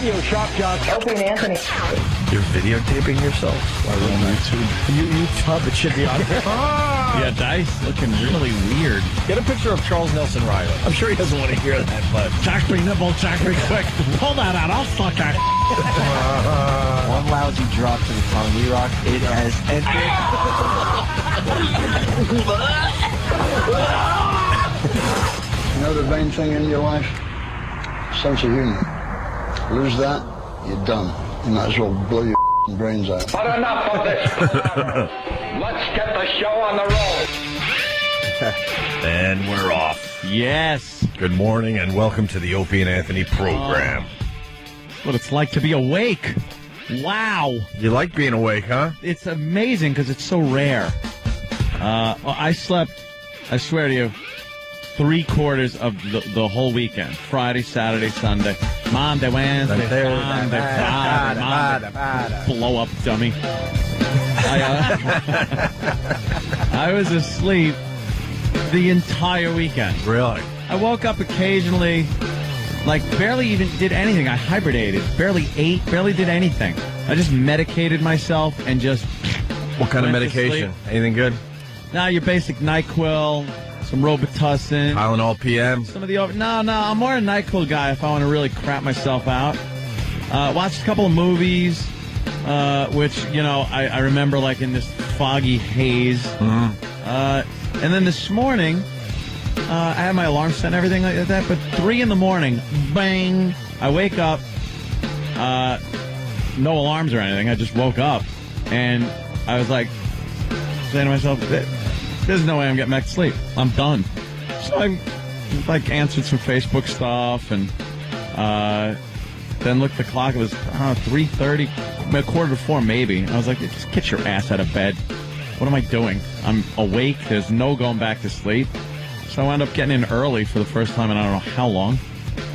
radio shock jock. Opie and Anthony. You're videotaping yourself? I run YouTube. You tub, it should be on there. Yeah, Dice looking really weird. Get a picture of Charles Nelson Riley. I'm sure he doesn't want to hear that, but... Jack me nibble, Jack me quick. Pull that out, I'll suck that. One lousy drop to the tongue. We rock. It has entered. You know the main thing in your life? Sense of humor. Lose that, you're done. You might as well blow your brains out. But enough of this. Let's get the show on the road. And we're off. Yes. Good morning and welcome to the Opie and Anthony program. What it's like to be awake. Wow. You like being awake, huh? It's amazing because it's so rare. I slept, I swear to you, 3/4 of the whole weekend. Friday, Saturday, Sunday. Monday, Wednesday, Friday, blow up, dummy. I was asleep the entire weekend. Really? I woke up occasionally, like barely even did anything. I hibernated, barely ate, barely did anything. I just medicated myself and just What kind of went to medication? sleep. Anything good? Now your basic NyQuil, some Robitussin. Tylenol PM? Some of the no, I'm more a NyQuil guy if I want to really crap myself out. Watched a couple of movies, which, you know, I remember like in this foggy haze. Mm-hmm. And then this morning, I had my alarm set and everything like that, but 3 in the morning, bang, I wake up, no alarms or anything, I just woke up, and I was like, saying to myself, there's no way I'm getting back to sleep. I'm done. So I like answered some Facebook stuff and then looked at the clock. It was 3:30, 3:45 maybe. I was like, just get your ass out of bed. What am I doing? I'm awake. There's no going back to sleep. So I wound up getting in early for the first time in I don't know how long.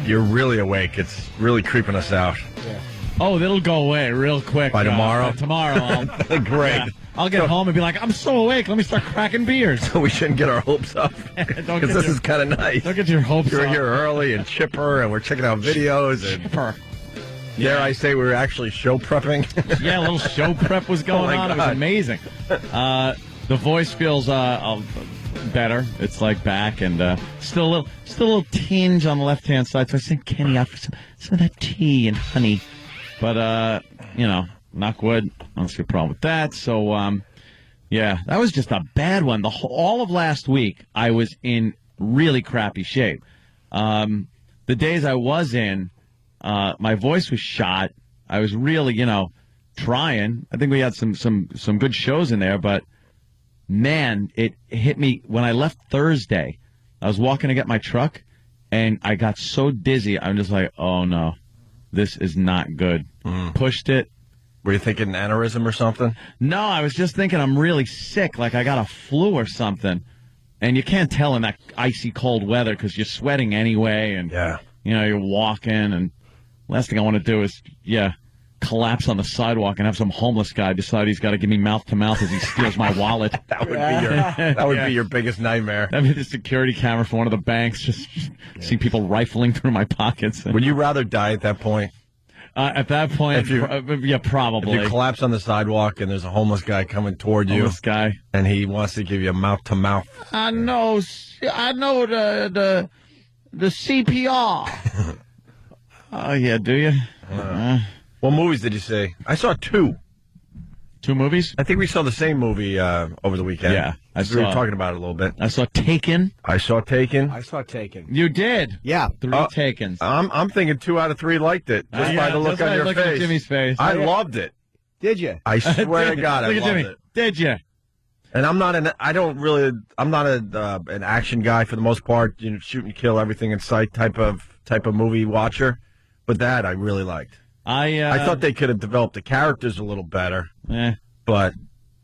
You're really awake. It's really creeping us out. Yeah. Oh, that'll go away real quick. By tomorrow? Tomorrow. Great. Yeah. I'll get home and be like, I'm so awake. Let me start cracking beers. So we shouldn't get our hopes up. Because this is kind of nice. Don't get your hopes up. You're here early and chipper, and we're checking out videos. And Chipper. dare I say we were actually show prepping? Yeah, a little show prep was going on. God. It was amazing. The voice feels better. It's like back and still a little tinge on the left-hand side. So I said, Kenny, offer some of that tea and honey. But, you know, knock wood. I don't see a problem with that. So, yeah, that was just a bad one. All of last week, I was in really crappy shape. The days I was in, my voice was shot. I was really, you know, trying. I think we had some good shows in there, but man, it hit me when I left Thursday. I was walking to get my truck, and I got so dizzy. I'm just like, oh no, this is not good. Pushed it. Were you thinking aneurysm or something? No, I was just thinking I'm really sick, like I got a flu or something. And you can't tell in that icy cold weather because you're sweating anyway, and you know you're walking. And last thing I want to do is collapse on the sidewalk and have some homeless guy decide he's got to give me mouth to mouth as he steals my wallet. That would be your biggest nightmare. That'd be the security camera for one of the banks, just see people rifling through my pockets. Would you rather die at that point? At that point, probably. If you collapse on the sidewalk and there's a homeless guy coming toward you, and he wants to give you a mouth to mouth. I know the CPR. Oh yeah, do you? What movies did you see? I saw 2. 2 movies? I think we saw the same movie over the weekend. Yeah, we were talking about it a little bit. I saw Taken. I saw Taken. You did? Yeah. 3 Takens. I'm thinking 2 out of 3 liked it. Just by the look on your face. At Jimmy's face. I loved it. Did you? I swear to God, I loved loved it. it. Did you? And I'm not an action guy for the most part. You know, shoot and kill everything in sight type of movie watcher. But that I really liked. I thought they could have developed the characters a little better. But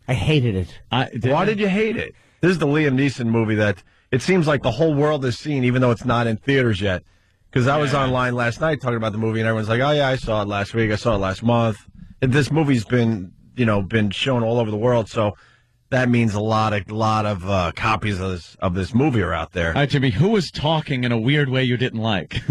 I hated it. Why did you hate it? This is the Liam Neeson movie that it seems like the whole world has seen, even though it's not in theaters yet. Because I was online last night talking about the movie, and everyone's like, "Oh yeah, I saw it last week. I saw it last month." And this movie's been shown all over the world. So that means a lot of copies of this movie are out there. All right, Jimmy, who was talking in a weird way you didn't like?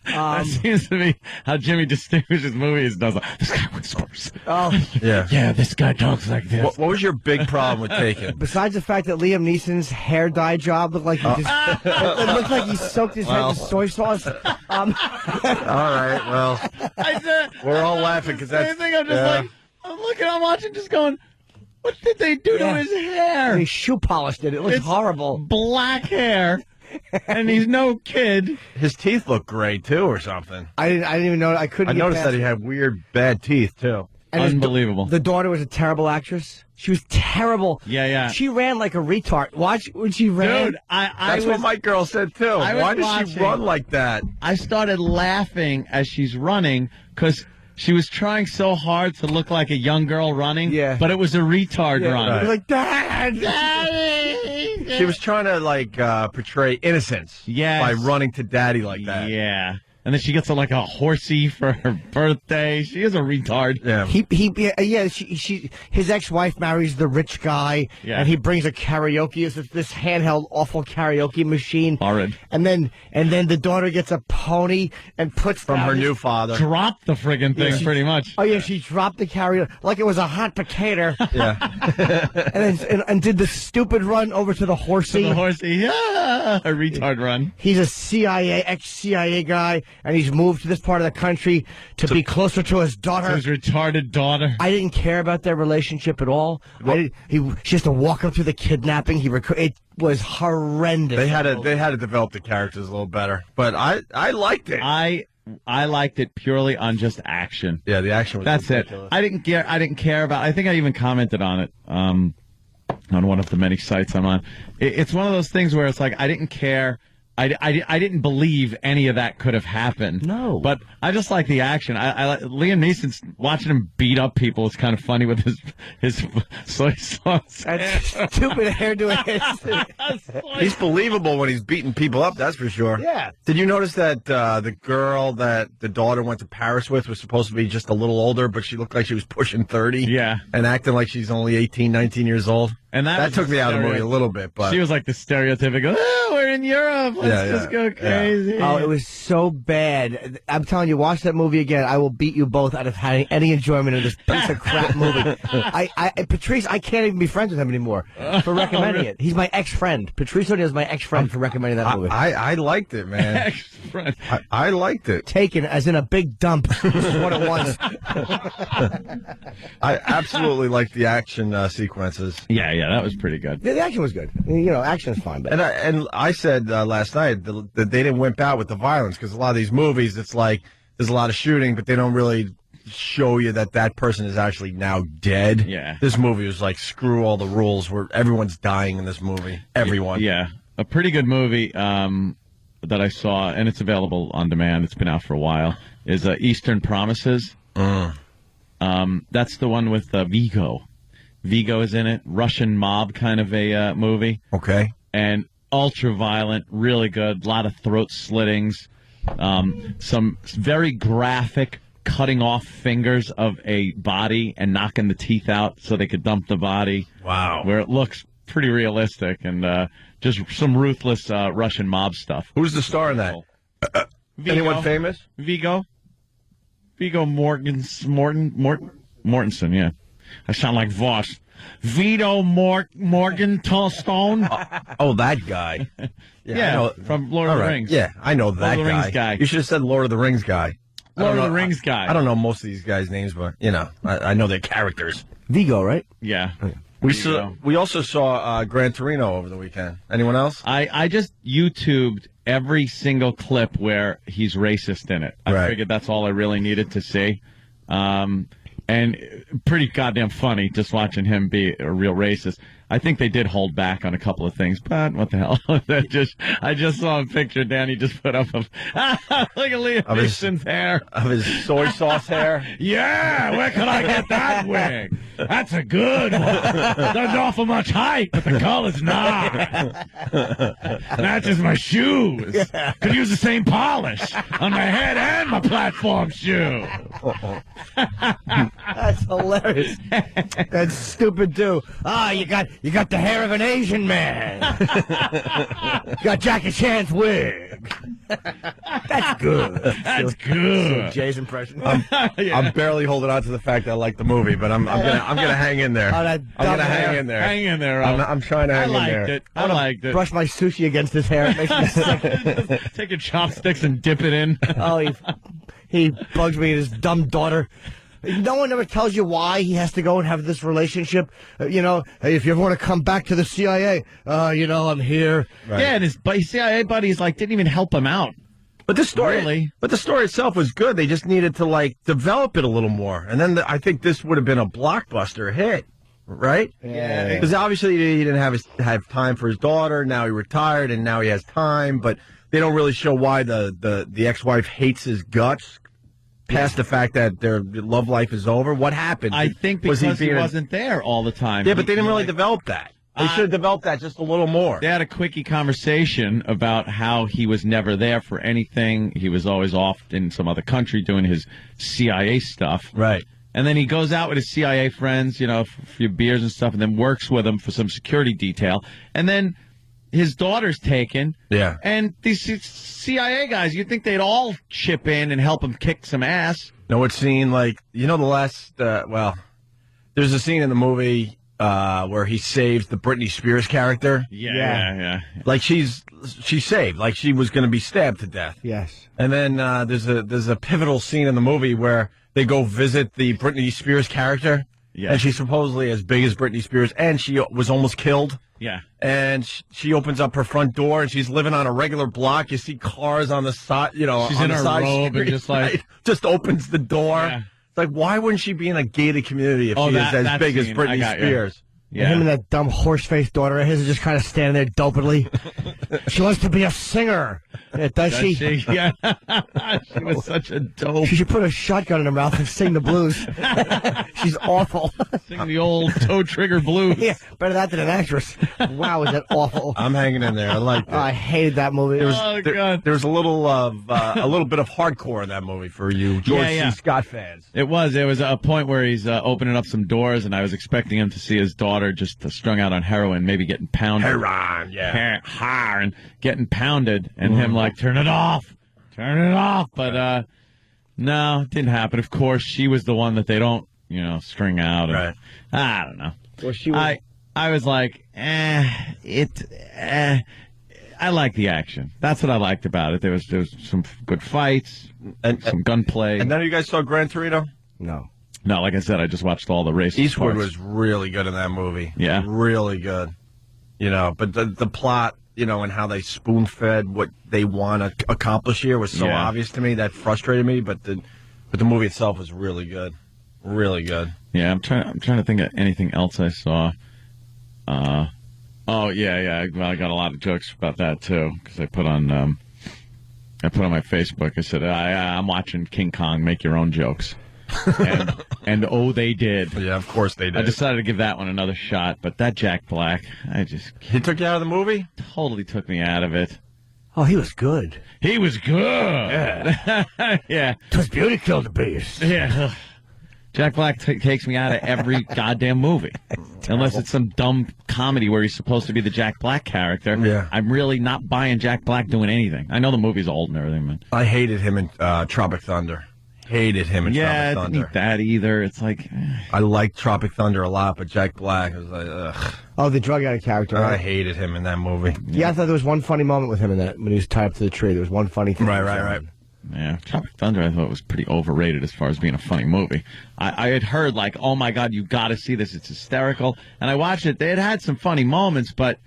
That seems to be how Jimmy distinguishes movies. Does this guy whispers? Oh, yeah. Yeah, this guy talks like this. What was your big problem with Taken? Besides the fact that Liam Neeson's hair dye job looked like he just it looked like he soaked his head with soy sauce. All right, well, we're all laughing because that's. Same thing. I'm just I'm watching, just going. What did they do to his hair? He shoe polished it. It looks horrible. Black hair, and he's no kid. His teeth look gray too, or something. I didn't even know. I couldn't. I noticed that he had weird, bad teeth too. And unbelievable. The daughter was a terrible actress. She was terrible. Yeah. She ran like a retard. Watch when she ran. Dude, that's what my girl said too. Why does she run like that? I started laughing as she's running because she was trying so hard to look like a young girl running, but it was a retard run. Right. It was like, Daddy! She was trying to portray innocence by running to Daddy like that. Yeah. And then she gets a horsey for her birthday. She is a retard. Yeah. His ex-wife marries the rich guy, and he brings a karaoke. It's this handheld, awful karaoke machine. Horrid. And then the daughter gets a pony and puts from her new father. Dropped the friggin' thing, pretty much. Oh yeah, she dropped the karaoke like it was a hot potato. Yeah. and did the stupid run over to the horsey. A retard run. He's a ex-CIA guy. And he's moved to this part of the country to be closer to his daughter. His retarded daughter. I didn't care about their relationship at all. She has to walk him through the kidnapping. It was horrendous. They had to develop the characters a little better, but I liked it. I liked it purely on just action. Yeah, the action was ridiculous. I didn't care about. I think I even commented on it on one of the many sites I'm on. It's one of those things where it's like I didn't care. I didn't believe any of that could have happened. No. But I just like the action. Liam Neeson's watching him beat up people is kind of funny with his soy sauce. That stupid hairdo. He's believable when he's beating people up, that's for sure. Yeah. Did you notice that the girl that the daughter went to Paris with was supposed to be just a little older, but she looked like she was pushing 30? Yeah. And acting like she's only 18, 19 years old? And that took me out of the movie a little bit, but she was like the stereotypical, we're in Europe, let's just go crazy. Yeah. Oh, it was so bad. I'm telling you, watch that movie again. I will beat you both out of having any enjoyment of this piece of crap movie. Patrice, I can't even be friends with him anymore for recommending it. He's my ex-friend. Patrice O'Neill's my ex-friend for recommending that movie. I liked it, man. Ex-friend. I liked it. Taken as in a big dump. This is what it was. I absolutely liked the action sequences. Yeah, that was pretty good. The action was good. Action is fine. But And I said last night that they didn't wimp out with the violence because a lot of these movies, it's like there's a lot of shooting, but they don't really show you that person is actually now dead. Yeah. This movie was like screw all the rules where everyone's dying in this movie. Everyone. Yeah. A pretty good movie that I saw, and it's available on demand. It's been out for a while, is Eastern Promises. That's the one with Vigo. Vigo is in it. Russian mob kind of a movie. Okay. And ultra violent, really good. A lot of throat slittings. Some very graphic cutting off fingers of a body and knocking the teeth out so they could dump the body. Wow. Where it looks pretty realistic and just some ruthless Russian mob stuff. Who's the star in that? Anyone famous? Viggo Mortensen, yeah. I sound like Voss. Vito Morgenstone. Oh, that guy. Yeah, from Lord of the Rings. Yeah, I know that Lord of the Rings guy. You should have said Lord of the Rings guy. Lord of the Rings guy. I don't know most of these guys' names, but, I know their characters. Vigo, right? Yeah. We also saw Gran Torino over the weekend. Anyone else? I just YouTubed every single clip where he's racist in it. I figured that's all I really needed to see. And pretty goddamn funny just watching him be a real racist. I think they did hold back on a couple of things, but what the hell? I just saw a picture Danny just put up of look at Liam Neeson's hair. Of his soy sauce hair? Yeah, where can I get that wig? That's a good one. Doesn't offer much height, but the color's not. Matches my shoes. Could use the same polish on my head and my platform shoe. That's hilarious. That's stupid too. You got You got the hair of an Asian man. You got Jackie Chan's wig. That's good. That's good. Jay's impression. I'm barely holding on to the fact that I like the movie, but I'm gonna hang in there. Oh, that I'm gonna dumb hair. hang in there. Hang in there. I'm trying to hang in there. I liked it. Brush my sushi against his hair. It makes me sick. Take your chopsticks and dip it in. Oh, he bugs me and his dumb daughter. No one ever tells you why he has to go and have this relationship. Hey, if you ever want to come back to the CIA, I'm here. Right. Yeah, and his CIA buddies didn't even help him out. But the story itself was good. They just needed to develop it a little more. And then I think this would have been a blockbuster hit, right? Yeah. Because obviously he didn't have time for his daughter. Now he retired, and now he has time. But they don't really show why the ex-wife hates his guts. Past the fact that their love life is over, what happened? I think because he wasn't there all the time. Yeah, but they didn't really develop that. They should have developed that just a little more. They had a quickie conversation about how he was never there for anything. He was always off in some other country doing his CIA stuff. Right. And then he goes out with his CIA friends, for a few beers and stuff, and then works with them for some security detail. And then his daughter's taken. Yeah. And these CIA guys, you'd think they'd all chip in and help him kick some ass. Know what scene? The last, there's a scene in the movie where he saves the Britney Spears character. Yeah. She's saved. She was going to be stabbed to death. Yes. And then there's a pivotal scene in the movie where they go visit the Britney Spears character. Yeah. And she's supposedly as big as Britney Spears, and she was almost killed. Yeah. And she opens up her front door, and she's living on a regular block. You see cars on the side, she's on in the her side robe street, and just just opens the door. Yeah. It's why wouldn't she be in a gated community if she is as big as Britney Spears? Yeah. Him and that dumb horse-faced daughter of his are just kind of standing there dopedly. She wants to be a singer. Yeah, does she? Yeah. She was such a dope. She should put a shotgun in her mouth and sing the blues. She's awful. Sing the old toe trigger blues. Yeah, better that than an actress. Wow, is that awful? I'm hanging in there. I liked it. I hated that movie. God. There was a little bit of hardcore in that movie for you George C. Scott fans. It was. There was a point where he's opening up some doors, and I was expecting him to see his daughter just strung out on heroin, maybe getting pounded. Heroin, yeah. And getting pounded, and him turn it off. But no, it didn't happen. Of course, she was the one that they don't, string out. And, right. I don't know. Well, she was... I was like, I like the action. That's what I liked about it. There was some good fights, and some gunplay. And none of you guys saw Gran Torino? No. No, like I said, I just watched all the races. Eastwood was really good in that movie. Yeah. Really good. But the plot, and how they spoon-fed what they want to accomplish here was so obvious to me. That frustrated me, but the movie itself was really good. Really good. Yeah, I'm trying to think of anything else I saw. Well, I got a lot of jokes about that too, because I put on my Facebook. I said I'm watching King Kong. Make your own jokes. and oh, they did. Yeah, of course they did. I decided to give that one another shot, but that Jack Black, he took you out of the movie? Totally took me out of it. Oh, he was good. He was good. Yeah. Yeah. 'Twas beauty killed the beast. Yeah. Jack Black takes me out of every goddamn movie. Unless it's some dumb comedy where he's supposed to be the Jack Black character. Yeah. I'm really not buying Jack Black doing anything. I know the movie's old and everything, man. I hated him in Tropic Thunder. Hated him in Tropic Thunder. Yeah, didn't eat that either. It's like... I liked Tropic Thunder a lot, but Jack Black was like, ugh. Oh, the drug addict character. I hated him in that movie. Yeah, I thought there was one funny moment with him in that when he was tied up to the tree. There was one funny thing. Right. Yeah, Tropic Thunder I thought was pretty overrated as far as being a funny movie. I had heard oh my God, you got to see this. It's hysterical. And I watched it. They had some funny moments, but,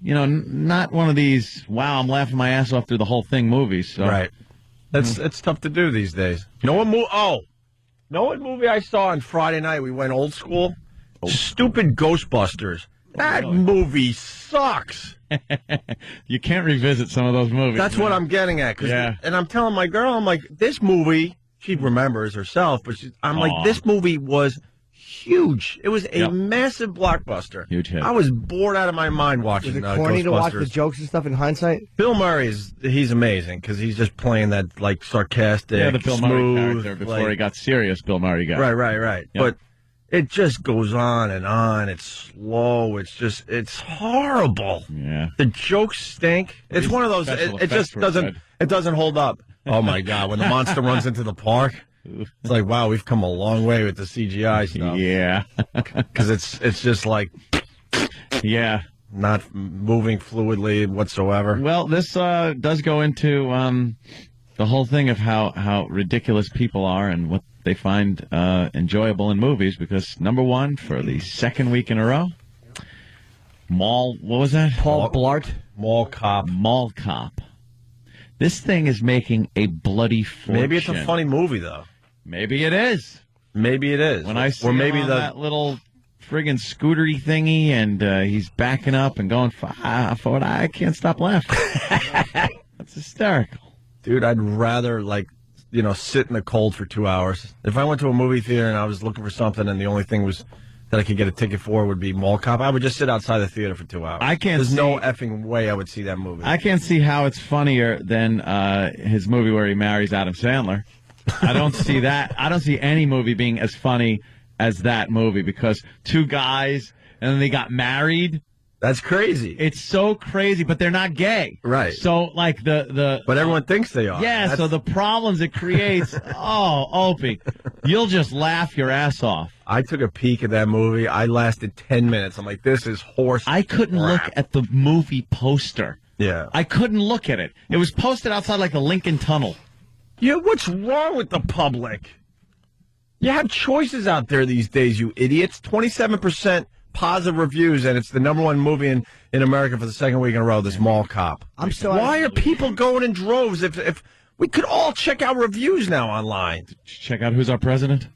not one of these, wow, I'm laughing my ass off through the whole thing movies. So. Right. It's tough to do these days. Know what movie I saw on Friday night? We went old school. Stupid Ghostbusters. That movie sucks. You can't revisit some of those movies. That's what I'm getting at. And I'm telling my girl, I'm like, this movie, she remembers herself, but I'm like, this movie was huge. It was a massive blockbuster. Huge hit. I was bored out of my mind watching Ghostbusters. Was it corny to watch the jokes and stuff in hindsight? Bill Murray he's amazing because he's just playing that sarcastic, the Bill smooth, Murray character before he got serious. Bill Murray got right. Yep. But It just goes on and on. It's slow. It's horrible. Yeah. The jokes stink. It's one of those. It just doesn't hold up. Oh my God! When the monster runs into the park, it's like, wow, we've come a long way with the CGI stuff. Yeah. Because it's just like, yeah, not moving fluidly whatsoever. Well, this does go into the whole thing of how ridiculous people are and what they find enjoyable in movies, because number one for the second week in a row, what was that? Paul Blart? Mall Cop. This thing is making a bloody fortune. Maybe it's a funny movie, though. Maybe it is. When I see him on that little friggin' scootery thingy and he's backing up and going forward, I can't stop laughing. That's hysterical. Dude, I'd rather, sit in the cold for 2 hours. If I went to a movie theater and I was looking for something and the only thing was that I could get a ticket for would be Mall Cop, I would just sit outside the theater for 2 hours. There's no effing way I would see that movie. I can't see how it's funnier than his movie where he marries Adam Sandler. I don't see that. I don't see any movie being as funny as that movie, because two guys and then they got married. That's crazy. It's so crazy, but they're not gay. Right. So, But everyone thinks they are. Yeah, so the problems it creates, Opie, you'll just laugh your ass off. I took a peek at that movie. I lasted 10 minutes. I'm like, this is horse I couldn't crap. look at the movie poster. Yeah. I couldn't look at it. It was posted outside the Lincoln Tunnel. Yeah, what's wrong with the public? You have choices out there these days, you idiots. 27% positive reviews, and it's the number one movie in America for the second week in a row, this Mall Cop. Why are people going in droves if we could all check out reviews now online? Check out Who's Our President?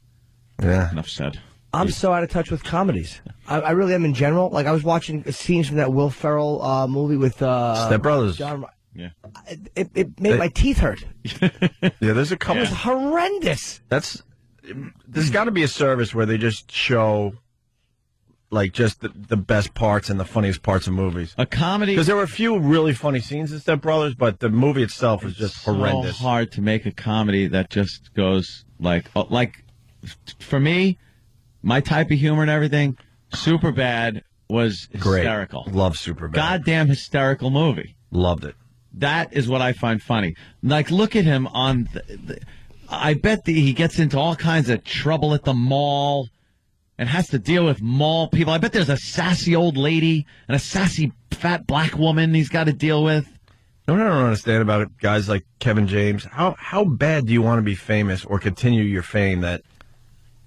Yeah. Enough said. I'm so out of touch with comedies. I really am in general. I was watching scenes from that Will Ferrell movie with Step Brothers. John. Yeah. It made my teeth hurt. Yeah, there's a couple. It was horrendous. There's got to be a service where they just show just the best parts and the funniest parts of movies. A comedy. Because there were a few really funny scenes in Step Brothers, but the movie itself is just horrendous. It's so hard to make a comedy that just goes for me, my type of humor and everything, Superbad was hysterical. Great. Love Superbad. Goddamn hysterical movie. Loved it. That is what I find funny. Look at him on I bet he gets into all kinds of trouble at the mall and has to deal with mall people. I bet there's a sassy old lady and a sassy fat black woman he's got to deal with. You know what I don't understand about guys like Kevin James? How bad do you want to be famous or continue your fame that...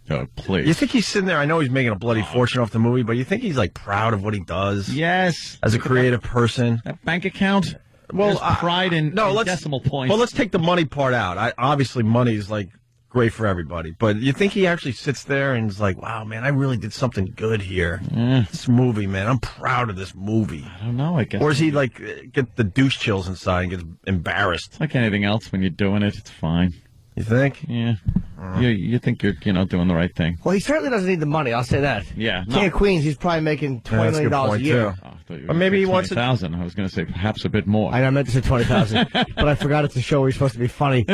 Oh, please. You think he's sitting there, I know he's making a bloody fortune off the movie, but you think he's proud of what he does? Yes. As a creative person? That bank account? Well, there's pride in decimal points. Well, let's take the money part out. Obviously, money is great for everybody, but you think he actually sits there and is like, "Wow, man, I really did something good here. This movie, man, I'm proud of this movie." I don't know. I guess. Or is he get the douche chills inside and gets embarrassed? Like anything else, when you're doing it, it's fine. You think? Yeah. You think you're doing the right thing. Well, he certainly doesn't need the money. I'll say that. Yeah. King of Queens, he's probably making $20 million a year. Or maybe he wants 20,000. I was going to say perhaps a bit more. I meant to say 20,000, but I forgot it's a show where he's supposed to be funny.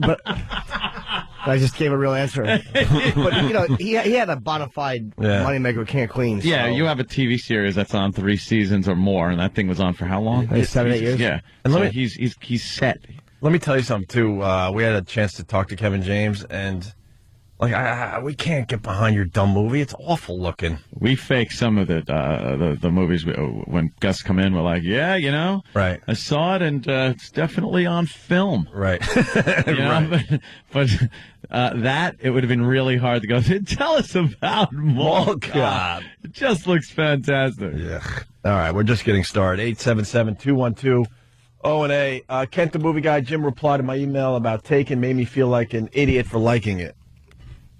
But I just gave a real answer. But he had a bona fide moneymaker with King of Queens. Yeah, so. you have a TV series that's on 3 seasons or more, and that thing was on for how long? 7, 8 years. Yeah, and he's set. Let me tell you something too. We had a chance to talk to Kevin James, and we can't get behind your dumb movie. It's awful looking. We fake some of the movies when guests come in. We're like, yeah, right. I saw it, and it's definitely on film, right? Right. But that it would have been really hard to go. Tell us about Mall Cop. It just looks fantastic. Yeah. All right, we're just getting started. 877-212. O&A. Kent the Movie Guy, Jim replied to my email about Taken, made me feel like an idiot for liking it.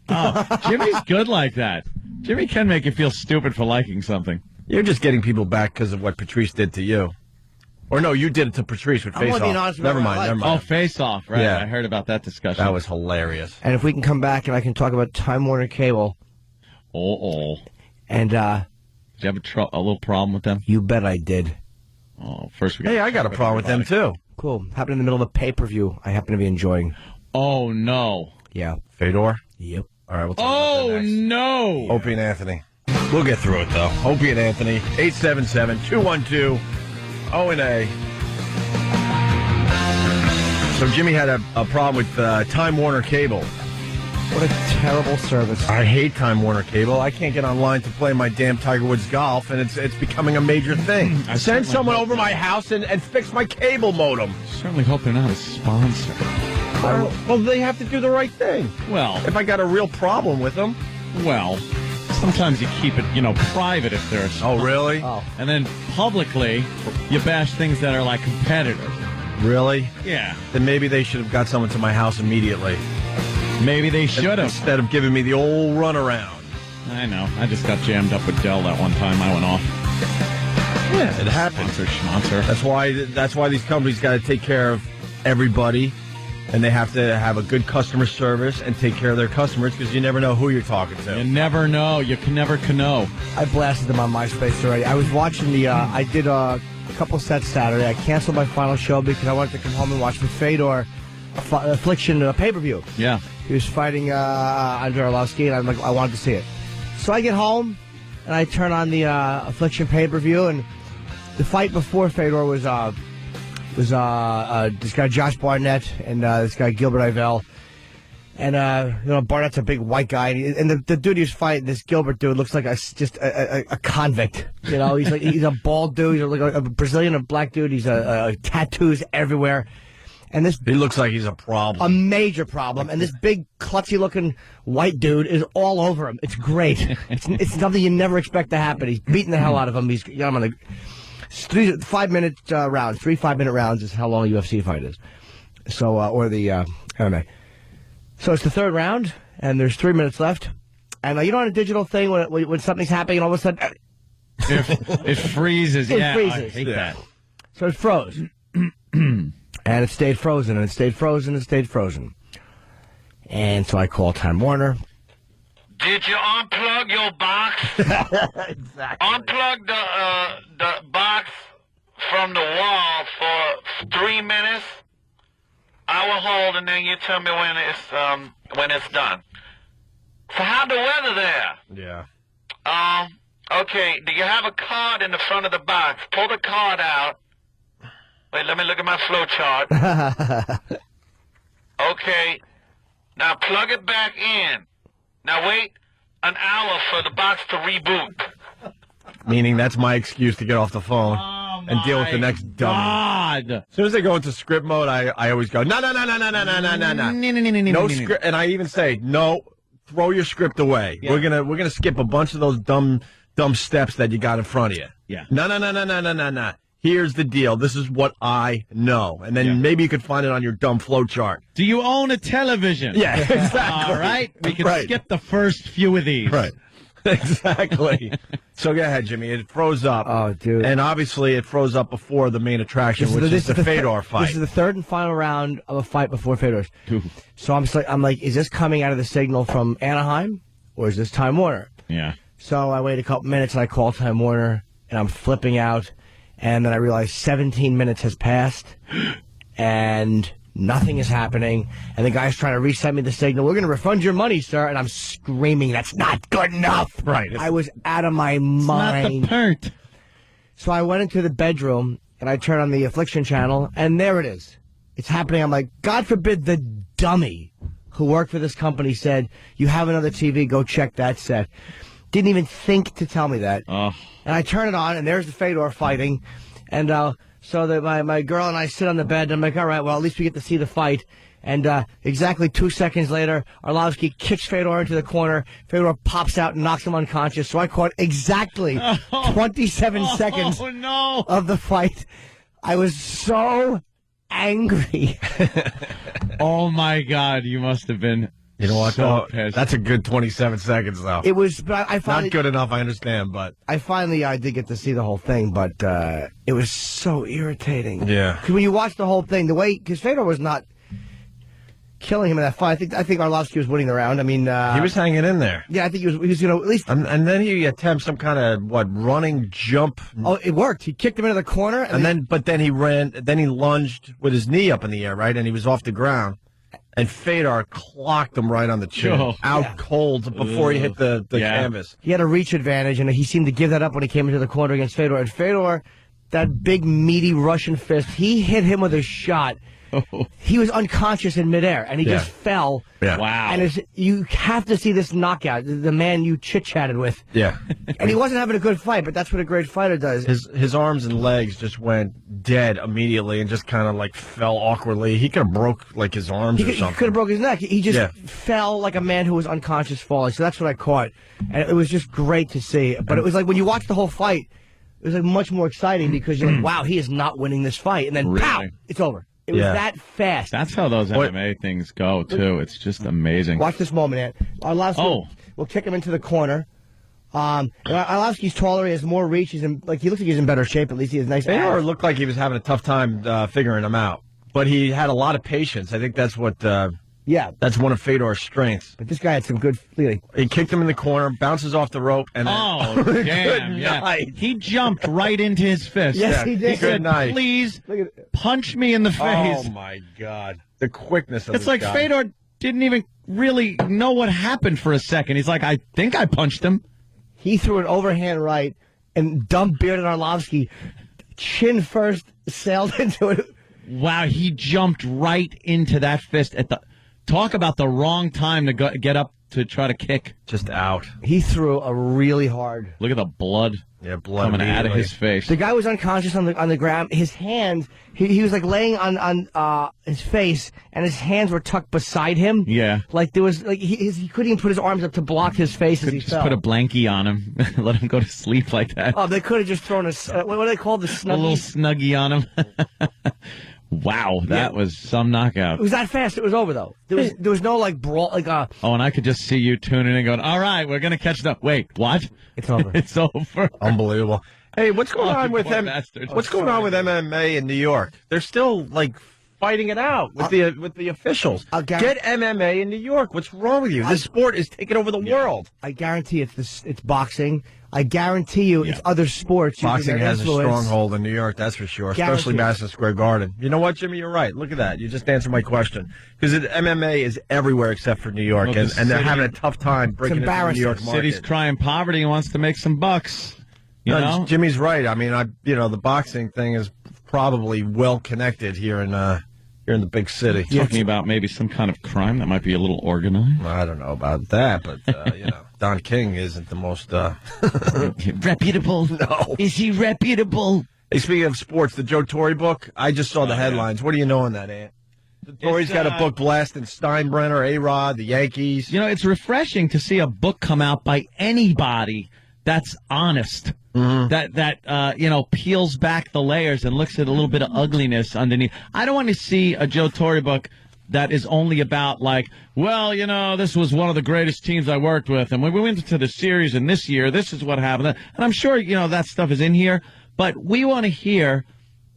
Oh, Jimmy's good like that. Jimmy can make you feel stupid for liking something. You're just getting people back because of what Patrice did to you. Or no, you did it to Patrice with Face Off. Never mind. Oh, Face Off, right. Yeah. I heard about that discussion. That was hilarious. And if we can come back and I can talk about Time Warner Cable. And, did you have a little problem with them? You bet I did. Oh, first I got a problem with them, too. Cool. Happened in the middle of a pay-per-view I happen to be enjoying. Oh, no. Yeah. Fedor? Yep. All right, we'll talk about that next. no! Opie and Anthony. We'll get through it, though. Opie and Anthony, 877-212-ONA. So Jimmy had a problem with Time Warner Cable. What a terrible service. I hate Time Warner Cable. I can't get online to play my damn Tiger Woods golf, and it's becoming a major thing. Send someone over my house and fix my cable modem. Certainly hope they're not a sponsor. Well, they have to do the right thing. Well, If I got a real problem with them. sometimes you keep it, private if they're a sponsor. Oh, really? Oh. And then publicly, you bash things that are like competitors. Really? Yeah. Then maybe they should have got someone to my house immediately. Maybe they should have. Instead of giving me the old runaround. I know. I just got jammed up with Dell that one time. I went off. Yeah, it happens. Sponsor. That's why these companies got to take care of everybody, and they have to have a good customer service and take care of their customers because you never know who you're talking to. You never know. You can never know. I blasted them on MySpace already. I was watching I did a couple sets Saturday. I canceled my final show because I wanted to come home and watch the Fedor Affliction pay-per-view. Yeah. He was fighting Andrei Arlovsky, and I'm like, I wanted to see it. So I get home, and I turn on the Affliction pay-per-view, and the fight before Fedor was this guy Josh Barnett and this guy Gilbert Ivell. And, Barnett's a big white guy, and the dude he was fighting, this Gilbert dude, looks like just a convict. He's a bald dude. He's like a Brazilian, a black dude. He's tattoos everywhere. And He looks like he's a problem. a major problem, and this big, klutzy-looking white dude is all over him. It's great. It's something you never expect to happen. He's beating the hell out of him. He's got him on the 5-minute rounds. 3 5-minute rounds is how long a UFC fight is. So, or the MMA. So it's the third round, and there's 3 minutes left. And on a digital thing when something's happening, and all of a sudden, It freezes. It Yeah, freezes. I hate that. so it froze. And it stayed frozen, and it stayed frozen, and it stayed frozen. And so I called Time Warner. Did you unplug your box? Exactly. Unplug the box from the wall for 3 minutes. I will hold, and then you tell me when it's done. So how's the weather there? Yeah. Okay. Do you have a card in the front of the box? Pull the card out. Wait, let me look at my flow chart. Okay. Now plug it back in. Now wait an hour for the box to reboot. Meaning that's my excuse to get off the phone and deal with the next dummy. God. As soon as they go into script mode, I always go, no. No script. And I even say, no, throw your script away. Yeah. We're gonna skip a bunch of those dumb steps that you got in front of you. Yeah. No. Here's the deal. This is what I know. And then maybe you could find it on your dumb flow chart. Do you own a television? Yeah, exactly. All right. We can skip the first few of these. Right. Exactly. So go ahead, Jimmy. It froze up. Oh, dude. And obviously it froze up before the main attraction, which is the Fedor fight. This is the third and final round of a fight before Fedor's. So I'm like, is this coming out of the signal from Anaheim, or is this Time Warner? Yeah. So I wait a couple minutes, and I call Time Warner, and I'm flipping out. And then I realize 17 minutes has passed, and nothing is happening. And the guy's trying to reset me the signal. We're going to refund your money, sir. And I'm screaming, that's not good enough. Right. I was out of my mind. Not the part. So I went into the bedroom, and I turned on the Affliction channel, and there it is. It's happening. I'm like, God forbid the dummy who worked for this company said, you have another TV, go check that set. Didn't even think to tell me that. Oh. And I turn it on, and there's the Fedor fighting. And so that my girl and I sit on the bed, and I'm like, all right, well, at least we get to see the fight. And exactly 2 seconds later, Arlovsky kicks Fedor into the corner. Fedor pops out and knocks him unconscious. So I caught exactly 27 seconds of the fight. I was so angry. Oh, my God. You must have been You know what, so though? pissed. That's a good 27 seconds, though. It was, but I finally... Not good enough, I understand, but... I did get to see the whole thing, but it was so irritating. Yeah. Because when you watch the whole thing, because Fedor was not killing him in that fight. I think Arlovsky was winning the round. I mean... he was hanging in there. Yeah, I think he was at least... And then he attempts some kind of, running jump. Oh, it worked. He kicked him into the corner. But then he lunged with his knee up in the air, right? And he was off the ground. And Fedor clocked him right on the chin, out cold before he hit the canvas. He had a reach advantage, and he seemed to give that up when he came into the corner against Fedor. And Fedor, that big, meaty Russian fist, he hit him with a shot. He was unconscious in midair, and he just fell. Yeah. Wow. And you have to see this knockout, the man you chit-chatted with. Yeah. And he wasn't having a good fight, but that's what a great fighter does. His arms and legs just went dead immediately and just kind of like fell awkwardly. He could have broke like his arms or something. He could have broke his neck. He just fell like a man who was unconscious falling. So that's what I caught. And it was just great to see. But it was like when you watch the whole fight, it was like much more exciting because you're like, wow, he is not winning this fight. And then, pow, it's over. It was that fast. That's how those MMA things go, too. It's just amazing. Watch this moment, Ant. Arlovsky will kick him into the corner. Arlovsky's taller. He has more reach. He looks like he's in better shape. At least he has nice abs. Fedor looked like he was having a tough time figuring him out. But he had a lot of patience. I think that's what... that's one of Fedor's strengths. But this guy had some good feeling. He kicked him in the corner, bounces off the rope, and damn! He jumped right into his fist. Yes, he did. He said, "Please punch me in the face." Oh my God! The quickness of it's like guy. Fedor didn't even really know what happened for a second. He's like, "I think I punched him." He threw an overhand right, and dumb bearded Arlovsky, chin first, sailed into it. Wow! He jumped right into that fist at the. Talk about the wrong time to get up to try to kick. Just out. He threw a really hard. Look at the blood. Yeah, blood coming out of his face. The guy was unconscious on the ground. His hands, he was like laying on his face, and his hands were tucked beside him. Yeah, like there was like he couldn't even put his arms up to block his face as he just fell. Put a blankie on him, let him go to sleep like that. Oh, they could have just thrown what do they call the snuggie? A little snuggie on him. Wow, that was some knockout. It was that fast. It was over though. There was no like brawl Oh, and I could just see you tuning in and going, "All right, we're gonna catch up." Wait, what? It's over. It's over. Unbelievable. Hey, what's going on with MMA in New York? They're still like fighting it out with the officials. Get MMA in New York. What's wrong with you? This sport is taking over the world. I guarantee it's boxing. I guarantee you it's other sports. Boxing has a stronghold in New York, that's for sure, especially Madison Square Garden. You know what, Jimmy? You're right. Look at that. You just answered my question. Because MMA is everywhere except for New York, and they're having a tough time breaking into the New York market. City's crying poverty and wants to make some bucks. You know? Jimmy's right. I mean, the boxing thing is probably well connected here in the big city. Talking about maybe some kind of crime that might be a little organized. Well, I don't know about that, but Don King isn't the most reputable. No, is he reputable? Hey, speaking of sports, the Joe Torre book. I just saw the headlines. What do you know on that, Ant? Torre's got a book blasting Steinbrenner, A-Rod, the Yankees. You know, it's refreshing to see a book come out by anybody that's honest. Mm-hmm. That peels back the layers and looks at a little bit of ugliness underneath. I don't want to see a Joe Torre book that is only about like, well, this was one of the greatest teams I worked with, and when we went to the series and this year, this is what happened. And I'm sure, that stuff is in here, but we want to hear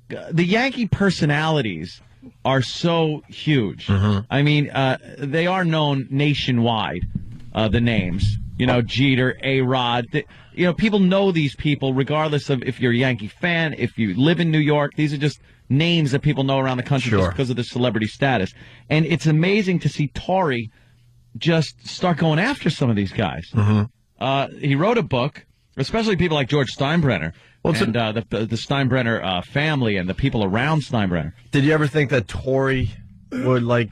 the Yankee personalities are so huge. Mm-hmm. I mean, they are known nationwide, the names. Jeter, A-Rod. People know these people regardless of if you're a Yankee fan, if you live in New York. These are just names that people know around the country just because of the celebrity status. And it's amazing to see Torre just start going after some of these guys. Mm-hmm. He wrote a book, especially people like George Steinbrenner. Well, and the Steinbrenner family and the people around Steinbrenner. Did you ever think that Torre would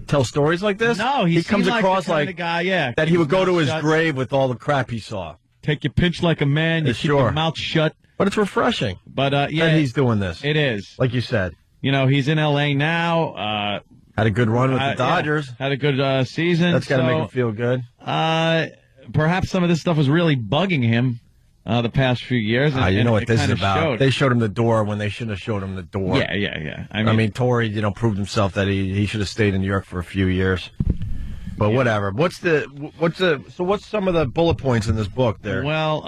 tell stories like this? No, he comes across like the guy, that he would go to his grave with all the crap he saw. Take your pitch like a man, you keep your mouth shut. But it's refreshing. But that he's doing this. It is, like you said. He's in L.A. now. Had a good run with the Dodgers. Had a good season. That's got to make him feel good. Perhaps some of this stuff was really bugging him. The past few years. And, you know what this is about. Showed. They showed him the door when they shouldn't have showed him the door. Yeah. I mean Torre, proved himself that he should have stayed in New York for a few years. But whatever. So what's some of the bullet points in this book there? Well,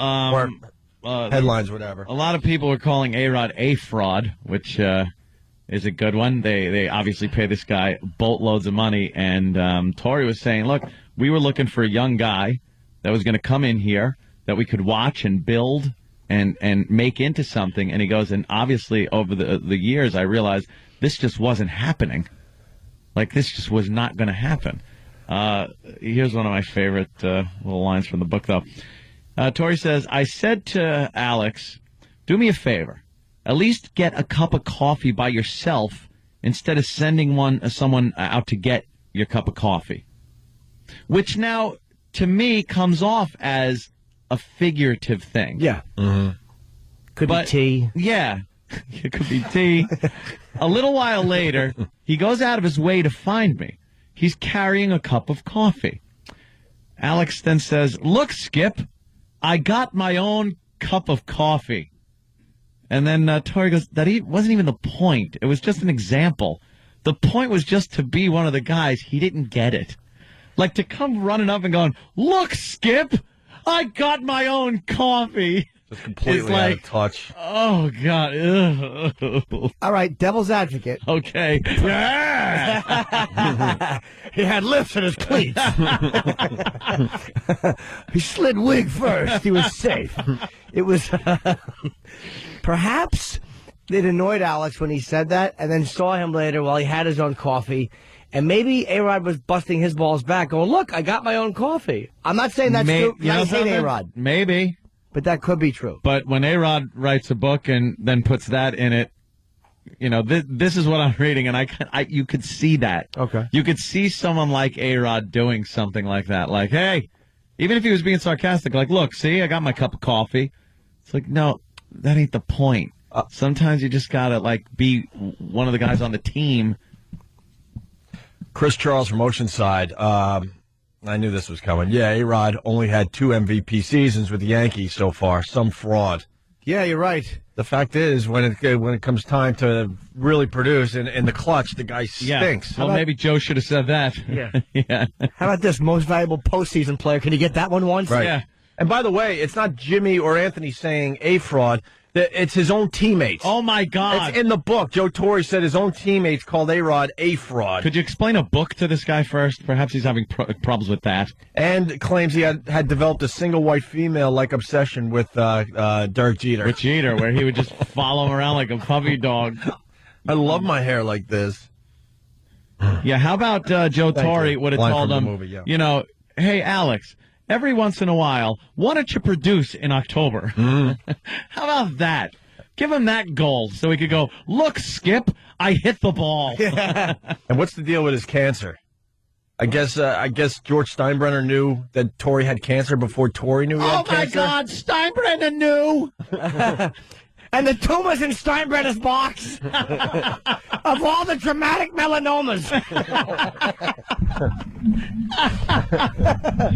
headlines, whatever. A lot of people are calling A-Rod a fraud, which is a good one. They obviously pay this guy boatloads of money, and Torre was saying, look, we were looking for a young guy that was going to come in here that we could watch and build and make into something. And he goes, and obviously over the years, I realized this just wasn't happening. Like, this just was not going to happen. Here's one of my favorite little lines from the book, though. Torre says, I said to Alex, do me a favor. At least get a cup of coffee by yourself instead of sending someone out to get your cup of coffee. Which now, to me, comes off as a figurative thing. Yeah. Mm-hmm. Could be tea. Yeah. It could be tea. A little while later, he goes out of his way to find me. He's carrying a cup of coffee. Alex then says, look, Skip, I got my own cup of coffee. And then Torre goes, that wasn't even the point. It was just an example. The point was just to be one of the guys. He didn't get it. Like, to come running up and going, look, Skip, I got my own coffee. Just completely out of touch. Oh, God. Ugh. All right, devil's advocate. Okay. Yeah. He had lifts in his cleats. He slid wig first. He was safe. It was... Perhaps it annoyed Alex when he said that, and then saw him later while he had his own coffee. And maybe A-Rod was busting his balls back, going, look, I got my own coffee. I'm not saying that's true. I hate A-Rod. Maybe. But that could be true. But when A-Rod writes a book and then puts that in it, you know, this is what I'm reading, and you could see that. Okay. You could see someone like A-Rod doing something like that. Like, hey, even if he was being sarcastic, like, look, see, I got my cup of coffee. It's like, no, that ain't the point. Sometimes you just gotta, like, be one of the guys on the team. Chris Charles from Oceanside. I knew this was coming. Yeah, A-Rod only had 2 MVP seasons with the Yankees so far. Some fraud. Yeah, you're right. The fact is, when it comes time to really produce in the clutch, the guy stinks. Well, maybe Joe should have said that. Yeah. Yeah. How about this most valuable postseason player? Can you get that one once? Right. Yeah. And by the way, it's not Jimmy or Anthony saying a fraud. It's his own teammates. Oh, my God. It's in the book. Joe Torre said his own teammates called A-Rod a fraud. Could you explain a book to this guy first? Perhaps he's having problems with that. And claims he had developed a single white female-like obsession with Derek Jeter. With Jeter, where he would just follow him around like a puppy dog. I love my hair like this. Yeah, how about Joe Torre would have Line told from him, the movie, yeah. you know, hey, Alex, every once in a while, why don't you produce in October? How about that? Give him that goal so he could go, look, Skip, I hit the ball. And what's the deal with his cancer? I guess George Steinbrenner knew that Torre had cancer before Torre knew he had cancer. Oh, my God, Steinbrenner knew. And the tumors in Steinbrenner's box of all the dramatic melanomas.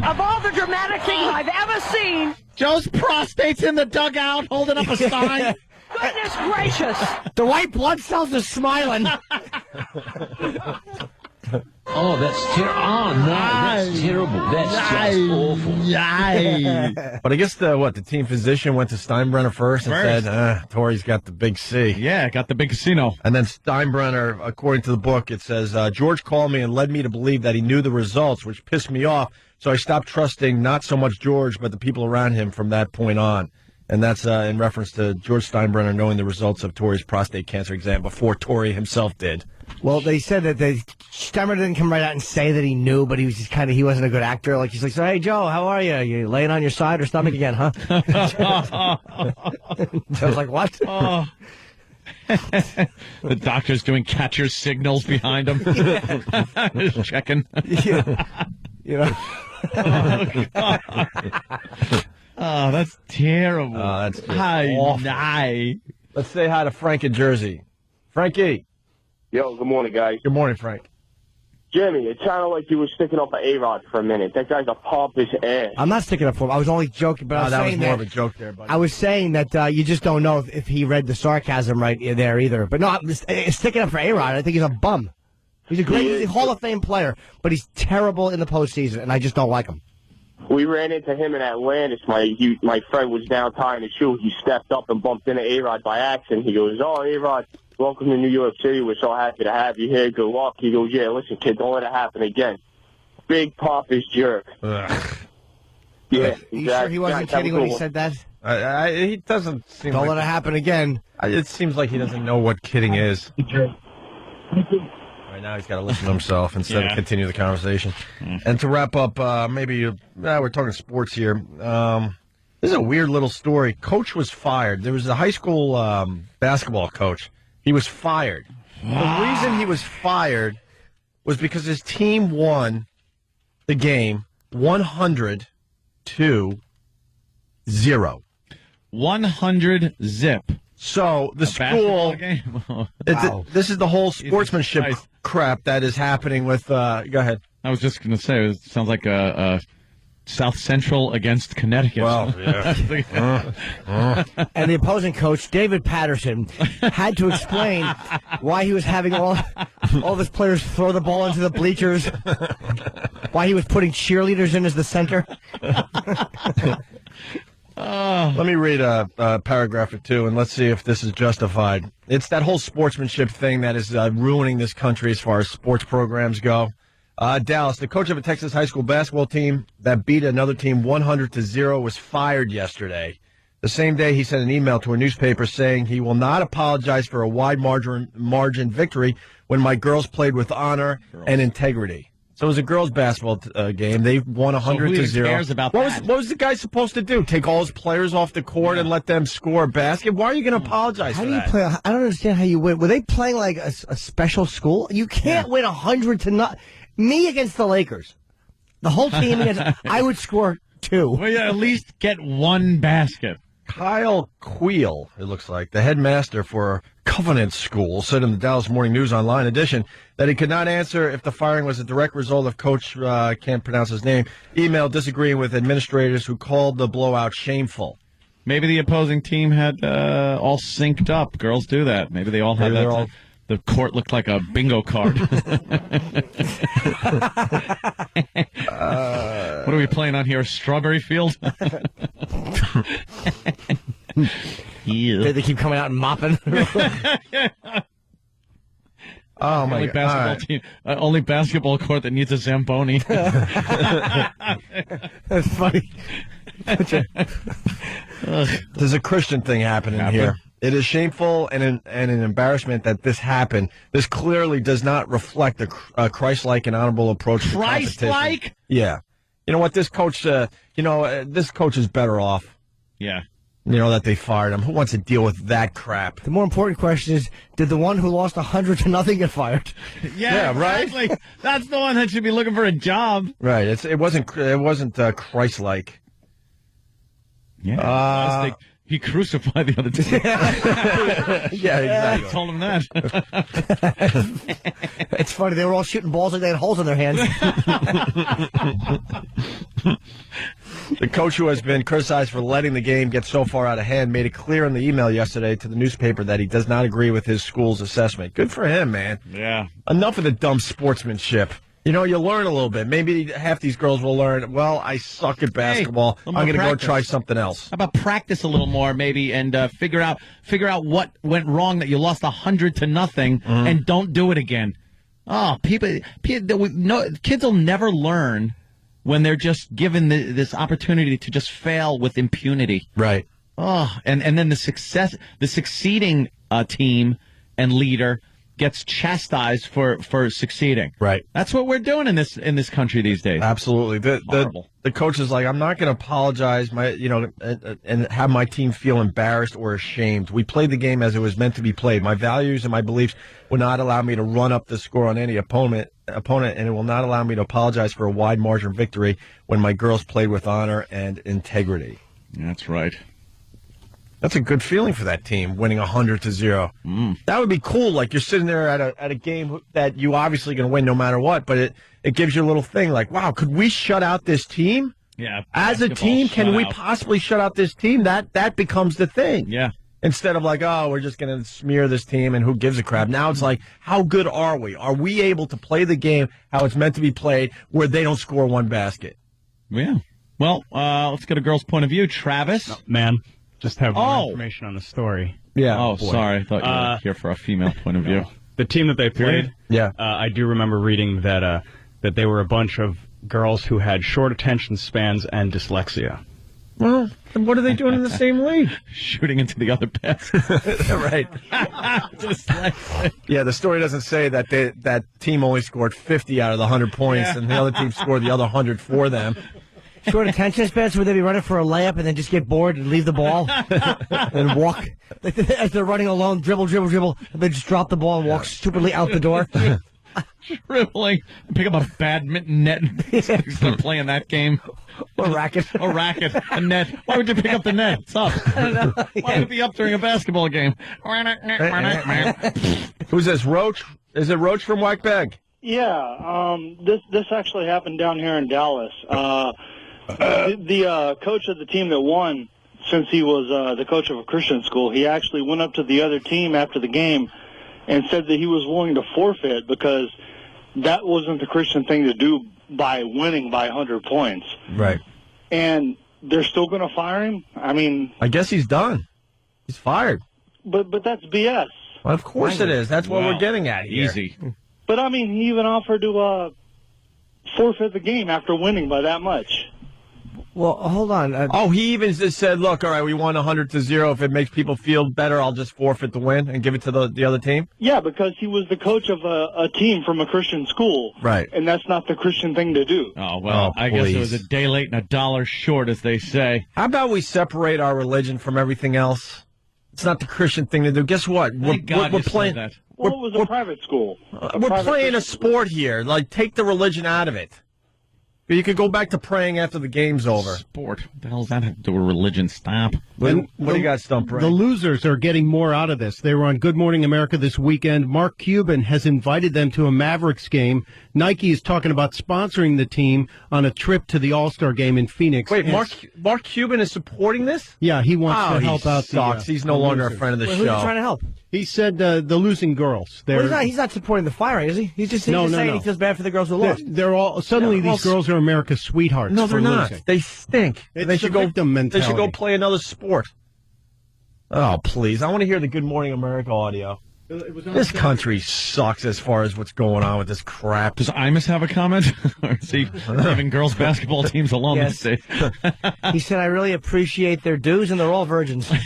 Of all the dramatic things I've ever seen. Joe's prostate's in the dugout holding up a sign. Goodness gracious. The white blood cells are smiling. Oh, that's terrible. Oh, no, that's terrible. That's just awful. But I guess the team physician went to Steinbrenner first and said, Torre's got the big C. Yeah, got the big casino. And then Steinbrenner, according to the book, it says, George called me and led me to believe that he knew the results, which pissed me off. So I stopped trusting not so much George, but the people around him from that point on. And that's in reference to George Steinbrenner knowing the results of Torre's prostate cancer exam before Torre himself did. Well, they said that Steinbrenner didn't come right out and say that he knew, but he was just he wasn't a good actor. Like, he's like, so, hey, Joe, how are you? You laying on your side or stomach again, huh? Joe's like, what? Oh. The doctor's doing catcher signals behind him. Just checking. Yeah. You know? Oh, that's terrible. That's awful. Let's say hi to Frank in Jersey. Frankie. Yo, good morning, guys. Good morning, Frank. Jimmy, it sounded like you were sticking up for A-Rod for a minute. That guy's a pompous ass. I'm not sticking up for him. I was only joking, but I was that saying was more of a joke there, buddy. I was saying that you just don't know if he read the sarcasm right there either. But no, I'm just, sticking up for A-Rod. I think he's a bum. He's a Hall of Fame player, but he's terrible in the postseason, and I just don't like him. We ran into him in Atlantis. My friend was down tying his shoe. He stepped up and bumped into A-Rod by accident. He goes, oh, A-Rod, welcome to New York City. We're so happy to have you here. Good luck. He goes, yeah, listen, kid, don't let it happen again. Big pompous jerk. Ugh. Yeah, You sure he wasn't kidding when he said that? He doesn't seem Don't like... let it happen again. It seems like he doesn't know what kidding is. All right, now he's got to listen to himself instead of continue the conversation. And to wrap up, we're talking sports here. This is a weird little story. Coach was fired. There was a high school basketball coach. He was fired. The reason he was fired was because his team won the game 100-0. 100 zip. So the school, this is the whole sportsmanship crap that is happening with, go ahead. I was just going to say, it sounds like a South Central against Connecticut. Well, yeah. And the opposing coach, David Patterson, had to explain why he was having all of his players throw the ball into the bleachers, why he was putting cheerleaders in as the center. Let me read a paragraph or two, and let's see if this is justified. It's that whole sportsmanship thing that is ruining this country as far as sports programs go. Dallas, the coach of a Texas high school basketball team that beat another team 100-0, was fired yesterday. The same day, he sent an email to a newspaper saying he will not apologize for a wide margin victory when my girls played with honor and integrity. So it was a girls' basketball game. They won 100-0. Who cares about that? What was the guy supposed to do? Take all his players off the court and let them score a basket? Why are you going to apologize for that? How do you play? I don't understand how you win. Were they playing like a special school? You can't win 100-0. Me against the Lakers. The whole team against. I would score 2. Well, yeah, at least get one basket. Kyle Queel, it looks like, the headmaster for Covenant School, said in the Dallas Morning News Online edition that he could not answer if the firing was a direct result of Coach, can't pronounce his name, email disagreeing with administrators who called the blowout shameful. Maybe the opposing team had all synced up. Girls do that. Maybe they all had that. The court looked like a bingo card. What are we playing on here? Strawberry Field? They keep coming out and mopping. Oh, my God. Team, only basketball court that needs a Zamboni. That's funny. There's a Christian thing happening here. It is shameful and an embarrassment that this happened. This clearly does not reflect a Christ-like and honorable approach to competition. Christ-like? Yeah. You know what? This coach, this coach is better off. Yeah. That they fired him. Who wants to deal with that crap? The more important question is, did the one who lost 100-0 get fired? Yeah, right. Exactly. That's the one that should be looking for a job. Right. It wasn't Christ-like. Yeah. He crucified the other team. Yeah, exactly. I told him that. It's funny. They were all shooting balls like they had holes in their hands. The coach, who has been criticized for letting the game get so far out of hand, made it clear in the email yesterday to the newspaper that he does not agree with his school's assessment. Good for him, man. Yeah. Enough of the dumb sportsmanship. You learn a little bit. Maybe half these girls will learn, well, I suck at basketball. I'm going to go try something else. How about practice a little more, maybe, and figure out what went wrong that you lost 100-0 and don't do it again. Oh, kids will never learn when they're just given this opportunity to just fail with impunity. Right. Oh, and then the succeeding team and leader gets chastised for succeeding. Right. That's what we're doing in this country these days. Absolutely. The coach is like, I'm not going to apologize, and have my team feel embarrassed or ashamed. We played the game as it was meant to be played. My values and my beliefs will not allow me to run up the score on any opponent, and it will not allow me to apologize for a wide margin victory when my girls played with honor and integrity. That's right. That's a good feeling for that team, winning 100-0. That would be cool. Like, you're sitting there at a game that you obviously going to win no matter what, but it gives you a little thing like, wow, could we shut out this team? Yeah. As a team, can we possibly shut out this team? That becomes the thing. Yeah. Instead of like, oh, we're just going to smear this team and who gives a crap. Now it's like, how good are we? Are we able to play the game how it's meant to be played where they don't score one basket? Yeah. Well, let's get a girl's point of view. Travis? No, man. Just have more information on the story. Yeah. Oh, boy. Sorry. I thought you were here for a female point of view. The team that they played, I do remember reading that they were a bunch of girls who had short attention spans and dyslexia. Well, then what are they doing in the same league? Shooting into the other basket. Right. Just like Yeah, the story doesn't say that that team only scored 50 out of the 100 points, and the other team scored the other 100 for them. Short attention spans where they'd be running for a layup and then just get bored and leave the ball and walk. As they're running alone, dribble, and then just drop the ball and walk stupidly out the door. dribbling, pick up a badminton net and start playing that game. Or racket. A net. Why would you pick up the net? It's up. Why would it be up during a basketball game? Who's this, Roach? Is it Roach from Wackbag? Yeah, this actually happened down here in Dallas. The coach of the team that won, since he was the coach of a Christian school, he actually went up to the other team after the game and said that he was willing to forfeit because that wasn't the Christian thing to do by winning by 100 points. Right. And they're still going to fire him? I mean... I guess he's done. He's fired. But that's BS. Well, of course it is. That's what we're getting at here. Easy. But, I mean, he even offered to forfeit the game after winning by that much. Well, hold on. He even just said, look, all right, we won 100-0. If it makes people feel better, I'll just forfeit the win and give it to the other team? Yeah, because he was the coach of a team from a Christian school. Right. And that's not the Christian thing to do. Oh, well, I guess it was a day late and a dollar short, as they say. How about we separate our religion from everything else? It's not the Christian thing to do. Guess what? We're playing that. Well, it was a private school. We're playing a sport here. Like, take the religion out of it. You could go back to praying after the game's over. Sport. What the hell does that have to do with religion? Stop. What do you got, Stump? The losers are getting more out of this. They were on Good Morning America this weekend. Mark Cuban has invited them to a Mavericks game. Nike is talking about sponsoring the team on a trip to the All-Star game in Phoenix. Wait, Mark Cuban is supporting this? Yeah, he wants to help out. He's no longer a friend of the show. Who's he trying to help? He said the losing girls. He's not supporting the firing, is he? He's just saying he feels bad for the girls who lost. They're all suddenly these girls are America's sweethearts. No, they're not. Losing. They stink. They should go. Mentality. They should go play another sport. Oh, please! I want to hear the Good Morning America audio. This country sucks as far as what's going on with this crap. Does Imus have a comment? Or is he leaving girls' basketball teams alone Yes. these days? He said, I really appreciate their dues, and they're all virgins. He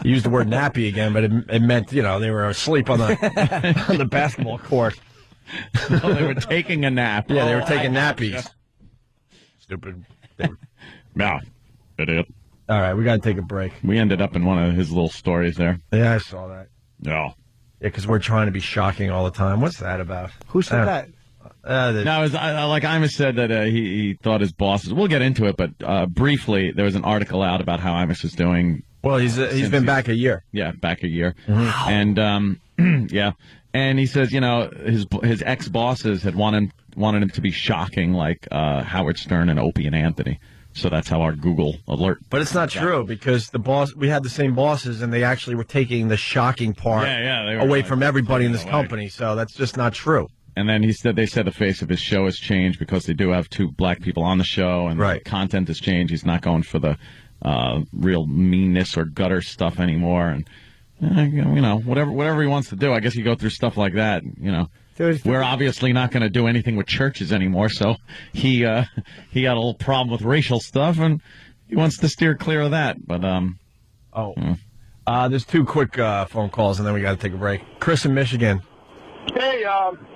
used the word nappy again, but it meant, they were asleep on the basketball court. Oh, they were taking a nap. Yeah, they were taking nappies. Stupid. Yeah, idiot. All right, we got to take a break. We ended up in one of his little stories there. Yeah, I saw that. Yeah. Yeah, because we're trying to be shocking all the time. What's that about? Who said that? No, like Imus said that he thought his bosses. We'll get into it, but briefly, there was an article out about how Imus is doing. Well, he's been back a year. Yeah, back a year. Mm-hmm. And yeah, and he says his ex bosses had wanted him to be shocking, like Howard Stern and Opie and Anthony. So that's how our Google alert. But it's not true because we had the same bosses and they actually were taking the shocking part away from everybody in this company. So that's just not true. And then they said the face of his show has changed because they do have two black people on the show and the content has changed. He's not going for the real meanness or gutter stuff anymore. And, whatever he wants to do, I guess you go through stuff like that, We're obviously not going to do anything with churches anymore, so he got a little problem with racial stuff, and he wants to steer clear of that. But there's two quick phone calls, and then we got to take a break. Chris in Michigan. Hey,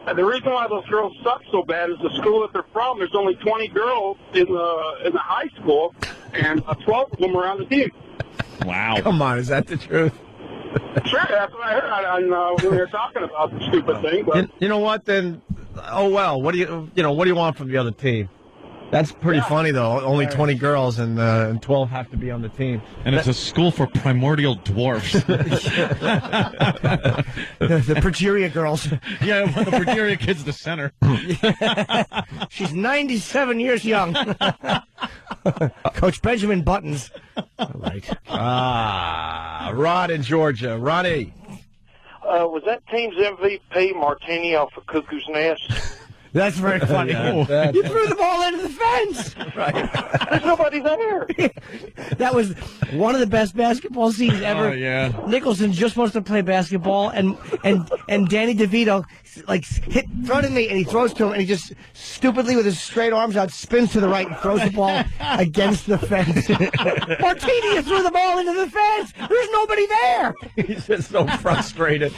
the reason why those girls suck so bad is the school that they're from. There's only 20 girls in the high school, and 12 of them are on the team. Wow! Come on, is that the truth? Sure, that's what I heard when we were talking about the stupid thing. But you know what? Then, well. What do you want from the other team? That's pretty funny, though. Only 20 girls and 12 have to be on the team. And it's a school for primordial dwarfs. the Progeria girls. Yeah, the Progeria kid's the center. She's 97 years young. Coach Benjamin Buttons. All right. Rod in Georgia. Ronnie. Was that team's MVP Martini off of Cuckoo's Nest? That's very funny. Yeah, You threw the ball into the fence. Right. There's nobody there. That was one of the best basketball scenes ever. Oh, yeah. Nicholson's just supposed to play basketball, and Danny DeVito throw it in me, and he throws to him, and he just stupidly with his straight arms out spins to the right and throws the ball against the fence. Martini, you threw the ball into the fence. There's nobody there. He's just so frustrated.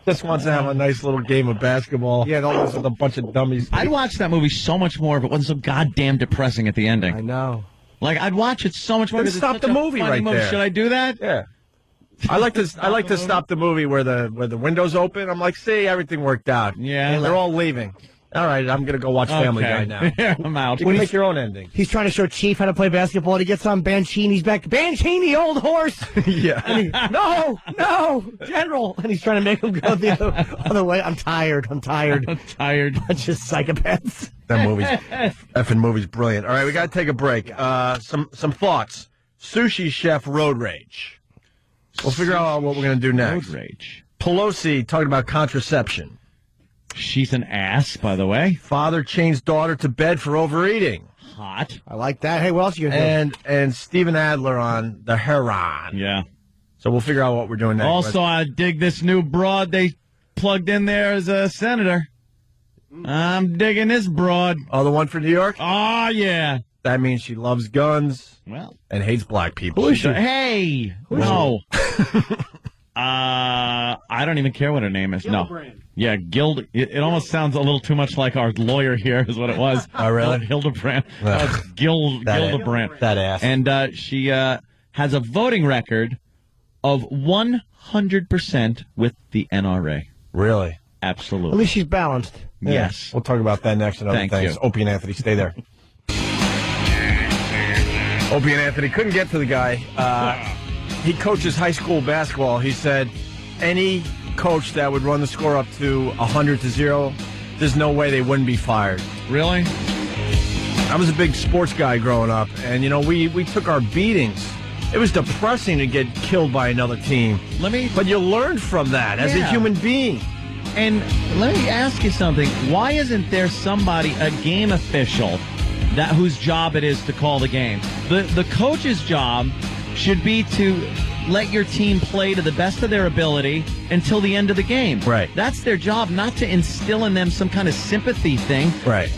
Just wants to have a nice little game of basketball. Yeah, those with a bunch of dummies. I'd watch that movie so much more if it wasn't so goddamn depressing at the ending. I know. Like, I'd watch it so much more. Then stop the movie right there. Should I do that? Yeah. I like to stop the movie where the windows open. I'm like, see, everything worked out. Yeah. They're all leaving. All right, I'm going to go watch Family Guy now. Yeah, I'm out. You can make your own ending. He's trying to show Chief how to play basketball, and he gets on Bancini's back. Bancini, old horse! Yeah. And no, General! And he's trying to make him go the other way. I'm tired. I'm tired. Bunch of psychopaths. Effing movie's brilliant. All right, we got to take a break. Some thoughts. Sushi chef road rage. We'll figure out what we're going to do next. Road rage. Pelosi talking about contraception. She's an ass, by the way. Father chains daughter to bed for overeating. Hot. I like that. Hey, what else you gonna do? And Steven Adler on the Heron. Yeah. So we'll figure out what we're doing next. Also, I dig this new broad they plugged in there as a senator. I'm digging this broad. Oh, the one for New York? Oh, yeah. That means she loves guns. Well. And hates black people. Who is she? Hey! No. I don't even care what her name is. Gillibrand. No. Yeah, It almost sounds a little too much like our lawyer here is what it was. Oh, really? Hildebrand. It's Gildebrand. That ass. And she has a voting record of 100% with the NRA. Really? Absolutely. At least she's balanced. Yeah. Yes. We'll talk about that next and other Thank things. you. Opie and Anthony, stay there. Opie and Anthony couldn't get to the guy. He coaches high school basketball. He said any coach that would run the score up to 100-0, there's no way they wouldn't be fired. Really? I was a big sports guy growing up, and, we took our beatings. It was depressing to get killed by another team. But you learned from that as a human being. And let me ask you something. Why isn't there somebody, a game official, whose job it is to call the game? The coach's job should be to let your team play to the best of their ability until the end of the game. Right. That's their job, not to instill in them some kind of sympathy thing. Right.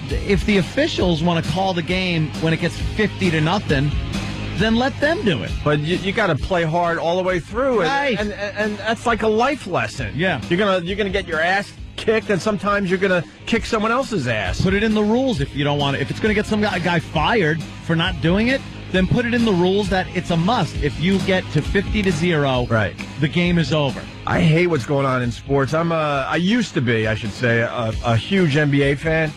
If the officials want to call the game when it gets 50-0, then let them do it. But you got to play hard all the way through, Right. and that's like a life lesson. Yeah. You're gonna get your ass kicked, and sometimes you're gonna kick someone else's ass. Put it in the rules if you don't want it. If it's going to get some guy fired for not doing it, then put it in the rules that it's a must. If you get to 50-0, right, the game is over. I hate what's going on in sports. I used to be, I should say, a huge NBA fan,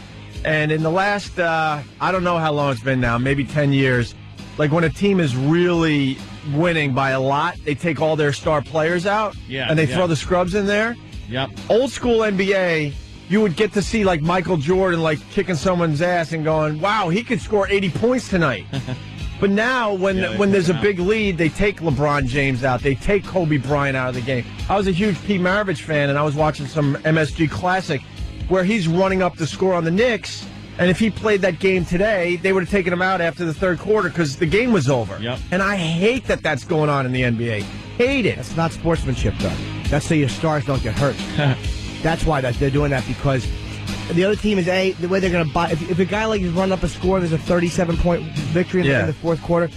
and in the last, I don't know how long it's been now, maybe 10 years. Like when a team is really winning by a lot, they take all their star players out, and they throw the scrubs in there. Yep. Old school NBA, you would get to see like Michael Jordan like kicking someone's ass and going, "Wow, he could score 80 points tonight." But now, when there's a big lead, they take LeBron James out, they take Kobe Bryant out of the game. I was a huge Pete Maravich fan, and I was watching some MSG Classic where he's running up the score on the Knicks. And if he played that game today, they would have taken him out after the third quarter because the game was over. Yep. And I hate that that's going on in the NBA. Hate it. That's not sportsmanship, though. That's so your stars don't get hurt. That's why they're doing that, because the other team is the way they're going to buy. If a guy like is running up a score, there's a 37-point victory in the fourth quarter.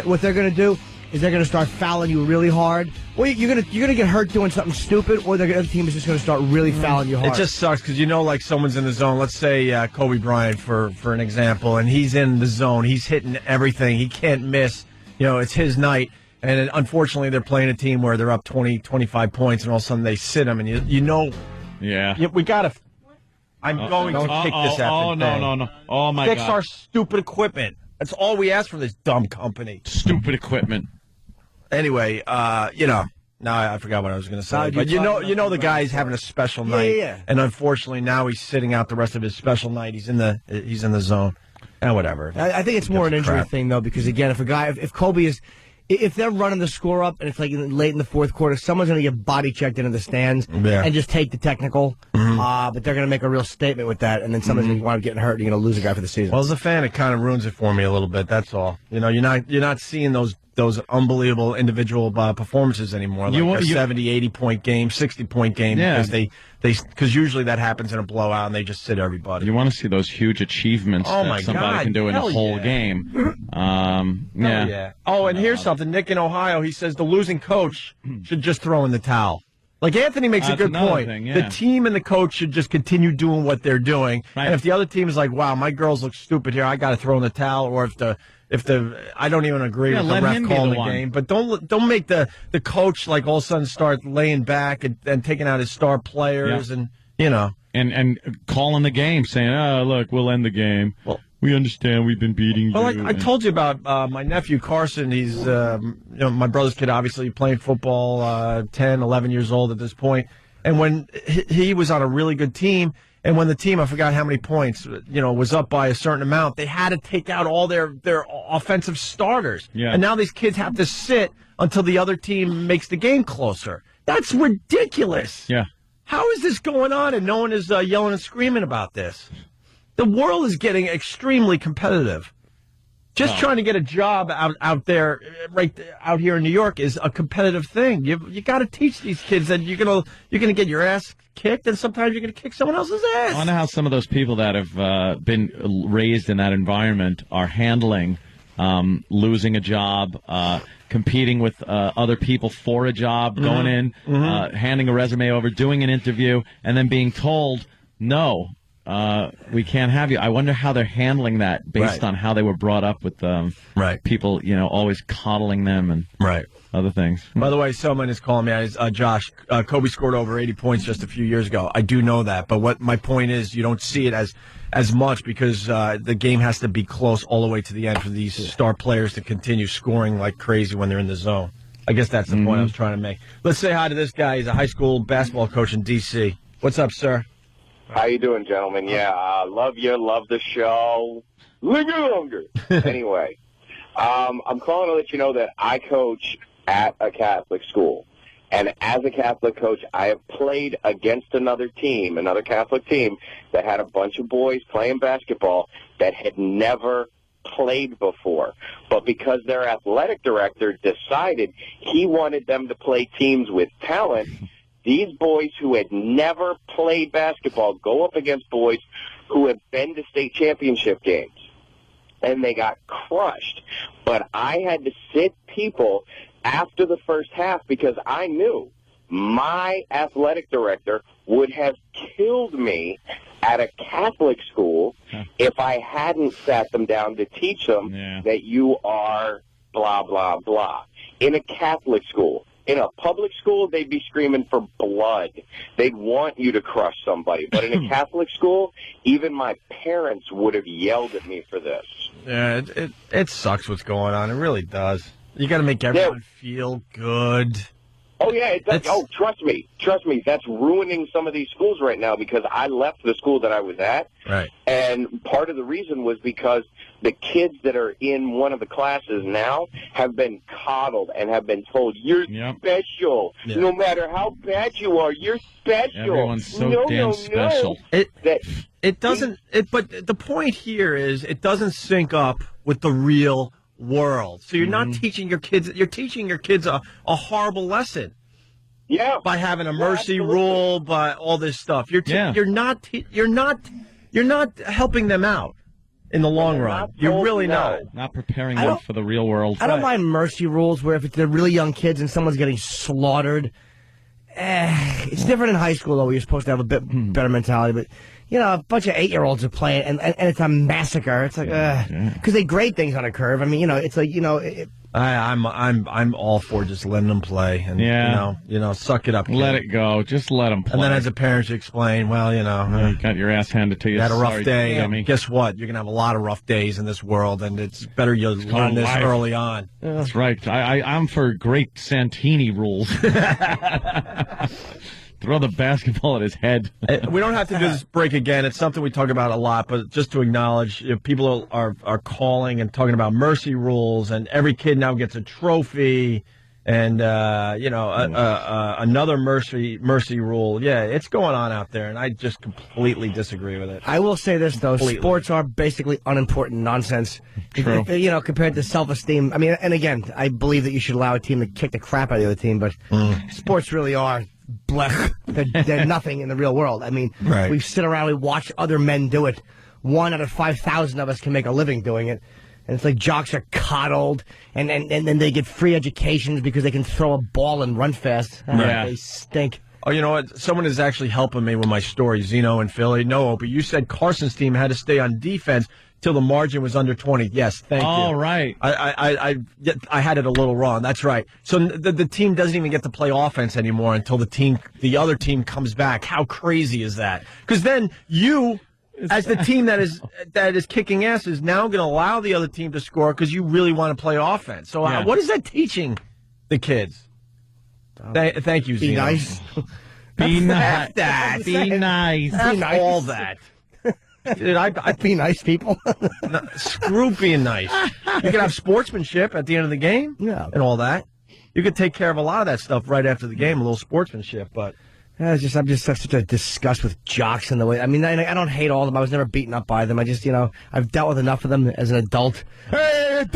What they're going to do is they're going to start fouling you really hard. Or you're going to get hurt doing something stupid, or the other team is just going to start really fouling you hard. It just sucks because like someone's in the zone. Let's say Kobe Bryant for an example, and he's in the zone. He's hitting everything. He can't miss. It's his night. And unfortunately, they're playing a team where they're up 20, 25 points, and all of a sudden they sit him. And we got to. I'm going to kick this after. Oh, no. Oh, my God. Fix our stupid equipment. That's all we ask from this dumb company. Stupid equipment. Anyway, now I forgot what I was going to say. But the guy's having a special night. Yeah. And unfortunately, now he's sitting out the rest of his special night. He's in the zone. And whatever. I think it's more an injury thing, though, because, again, if Kobe is if they're running the score up and it's like late in the fourth quarter, someone's going to get body checked into the stands and just take the technical. But they're going to make a real statement with that, and then someone's going to wind up getting hurt, and you're going to lose a guy for the season. Well, as a fan, it kind of ruins it for me a little bit. That's all. You know, you're not seeing those unbelievable individual performances anymore, like a 70, 80-point game, 60-point game, because usually that happens in a blowout and they just sit everybody. You want to see those huge achievements that somebody can do in a whole game. Yeah. Oh, and here's something. Nick in Ohio, he says the losing coach should just throw in the towel. Like Anthony makes a good point. The team and the coach should just continue doing what they're doing. Right. And if the other team is like, wow, my girls look stupid here, I got to throw in the towel, or if the I don't even agree with the ref calling the game, but don't make the coach like all of a sudden start laying back and taking out his star players and and calling the game, saying, "Oh, look, we'll end the game. Well, we understand we've been beating you." Well, like I told you about my nephew Carson. He's my brother's kid, obviously playing football, 10, 11 years old at this point. And when he was on a really good team. And when the team, I forgot how many points, was up by a certain amount, they had to take out all their offensive starters. Yeah. And now these kids have to sit until the other team makes the game closer. That's ridiculous. Yeah. How is this going on and no one is yelling and screaming about this? The world is getting extremely competitive. Just trying to get a job out there, right out here in New York, is a competitive thing. You got to teach these kids that you're gonna get your ass kicked, and sometimes you're gonna kick someone else's ass. I wonder how some of those people that have been raised in that environment are handling losing a job, competing with other people for a job, going in, handing a resume over, doing an interview, and then being told no. We can't have you. I wonder how they're handling that based on how they were brought up with people, always coddling them and other things. By the way, someone is calling me. Josh, Kobe scored over 80 points just a few years ago. I do know that, but what my point is, you don't see it as much because the game has to be close all the way to the end for these star players to continue scoring like crazy when they're in the zone. I guess that's the point I was trying to make. Let's say hi to this guy. He's a high school basketball coach in D.C. What's up, sir? How you doing, gentlemen? Yeah, love you, love the show. Live longer. Anyway, I'm calling to let you know that I coach at a Catholic school. And as a Catholic coach, I have played against another Catholic team, that had a bunch of boys playing basketball that had never played before. But because their athletic director decided he wanted them to play teams with talent, these boys who had never played basketball go up against boys who have been to state championship games. And they got crushed. But I had to sit people after the first half because I knew my athletic director would have killed me at a Catholic school if I hadn't sat them down to teach them that you are blah, blah, blah. In a Catholic school. In a public school, they'd be screaming for blood. They'd want you to crush somebody. But in a Catholic school, even my parents would have yelled at me for this. Yeah, it sucks what's going on. It really does. You got to make everyone feel good. Oh, yeah, it does. Oh, trust me. That's ruining some of these schools right now because I left the school that I was at. Right. And part of the reason was because the kids that are in one of the classes now have been coddled and have been told, you're special. Yeah. No matter how bad you are, you're special. Everyone's so damn special. It doesn't, but the point here is it doesn't sync up with the real world. So you're not teaching your kids, you're teaching your kids a horrible lesson. Yeah. By having a mercy rule, by all this stuff. You're not helping them out in the long run. You're really not. Not preparing them for the real world. I don't mind mercy rules where if it's the really young kids and someone's getting slaughtered. It's different in high school, though, where you're supposed to have a bit better mentality. But, a bunch of 8-year-olds are playing, and it's a massacre. It's like, because they grade things on a curve. I mean, it's like, I'm all for just letting them play and suck it up. Let it go. Just let them play. And then as a parent, you explain, you got your ass handed to you. You had a rough day. I mean, guess what? You're gonna have a lot of rough days in this world, and it's better you learn this early on. That's right. I'm for great Santini rules. Throw the basketball at his head. We don't have to do this break again. It's something we talk about a lot, but just to acknowledge, people are calling and talking about mercy rules, and every kid now gets a trophy, and another mercy rule. Yeah, it's going on out there, and I just completely disagree with it. I will say this though: sports are basically unimportant nonsense. True. Compared to self-esteem. I mean, and again, I believe that you should allow a team to kick the crap out of the other team, but sports really are. Blech. They're nothing in the real world. I mean, we sit around, we watch other men do it. 1 out of 5,000 of us can make a living doing it. And it's like jocks are coddled, and then they get free educations because they can throw a ball and run fast. They stink. Oh, you know what? Someone is actually helping me with my story, Zeno in Philly. No, Opie, you said Carson's team had to stay on defense till the margin was under 20. Yes, thank you. Oh, right. I had it a little wrong. That's right. So the team doesn't even get to play offense anymore until the other team comes back. How crazy is that? Because then you, as the team that is kicking ass, is now going to allow the other team to score because you really want to play offense. So what is that teaching the kids? Thank you, Zeno. Be nice. Be nice. Be nice. F all that. Dude, I'd be nice, people. Screw being nice. You can have sportsmanship at the end of the game, and all that. You could take care of a lot of that stuff right after the game, a little sportsmanship. But I'm just such a disgust with jocks in the way. I mean, I don't hate all of them. I was never beaten up by them. I just, I've dealt with enough of them as an adult. It's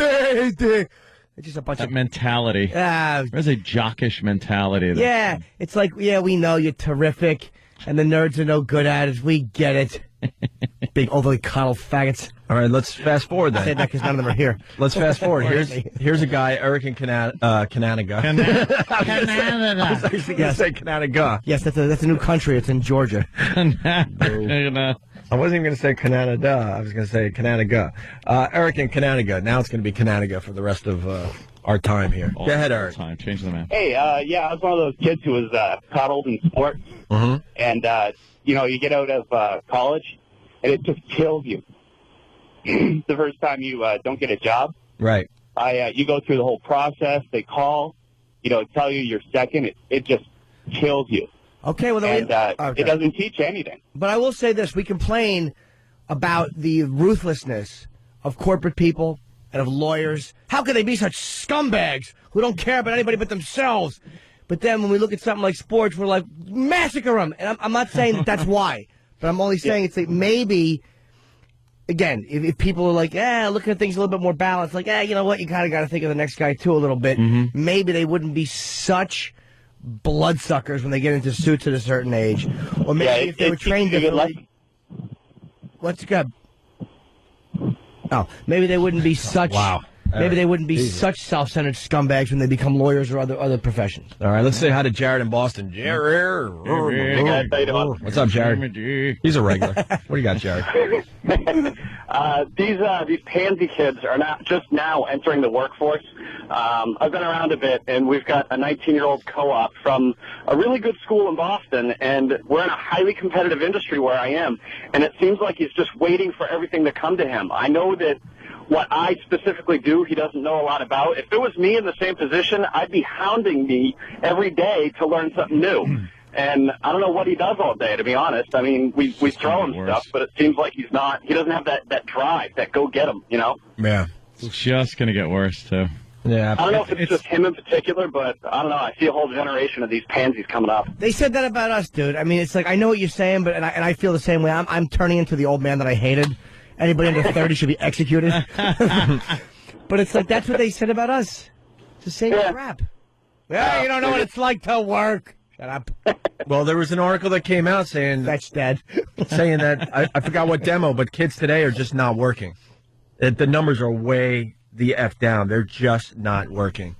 just a bunch that of mentality. There's a jockish mentality. It's like, we know you're terrific, and the nerds are no good at it. We get it. Big overly coddled faggots. All right, let's fast forward then. I say that because none of them are here. Let's fast forward. Here's a guy, Eric in Canada. Canada. I was actually going to say Canada. Yes, that's a new country. It's in Georgia. I wasn't even going to say Canada. I was going to say Canada. Eric in Canada. Now it's going to be Canada for the rest of our time here. Go ahead, Eric. Change the man. Hey, I was one of those kids who was coddled in sports. And, you get out of college, and it just kills you. The first time you don't get a job. Right. You go through the whole process. They call, tell you you're second. It just kills you. Okay, well, it doesn't teach you anything. But I will say this. We complain about the ruthlessness of corporate people and of lawyers. How can they be such scumbags who don't care about anybody but themselves? But then when we look at something like sports, we're like, massacre them. And I'm not saying that's why. But I'm only saying it's like maybe, again, if people are like, looking at things a little bit more balanced, like, you know what, you kind of got to think of the next guy too a little bit. Maybe they wouldn't be such bloodsuckers when they get into suits at a certain age. Or maybe if they were trained differently. What's good? Oh, maybe they wouldn't be such. Wow. Maybe they wouldn't be such self-centered scumbags when they become lawyers or other professions. All right, let's say hi to Jared in Boston. Jared. What's up, Jared? He's a regular. What do you got, Jared? These pansy kids are not just now entering the workforce. I've been around a bit, and we've got a 19-year-old co-op from a really good school in Boston, and we're in a highly competitive industry where I am, and it seems like he's just waiting for everything to come to him. I know that what I specifically do, he doesn't know a lot about. If it was me in the same position, I'd be hounding me every day to learn something new. And I don't know what he does all day, to be honest. I mean, we throw him stuff, but it seems like he doesn't have that drive, that go-get-him, Yeah. It's just going to get worse, too. Yeah. I don't know if it's just him in particular, but I don't know. I see a whole generation of these pansies coming up. They said that about us, dude. I mean, it's like, I know what you're saying, but and I feel the same way. I'm turning into the old man that I hated. Anybody under 30 should be executed. But it's like, that's what they said about us. It's the same crap. Yeah, you don't know what it's like to work. Shut up. Well, there was an article that came out saying... That's dead. saying that, I forgot what demo, but kids today are just not working. The numbers are way the F down. They're just not working.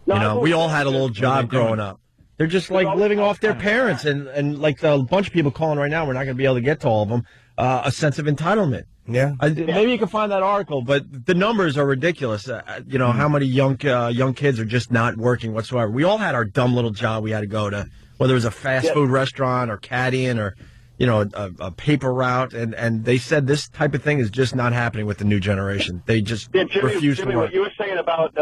We all had a little job growing up. They're just like living off their parents. And like a bunch of people calling right now, we're not going to be able to get to all of them, a sense of entitlement. Yeah, maybe you can find that article, but the numbers are ridiculous. How many young kids are just not working whatsoever. We all had our dumb little job we had to go to, whether it was a fast food restaurant or caddying or, a paper route. And they said this type of thing is just not happening with the new generation. They just refuse to work. What you were saying about.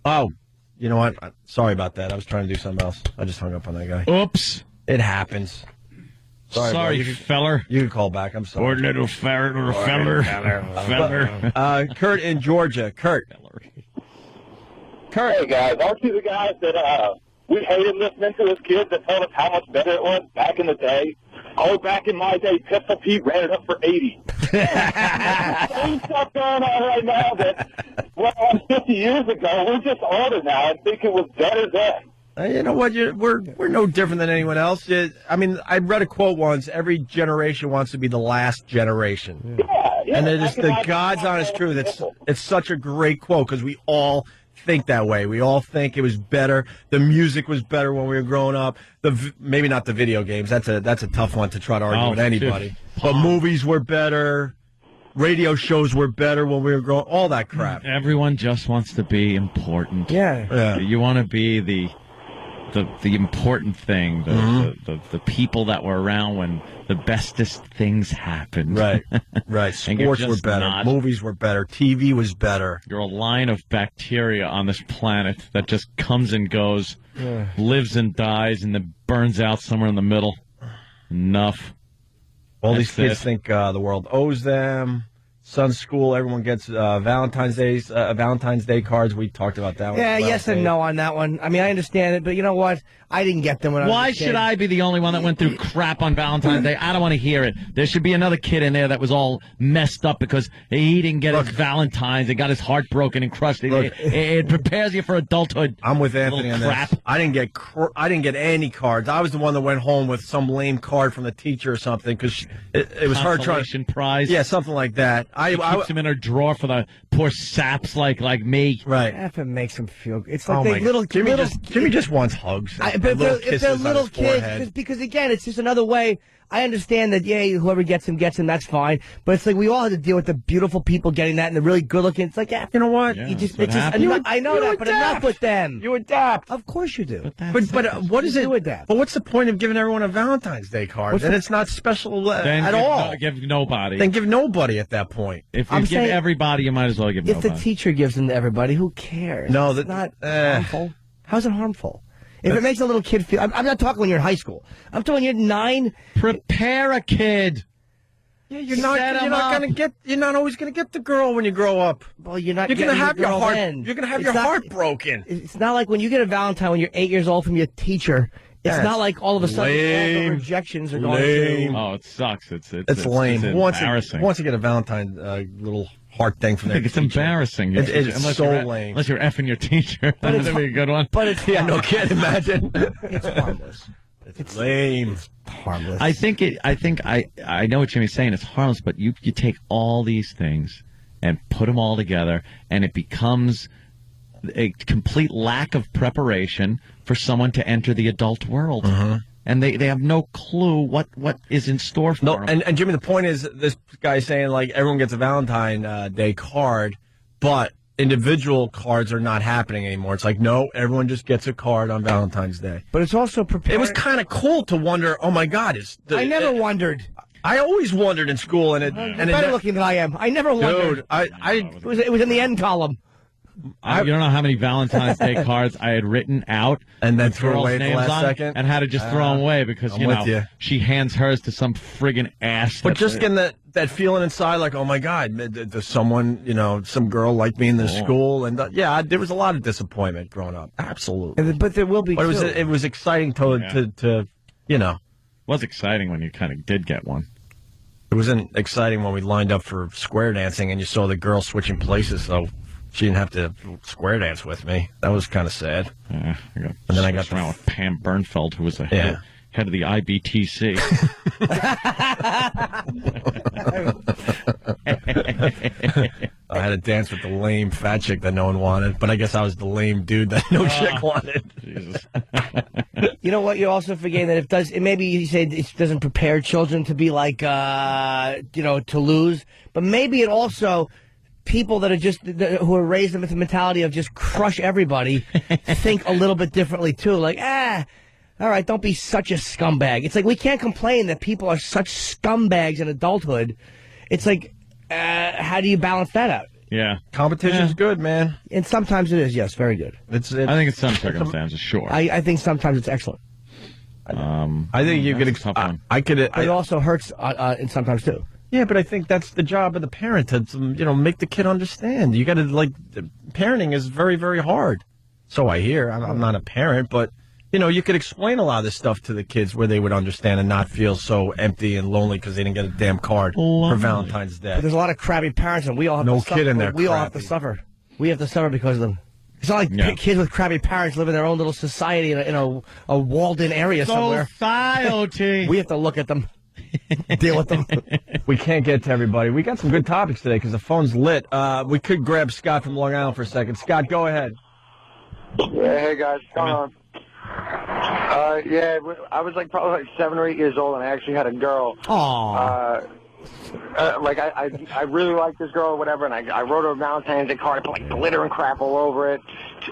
Oh, you know what? Sorry about that. I was trying to do something else. I just hung up on that guy. Oops. It happens. Sorry, feller. You can call back. I'm sorry. Poor little feller. Kurt in Georgia. Kurt. Hey, guys. Aren't you the guys that we hated listening to as kids that told us how much better it was back in the day? Oh, back in my day, Pistol Pete ran it up for 80. Same stuff going on right now that went on 50 years ago. We're just older now and think it was better then. You know what? We're no different than anyone else. I mean, I read a quote once. Every generation wants to be the last generation. Yeah, and it is the God's honest truth. It's such a great quote because we all think that way. We all think it was better. The music was better when we were growing up. Maybe not the video games. That's a tough one to try to argue with anybody. But movies were better. Radio shows were better when we were growing. All that crap. Everyone just wants to be important. Yeah. You want to be the important thing, the people that were around when the bestest things happened. Right. Sports were better. Movies were better. TV was better. You're a line of bacteria on this planet that just comes and goes, lives and dies, and then burns out somewhere in the middle. Enough. All these kids think the world owes them. Son's school, everyone gets Valentine's Day cards. We talked about that one. Yeah, yes and no on that one. I mean, I understand it, but you know what? I didn't get them when I was a kid. Why should I be the only one that went through crap on Valentine's Day? I don't want to hear it. There should be another kid in there that was all messed up because he didn't get his Valentine's. He got his heart broken and crushed. It prepares you for adulthood. I'm with Anthony on this. I didn't get any cards. I was the one that went home with some lame card from the teacher or something because it was her trying. Consolation prize. Yeah, something like that. She keeps him in her drawer for the poor saps like me. Right. If it makes him feel good. It's like they little Jimmy just wants hugs. But if they're little kids, because again, it's just another way. I understand that, whoever gets him, that's fine. But it's like we all had to deal with the beautiful people getting that and the really good looking. It's like, you know what? Yeah, I know that, but enough with them. You adapt. Of course you do. But what is it? Adapt. But what's the point of giving everyone a Valentine's Day card? And it's not special at all. Give nobody. Then give nobody at that point. If you give everybody, you might as well give nobody. If the teacher gives them to everybody, who cares? No, it's not harmful. How's it harmful? If it makes a little kid feel... I'm not talking when you're in high school. I'm talking when you're 9. Prepare a kid. Yeah, you're not always gonna get the girl when you grow up. Well, you're not. You're gonna have your heart. Then. You're gonna have your heart broken. It's not like when you get a Valentine when you're 8 years old from your teacher. It's not like all of a sudden all the rejections are going to... Oh, it sucks. It's lame. It's embarrassing. Once you get a Valentine little heart thing from their teacher. It's embarrassing. It's so lame. Unless you're effing your teacher. That'd be a good one. But it's no kid. Imagine. It's harmless. It's lame. Harmless. I know what Jimmy's saying. It's harmless, but you take all these things and put them all together, and it becomes a complete lack of preparation for someone to enter the adult world. And they have no clue what is in store for them. And Jimmy, the point is, this guy's saying, like, everyone gets a Valentine Day card, but individual cards are not happening anymore. It's like, no, everyone just gets a card on Valentine's Day. But it's also prepared. It was kind of cool to wonder, oh, my God. I never wondered. I always wondered in school. You're better looking than I am. I never wondered. Dude, it was in the end column. You don't know how many Valentine's Day cards I had written out and then threw away at the last second, and had to just throw them away because she hands hers to some friggin' ass. But just getting that feeling inside, like, oh my God, does someone, some girl like me in the school? And there was a lot of disappointment growing up. Absolutely. But there will be. But it was exciting to. It was exciting when you kind of did get one. It wasn't exciting when we lined up for square dancing and you saw the girl switching places, so she didn't have to square dance with me. That was kind of sad. And then I got around with Pam Bernfeld, who was the head of the IBTC. I had to dance with the lame fat chick that no one wanted, but I guess I was the lame dude that no chick wanted. Jesus. You know what? You're also forgetting that maybe you say it doesn't prepare children to be like, to lose, but maybe it also... People that are who are raised with the mentality of just crush everybody think a little bit differently too. Like, all right, don't be such a scumbag. It's like we can't complain that people are such scumbags in adulthood. It's like, how do you balance that out? Yeah. Competition's good, man. And sometimes it is, yes, very good. I think in some circumstances, sure. I think sometimes it's excellent. I think you could. I could. But it also hurts and sometimes too. Yeah, but I think that's the job of the parent to make the kid understand. You got to parenting is very, very hard. So I hear. I'm not a parent, but you could explain a lot of this stuff to the kids where they would understand and not feel so empty and lonely because they didn't get a damn card for Valentine's Day. But there's a lot of crabby parents, and we all have to suffer. Kid in there. We all have to suffer. We have to suffer because of them. It's not like kids with crabby parents live in their own little society in a walled-in area somewhere. Society. We have to look at them. Deal with them. We can't get to everybody. We got some good topics today because the phone's lit. We could grab Scott from Long Island for a second. Scott, go ahead. Yeah, hey guys, what's going on? I was probably 7 or 8 years old, and I actually had a girl. Aww. I really liked this girl or whatever, and I wrote her a Valentine's Day card, put glitter and crap all over it.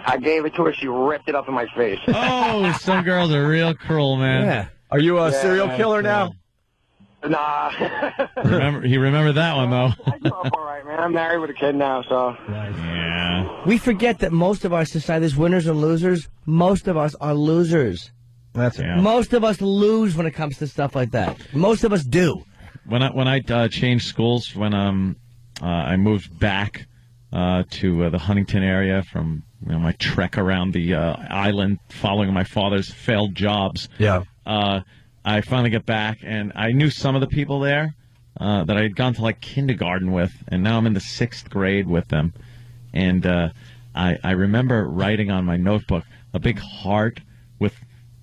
I gave it to her. She ripped it up in my face. Oh, some girls are real cruel, man. Yeah. Are you a serial killer now? Nah. Remember that one, though. I grew up all right, man. I'm married with a kid now, so. Yeah. We forget that most of our society, there's winners and losers. Most of us are losers. That's it. Most of us lose when it comes to stuff like that. Most of us do. When I changed schools, when I moved back to the Huntington area from my trek around the island following my father's failed jobs. Yeah. I finally got back, and I knew some of the people there that I had gone to kindergarten with, and now I'm in the 6th grade with them. And I remember writing on my notebook a big heart with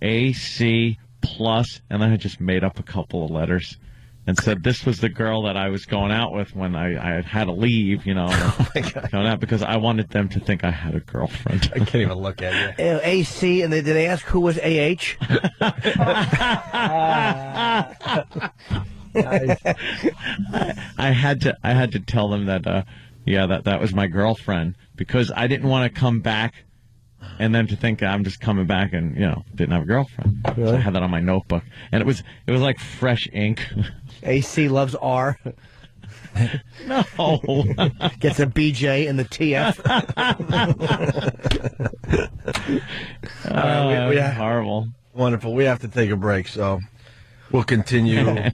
AC plus, and then I just made up a couple of letters and said this was the girl that I was going out with when I had to leave, Oh my God. Going out because I wanted them to think I had a girlfriend. I can't even look at you. AC, and did they ask who was AH? I had to tell them that that was my girlfriend because I didn't want to come back and then to think I'm just coming back and didn't have a girlfriend. Really? So I had that on my notebook, and it was like fresh ink. AC loves R. No. Gets a BJ in the TF. Horrible. Wonderful. We have to take a break, so we'll continue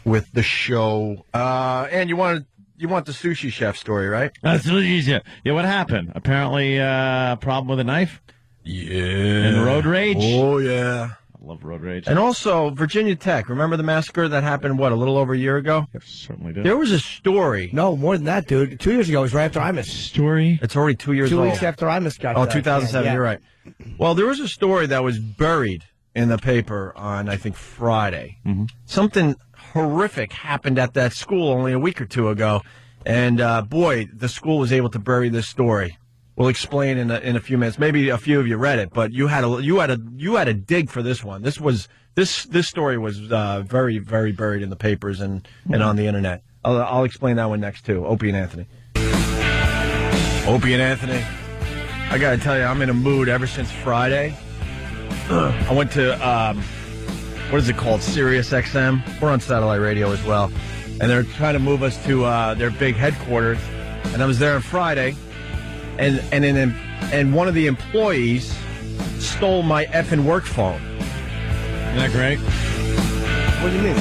with the show. And you want the sushi chef story, right? Sushi chef. Yeah, what happened? Apparently, a problem with a knife? Yeah. And road rage? Oh, yeah. I love road rage. And also, Virginia Tech. Remember the massacre that happened, a little over a year ago? Yes, certainly did. There was a story. No, more than that, dude. 2 years ago, it was right after Imus. Story? It's already 2 years old. 2 weeks after Imus got 2007, yeah. You're right. Well, there was a story that was buried in the paper on, I think, Friday. Mm-hmm. Something horrific happened at that school only a week or two ago. And, boy, the school was able to bury this story. We'll explain in a few minutes. Maybe a few of you read it, but you had a dig for this one. This story was very, very buried in the papers and on the internet. I'll explain that one next too. Opie and Anthony. Opie and Anthony. I gotta tell you, I'm in a mood ever since Friday. I went to what is it called? Sirius XM. We're on satellite radio as well, and they're trying to move us to their big headquarters. And I was there on Friday. And one of the employees stole my effing work phone. Isn't that great? What do you mean?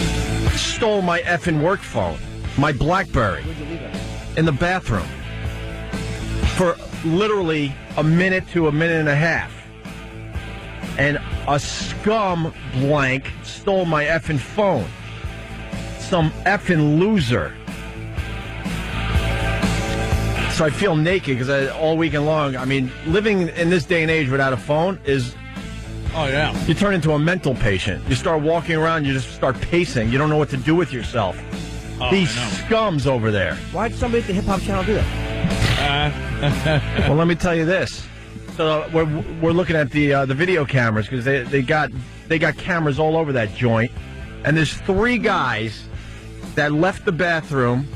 Stole my effing work phone. My Blackberry. Where'd you leave it? In the bathroom. For literally a minute to a minute and a half. And a scum blank stole my effing phone. Some effing loser. So I feel naked because all weekend long, living in this day and age without a phone is... Oh, yeah. You turn into a mental patient. You start walking around, you just start pacing. You don't know what to do with yourself. Oh, These scums over there. Why'd somebody at the hip-hop channel do that? Well, let me tell you this. So we're looking at the video cameras because they got cameras all over that joint. And there's 3 guys that left the bathroom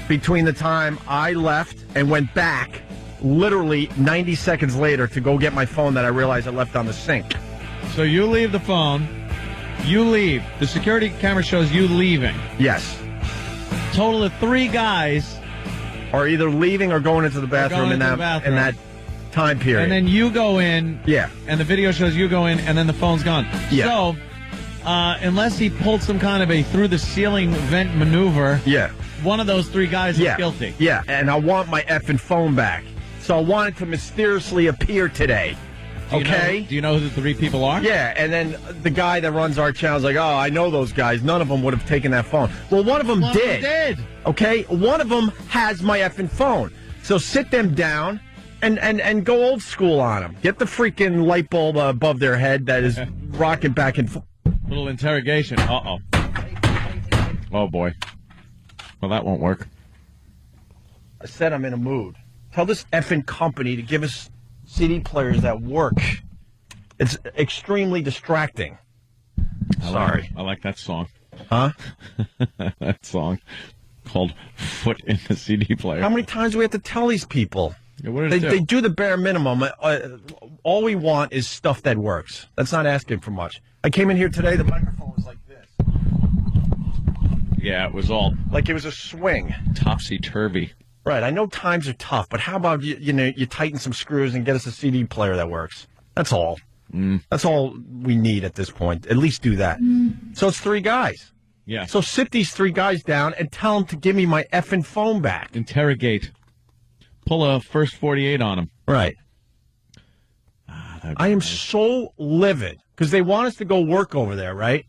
between the time I left and went back literally 90 seconds later to go get my phone that I realized I left on the sink. So you leave the phone, you leave. The security camera shows you leaving. Yes. Total of 3 guys are either leaving or going into the bathroom in that time period. And then you go in. Yeah. And the video shows you go in, and then the phone's gone. Yeah. So unless he pulled some kind of a through-the-ceiling vent maneuver, one of those three guys is guilty. Yeah, and I want my effing phone back. So I want it to mysteriously appear today. Do you know who the three people are? Yeah, and then the guy that runs our channel is like, oh, I know those guys. None of them would have taken that phone. Well, one of them did. Okay? One of them has my effing phone. So sit them down and go old school on them. Get the freaking light bulb above their head that is rocking back and forth. Little interrogation. Uh-oh. Oh, boy. Well, that won't work. I said I'm in a mood. Tell this effing company to give us CD players that work. It's extremely distracting. Sorry. I like that song. Huh? That song called Foot in the CD Player. How many times do we have to tell these people? Yeah, what They did it they do? do the bare minimum. All we want is stuff that works. That's not asking for much. I came in here today, the microphone was like this. Yeah, it was all... Like it was a swing. Topsy-turvy. Right, I know times are tough, but how about you tighten some screws and get us a CD player that works? That's all. That's all we need at this point. At least do that. So it's three guys. Yeah. So sit these three guys down and tell them to give me my effing phone back. Interrogate. Pull a first 48 on them. Right. I am so livid because they want us to go work over there, right?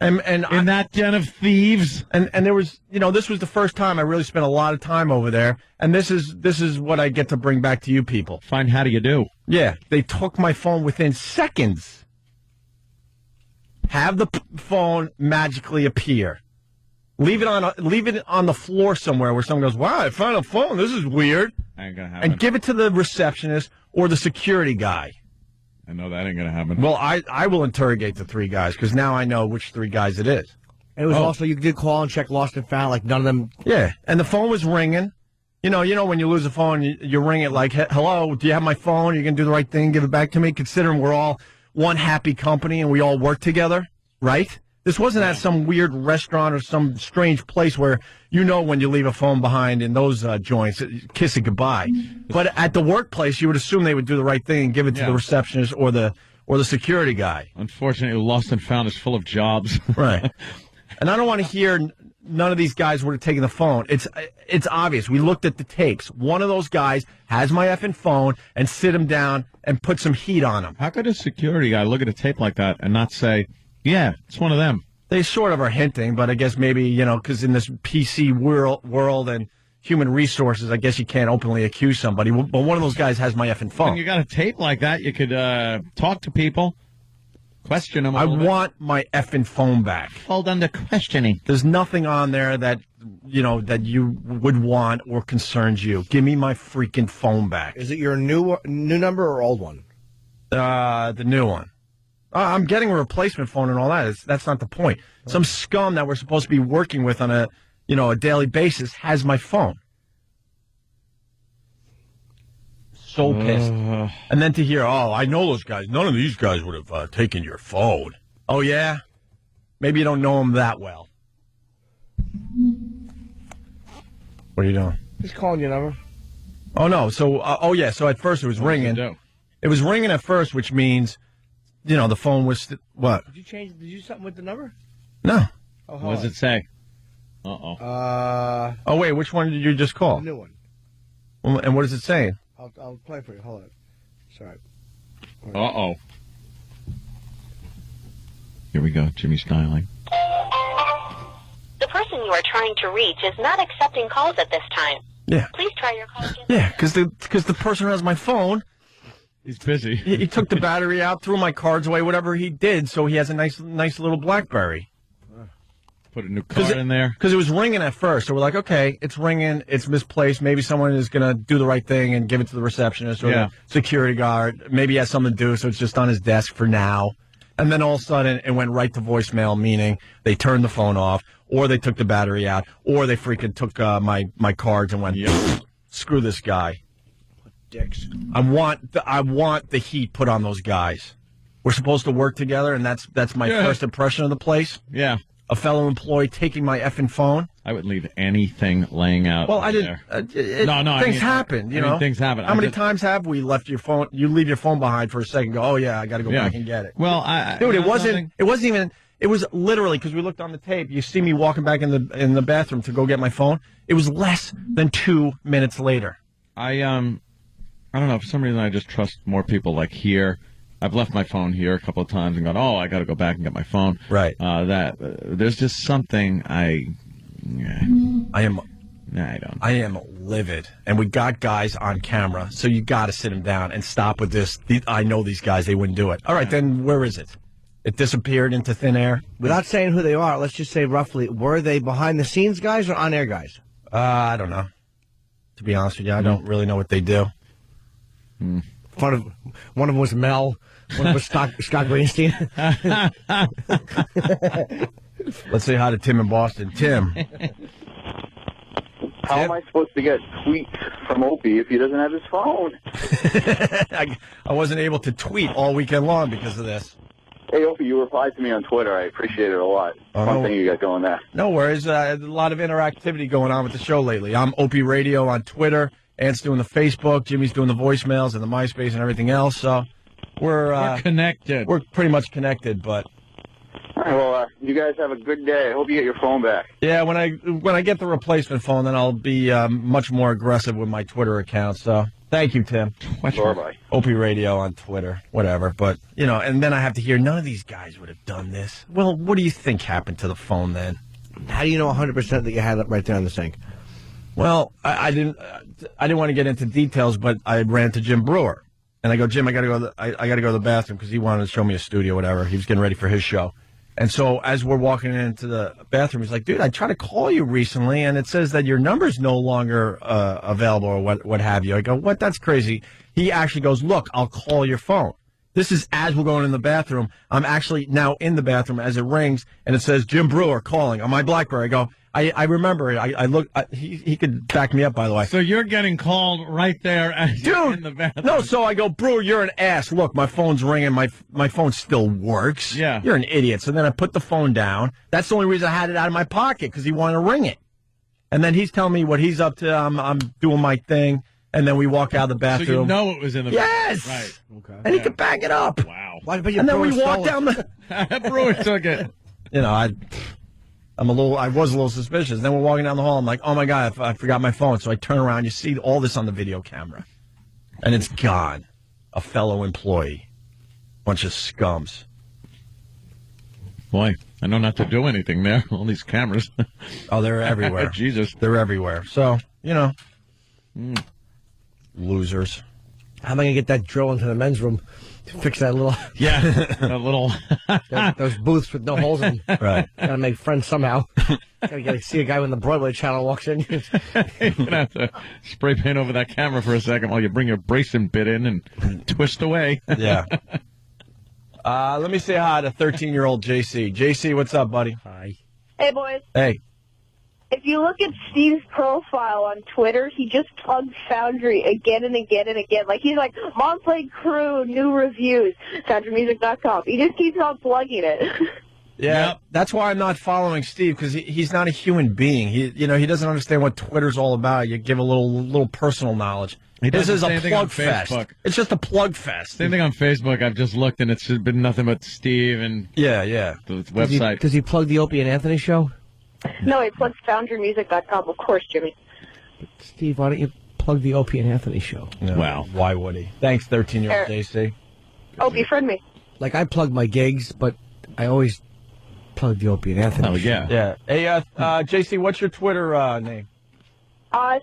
And in that den of thieves. And there was, this was the first time I really spent a lot of time over there. And this is what I get to bring back to you people. Fine, how do you do? Yeah, they took my phone within seconds. Have the phone magically appear. Leave it on the floor somewhere where someone goes, wow, I found a phone. This is weird. Ain't gonna happen. And give it to the receptionist or the security guy. I know that ain't going to happen. Well, I will interrogate the three guys because now I know which three guys it is. And it was also, you did call and check lost and found, like none of them. Yeah, and the phone was ringing. You know when you lose a phone, you ring it like, hello, do you have my phone? You're going to do the right thing, give it back to me? Considering we're all one happy company and we all work together, right? This wasn't at some weird restaurant or some strange place where when you leave a phone behind in those joints, kiss it goodbye. But at the workplace, you would assume they would do the right thing and give it to the receptionist or the security guy. Unfortunately, lost and found is full of jobs. Right. And I don't want to hear none of these guys would have taken the phone. It's obvious. We looked at the tapes. One of those guys has my effing phone and sit him down and put some heat on him. How could a security guy look at a tape like that and not say, yeah, it's one of them? They sort of are hinting, but I guess maybe, because in this PC world and human resources, I guess you can't openly accuse somebody. But one of those guys has my effing phone. When you got a tape like that, you could talk to people, question them. I want my effing phone back. Hold under questioning. There's nothing on there that, that you would want or concerns you. Give me my freaking phone back. Is it your new number or old one? The new one. I'm getting a replacement phone and all that. That's not the point. Some scum that we're supposed to be working with on a daily basis has my phone. So pissed. And then to hear, I know those guys. None of these guys would have taken your phone. Oh, yeah? Maybe you don't know them that well. What are you doing? Just calling your number. Oh, no. So, So at first it was ringing. It was ringing at first, which means... the phone was... what? Did you do something with the number? No. Oh, what does it say? Uh-oh. Oh, wait, which one did you just call? The new one. Well, and what is it saying? I'll play for you. Hold on. Sorry. Uh-oh. Here we go, Jimmy Styling. The person you are trying to reach is not accepting calls at this time. Yeah. Please try your call again. Yeah, because the person who has my phone... He's busy. He took the battery out, threw my cards away, whatever he did, so he has a nice little Blackberry. Put a new card in there. Because it was ringing at first, so we're like, okay, it's ringing, it's misplaced, maybe someone is going to do the right thing and give it to the receptionist or the security guard. Maybe he has something to do, so it's just on his desk for now. And then all of a sudden, it went right to voicemail, meaning they turned the phone off, or they took the battery out, or they freaking took my cards and went, screw this guy. Dicks. I want the heat put on those guys. We're supposed to work together, and that's my first impression of the place. Yeah. A fellow employee taking my effing phone. I would leave anything laying out. Well, I didn't. Things happen. Things happen. How many times have we left your phone? You leave your phone behind for a second. Go, oh yeah, I got to go back and get it. Well, dude, it wasn't It was literally, because we looked on the tape, you see me walking back in the bathroom to go get my phone. It was less than 2 minutes later. I don't know. For some reason, I just trust more people like here. I've left my phone here a couple of times and gone, I got to go back and get my phone. Right. There's just something I don't. I am livid. And we got guys on camera, so you got to sit them down and stop with this. I know these guys, they wouldn't do it. All right, then where is it? It disappeared into thin air? Without saying who they are, let's just say roughly, were they behind-the-scenes guys or on-air guys? I don't know. To be honest with you, I don't really know what they do. One of them was Mel. One of them was Scott Greenstein. Let's say hi to Tim in Boston. Tim. How am I supposed to get tweets from Opie if he doesn't have his phone? I wasn't able to tweet all weekend long because of this. Hey, Opie, you replied to me on Twitter. I appreciate it a lot. Fun thing you got going there. No worries. A lot of interactivity going on with the show lately. I'm Opie Radio on Twitter. Ant's doing the Facebook. Jimmy's doing the voicemails and the MySpace and everything else. So we're connected. We're pretty much connected, but... All right, well, you guys have a good day. I hope you get your phone back. Yeah, when I get the replacement phone, then I'll be much more aggressive with my Twitter account. So thank you, Tim. Bye-bye. Opie Radio on Twitter, whatever. But, and then I have to hear none of these guys would have done this. Well, what do you think happened to the phone then? How do you know 100% that you had it right there on the sink? Well, I didn't want to get into details, but I ran to Jim Brewer. And I go, Jim, I got to go to the bathroom because he wanted to show me a studio, whatever. He was getting ready for his show. And so as we're walking into the bathroom, he's like, dude, I tried to call you recently, and it says that your number's no longer available or what have you. I go, what? That's crazy. He actually goes, look, I'll call your phone. This is as we're going in the bathroom. I'm actually now in the bathroom as it rings, and it says Jim Brewer calling on my Blackberry. I go, I remember it. I look. He could back me up, by the way. So you're getting called right there as you're in the bathroom. No, so I go, Brewer, you're an ass. Look, my phone's ringing. My phone still works. Yeah. You're an idiot. So then I put the phone down. That's the only reason I had it out of my pocket, because he wanted to ring it. And then he's telling me what he's up to. I'm doing my thing. And then we walk out of the bathroom. So you know it was in the Yes! bathroom. Right. Okay. And he could back it up. Wow. And then we walk down the... Brewer took it. I was a little suspicious. Then we're walking down the hall. I'm like, oh, my God, I forgot my phone. So I turn around. You see all this on the video camera. And it's gone. A fellow employee. Bunch of scums. Boy, I know not to do anything there. All these cameras. Oh, they're everywhere. Jesus. They're everywhere. So, losers. How am I going to get that drill into the men's room to fix that little... Yeah, that little... those booths with no holes in them. Right. Got to make friends somehow. Got to see a guy when the Broadway channel walks in. You're going to have to spray paint over that camera for a second while you bring your bracing bit in and twist away. Yeah. Let me say hi to 13-year-old JC. JC, what's up, buddy? Hi. Hey, boys. Hey. If you look at Steve's profile on Twitter, he just plugs Foundry again and again and again. Like, he's like, Monthly Crew, new reviews, FoundryMusic.com. He just keeps on plugging it. Yeah, That's why I'm not following Steve, because he's not a human being. He doesn't understand what Twitter's all about. You give a little personal knowledge. This is a plug fest. It's just a plug fest. Same thing on Facebook. I've just looked, and it's been nothing but Steve and the website. Does he plug the Opie and Anthony show? No, he plugs FoundryMusic.com, of course, Jimmy. Steve, why don't you plug the Opie and Anthony show? No, wow. Why would he? Thanks, 13-year-old JC. Opie, friend me. Like, I plug my gigs, but I always plug the Opie and Anthony show. Yeah. Hey, JC, what's your Twitter name?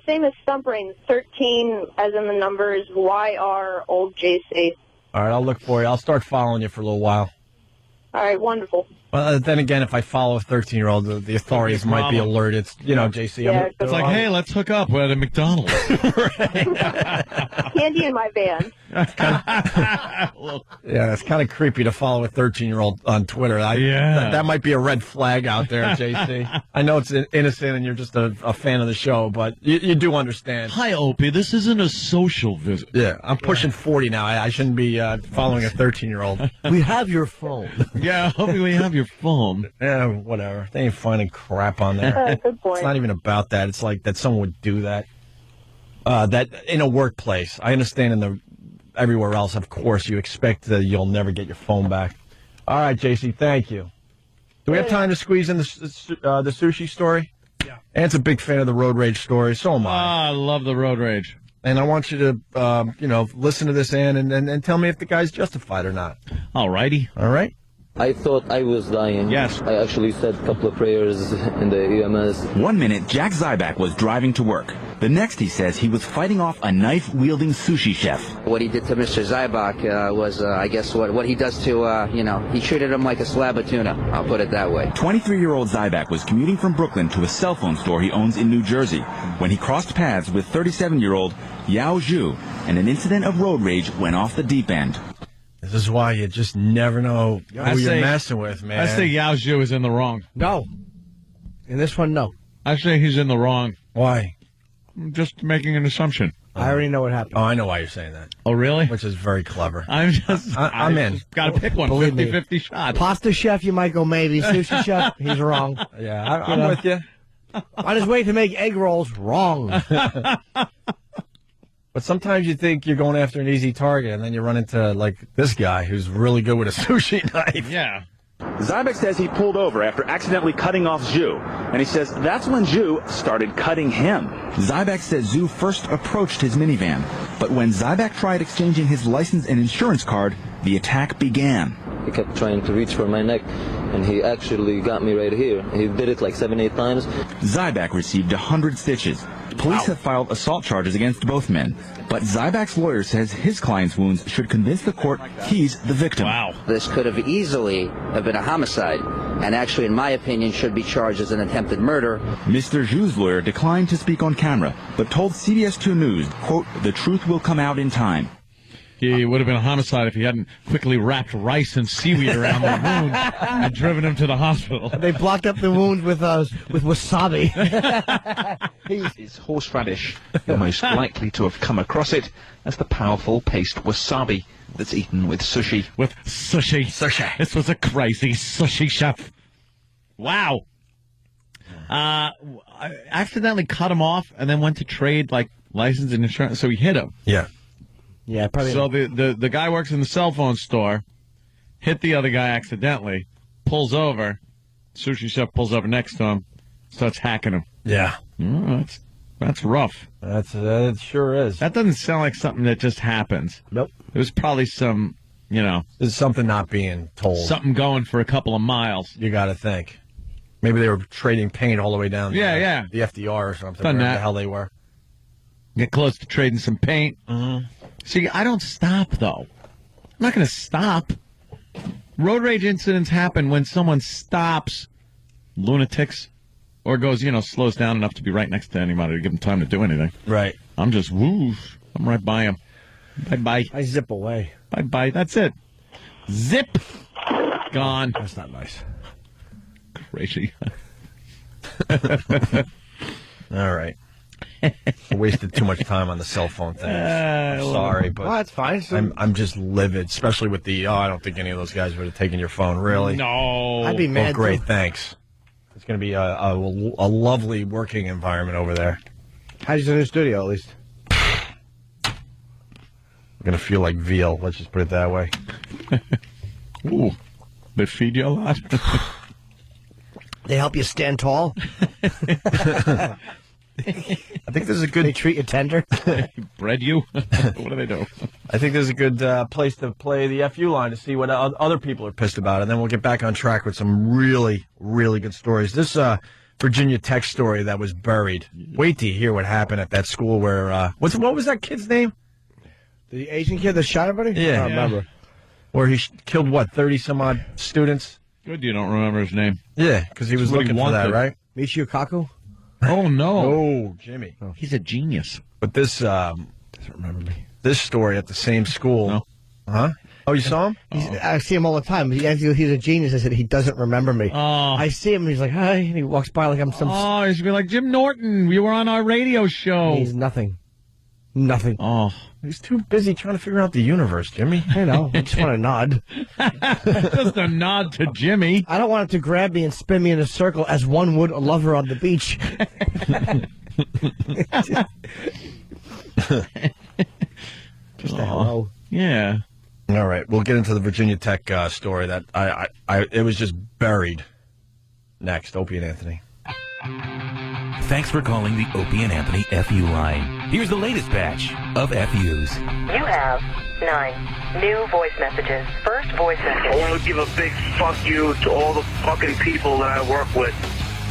Same as Stumpbrain, 13 as in the numbers, YR old JC. All right, I'll look for you. I'll start following you for a little while. All right, wonderful. Well, then again, if I follow a 13-year-old, the authorities might be alerted. JC. Yeah, it's like, hey, let's hook up. We're at a McDonald's. Candy in my van. Yeah, it's kind of creepy to follow a 13-year-old on Twitter. That might be a red flag out there, JC. I know it's innocent and you're just a fan of the show, but you do understand. Hi, Opie. This isn't a social visit. Yeah, I'm pushing 40 now. I shouldn't be following a 13-year-old. We have your phone. Yeah, Opie, we have your phone. Yeah, whatever. They ain't finding crap on there. Good point. It's not even about that. It's like that someone would do that. That in a workplace. I understand everywhere else, of course, you expect that you'll never get your phone back. All right, JC, thank you. Do we have time to squeeze in the sushi story? Yeah. Ant's a big fan of the road rage story. So am I. I love the road rage. And I want you to, listen to this, Ann, and tell me if the guy's justified or not. All righty. All right. I thought I was dying. Yes. I actually said a couple of prayers in the EMS. 1 minute, Jack Zyback was driving to work. The next, he says, he was fighting off a knife-wielding sushi chef. What he did to Mr. Zyback was, I guess, what he does to, he treated him like a slab of tuna. I'll put it that way. 23-year-old Zyback was commuting from Brooklyn to a cell phone store he owns in New Jersey when he crossed paths with 37-year-old Yao Zhu, and an incident of road rage went off the deep end. This is why you just never know who you're messing with, man. I say Yao Zhu is in the wrong. No. In this one, no. I say he's in the wrong. Why? I'm just making an assumption. I already know what happened. Oh, I know why you're saying that. Oh, really? Which is very clever. I'm just... I'm in. Got to pick one. 50-50 shot. Pasta chef, you might go maybe. Sushi chef, he's wrong. Yeah, I'm with you. On his way to make egg rolls, wrong. But sometimes you think you're going after an easy target, and then you run into, like, this guy who's really good with a sushi knife. Yeah. Zyback says he pulled over after accidentally cutting off Zhu, and he says that's when Zhu started cutting him. Zyback says Zhu first approached his minivan, but when Zyback tried exchanging his license and insurance card, the attack began. He kept trying to reach for my neck, and he actually got me right here. He did it like 7-8 times. Zyback received 100 stitches. Police have filed assault charges against both men, but Zyback's lawyer says his client's wounds should convince the court he's the victim. Wow. This could have easily have been a homicide, and actually, in my opinion, should be charged as an attempted murder. Mr. Zhu's lawyer declined to speak on camera, but told CBS 2 News, quote, the truth will come out in time. He would have been a homicide if he hadn't quickly wrapped rice and seaweed around the wound and driven him to the hospital. They blocked up the wound with wasabi. Is horseradish. You're most likely to have come across it as the powerful paste wasabi that's eaten with sushi. With sushi. Sushi. This was a crazy sushi chef. Wow. I accidentally cut him off and then went to trade, like, license and insurance, so he hit him. Yeah. Yeah, probably. So the guy works in the cell phone store, hit the other guy accidentally, pulls over, sushi chef pulls over next to him, starts hacking him. Yeah. That's rough. It sure is. That doesn't sound like something that just happens. Nope. It was probably some, There's something not being told. something going for a couple of miles. You got to think. Maybe they were trading paint all the way down the FDR or something. Done wherever that. the hell they were. Get close to trading some paint. Mm-hmm. See, I don't stop, though. I'm not going to stop. Road rage incidents happen when someone stops lunatics or goes, slows down enough to be right next to anybody to give them time to do anything. Right. I'm just, whoosh. I'm right by him. Bye-bye. I zip away. Bye-bye. That's it. Zip. Gone. That's not nice. Crazy. All right. I wasted too much time on the cell phone thing. I'm sorry, but that's fine. I'm just livid, especially with the. I don't think any of those guys would have taken your phone. Really? No. I'd be mad. Well, great, too. thanks. It's going to be a lovely working environment over there. How's your new studio, at least? I'm going to feel like veal. Let's just put it that way. Ooh, they feed you a lot. They help you stand tall. I think this is a good. They treat you tender. Bread you? What do they do? I think this is a good place to play the FU line to see what other people are pissed about, and then we'll get back on track with some really, really good stories. This Virginia Tech story that was buried. Wait till you hear what happened at that school where what was that kid's name? The Asian kid that shot everybody? Yeah. I don't remember. Where he killed 30 some odd students. Good, you don't remember his name. Yeah, because he was looking for that, right? Michio Kaku? Oh, no. Oh, Jimmy. Oh, he's a genius. But this, doesn't remember me. This story at the same school. No. Huh? Oh, you saw him? I see him all the time. He's a genius. I said, he doesn't remember me. Oh. I see him, and he's like, hi, and he walks by like I'm some... Oh, he should be like, Jim Norton, you were on our radio show. He's nothing. Nothing. Oh. He's too busy trying to figure out the universe, Jimmy. I know. I just want to nod. Just a nod to Jimmy. I don't want him to grab me and spin me in a circle as one would a lover on the beach. Just a hello. Yeah. All right, we'll get into the Virginia Tech story that it was just buried Next, Opie and Anthony. Thanks for calling the Opie and Anthony FU line. Here's the latest batch of FUs. You have 9 new voice messages. First voice message. I want to give a big fuck you to all the fucking people that I work with.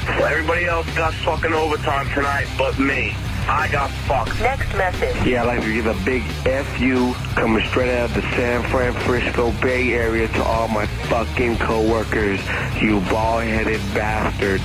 Everybody else got fucking overtime tonight but me. I got fucked. Next message. Yeah, I'd like to give a big F-U coming straight out of the San Francisco Bay Area to all my fucking coworkers. You bald-headed bastards.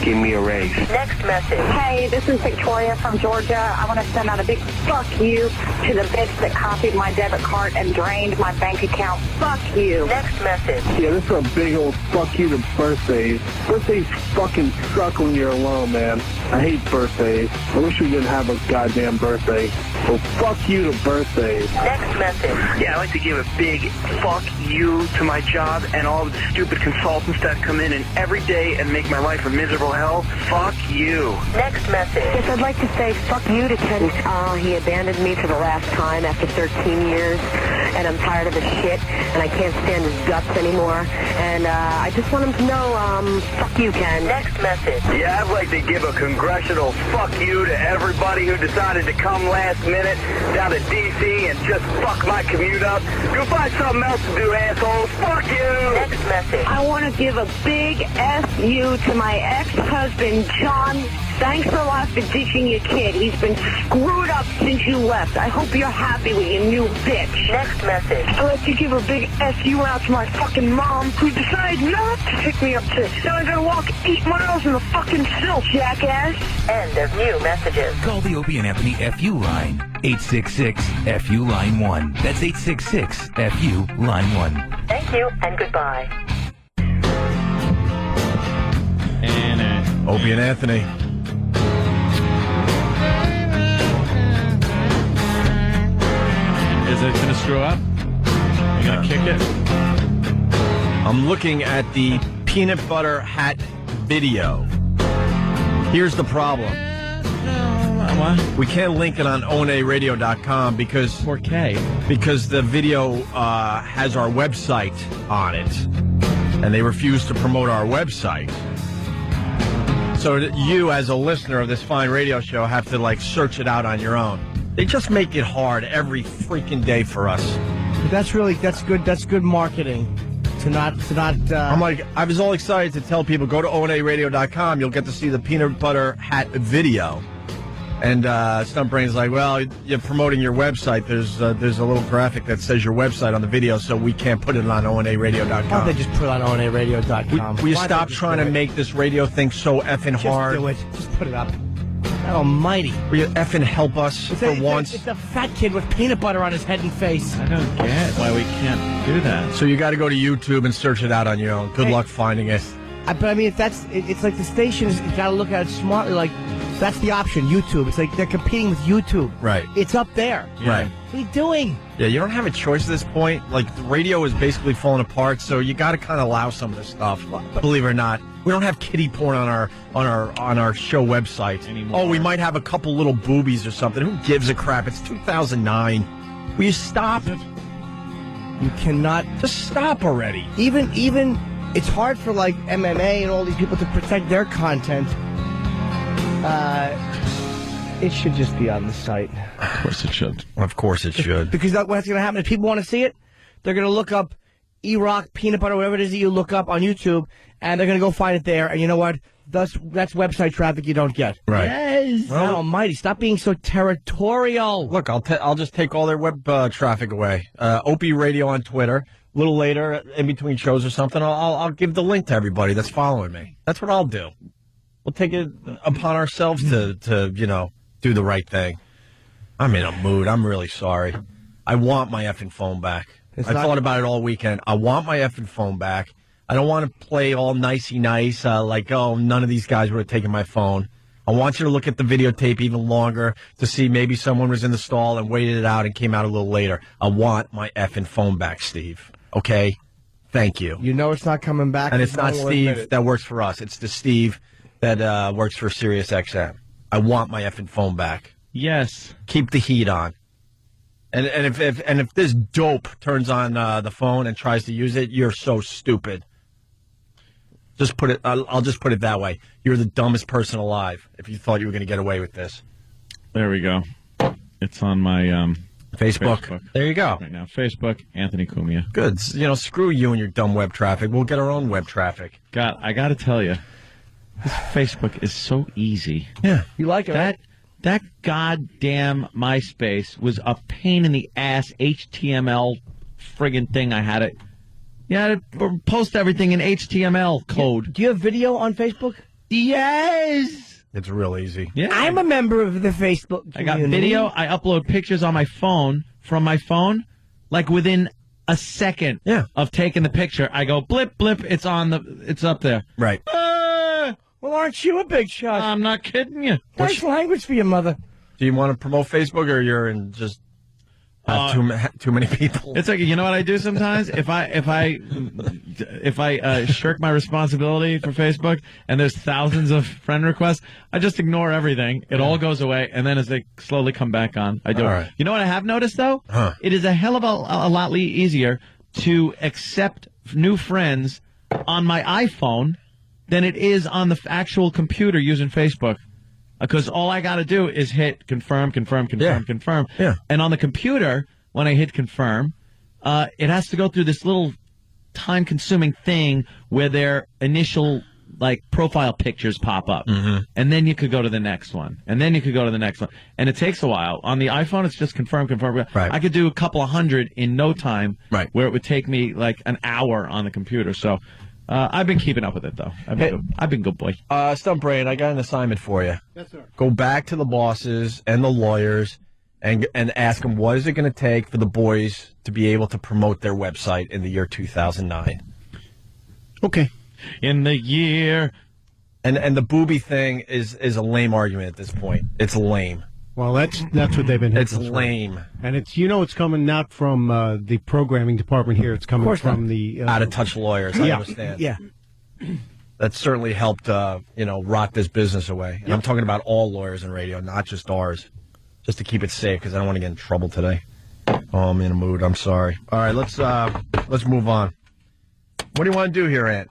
Give me a raise. Next message. Hey, this is Victoria from Georgia. I want to send out a big fuck you to the bitch that copied my debit card and drained my bank account. Fuck you. Next message. Yeah, this is a big old fuck you to birthdays. Birthdays fucking suck when you're alone, man. I hate birthdays. I wish we didn't have a goddamn birthday. So fuck you to birthdays. Next message. Yeah, I'd like to give a big fuck you to my job and all of the stupid consultants that come in and every day and make my life a miserable hell. Fuck you. Next message. Yes, I'd like to say fuck you to Ken. He abandoned me for the last time after 13 years, and I'm tired of his shit, and I can't stand his guts anymore. And I just want him to know, fuck you, Ken. Next message. Yeah, I'd like to give a congressional fuck you to everybody who decided to come last minute down to D.C. and just fuck my commute up. Go find something else to do, assholes. Fuck you. Next message. I want to give a big F-U to my ex-husband, John. Thanks a lot for ditching your kid. He's been screwed up since you left. I hope you're happy with your new bitch. Next message. I'd like to give a big F-U out to my fucking mom, who decided not to pick me up today. Now I gotta walk 8 miles in the fucking silt, jackass. End of new messages. Call the Opie and Anthony FU line. 866-FU line 1. That's 866-FU line 1. Thank you and goodbye. And Opie and Anthony. Is it going to screw up? You going to kick it? I'm looking at the peanut butter hat video. Here's the problem. What? We can't link it on onaradio.com because 4K. Because the video has our website on it, and they refuse to promote our website. So you, as a listener of this fine radio show, have to like search it out on your own. They just make it hard every freaking day for us. But that's good marketing. I'm like, I was all excited to tell people, go to onaradio.com, you'll get to see the peanut butter hat video. And Stumpbrain's like, well, you're promoting your website. There's a little graphic that says your website on the video, so we can't put it on onaradio.com. Why don't they just put it on onaradio.com? Will you stop trying to make this radio thing so effing hard? Just do it. Just put it up. God almighty. Will you effing help us for once? It's a fat kid with peanut butter on his head and face. I don't get why we can't do that. So you got to go to YouTube and search it out on your own. Good luck finding it. But I mean, it's like the stations, you got to look at it smartly. Like, that's the option, YouTube. It's like they're competing with YouTube. Right. It's up there. Right. What are you doing? Yeah, you don't have a choice at this point. Like, the radio is basically falling apart, so you got to kind of allow some of this stuff. Believe it or not, we don't have kiddie porn on our show website anymore. Oh, we might have a couple little boobies or something. Who gives a crap? It's 2009. Will you stop? You cannot. Just stop already. Even it's hard for like MMA and all these people to protect their content. It should just be on the site. Of course it should. Of course it should. Because what's going to happen, if people want to see it, they're going to look up E-Rock, peanut butter, whatever it is that you look up on YouTube, and they're going to go find it there. And you know what? That's website traffic you don't get. Right. Yes. Well, almighty. Stop being so territorial. Look, I'll just take all their web traffic away. Opie Radio on Twitter. A little later, in between shows or something, I'll give the link to everybody that's following me. That's what I'll do. We'll take it upon ourselves to do the right thing. I'm in a mood. I'm really sorry. I want my effing phone back. I thought about it all weekend. I want my effing phone back. I don't want to play all nicey nice, like, oh, none of these guys would have taken my phone. I want you to look at the videotape even longer to see maybe someone was in the stall and waited it out and came out a little later. I want my effing phone back, Steve. Okay? Thank you. You know it's not coming back. And it's not Steve that works for us. It's the Steve that works for Sirius XM. I want my effing phone back. Yes. Keep the heat on. And if this dope turns on the phone and tries to use it, you're so stupid. I'll just put it that way. You're the dumbest person alive if you thought you were going to get away with this. There we go. It's on my Facebook. There you go. Right now, Facebook, Anthony Cumia. Good. Screw you and your dumb web traffic. We'll get our own web traffic. God, I got to tell you, this Facebook is so easy. Yeah, you like it, right? That goddamn MySpace was a pain in the ass HTML friggin' thing. I had to post everything in HTML code. Do you have video on Facebook? Yes. It's real easy. Yeah. I'm a member of the Facebook community. I got video. I upload pictures on my phone, from my phone, like within a second of taking the picture. I go blip, blip, it's up there. Right. Well, aren't you a big shot? I'm not kidding you. Nice language for your mother. Do you want to promote Facebook, or you're in just too many people? It's like, you know what I do sometimes? If I shirk my responsibility for Facebook and there's thousands of friend requests, I just ignore everything. It all goes away, and then as they slowly come back on, I do it. Right. You know what I have noticed, though? It is a hell of a lot easier to accept new friends on my iPhone than it is on the actual computer using Facebook. Because all I got to do is hit confirm. Yeah. And on the computer, when I hit confirm, it has to go through this little time-consuming thing where their initial profile pictures pop up. Mm-hmm. And then you could go to the next one. And then you could go to the next one. And it takes a while. On the iPhone, it's just confirm. Right. I could do a couple of hundred in no time, right, where it would take me like an hour on the computer. So I've been keeping up with it, though. I've been good boy. Stump Brain, I got an assignment for you. Yes, sir. Go back to the bosses and the lawyers and ask them, what is it going to take for the boys to be able to promote their website in the year 2009? Okay. In the year. And the booby thing is a lame argument at this point. It's lame. Well, that's what they've been. It's lame, and it's it's coming not from the programming department here. It's coming from the out of touch lawyers. I understand. Yeah, that certainly helped rot this business away. And I'm talking about all lawyers in radio, not just ours, just to keep it safe because I don't want to get in trouble today. Oh, I'm in a mood. I'm sorry. All right, let's move on. What do you want to do here, Ant?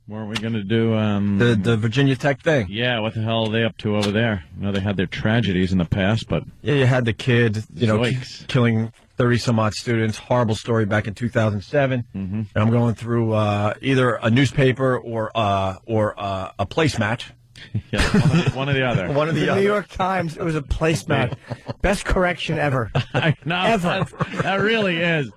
What are we going to do? The Virginia Tech thing. Yeah, what the hell are they up to over there? They had their tragedies in the past, but... Yeah, you had the kid, Zoinks. killing 30-some-odd students. Horrible story back in 2007. Mm-hmm. And I'm going through either a newspaper or a placemat. Yeah, one or the other. One or the other. New York Times, it was a placemat. Best correction ever. I know. Ever. That really is.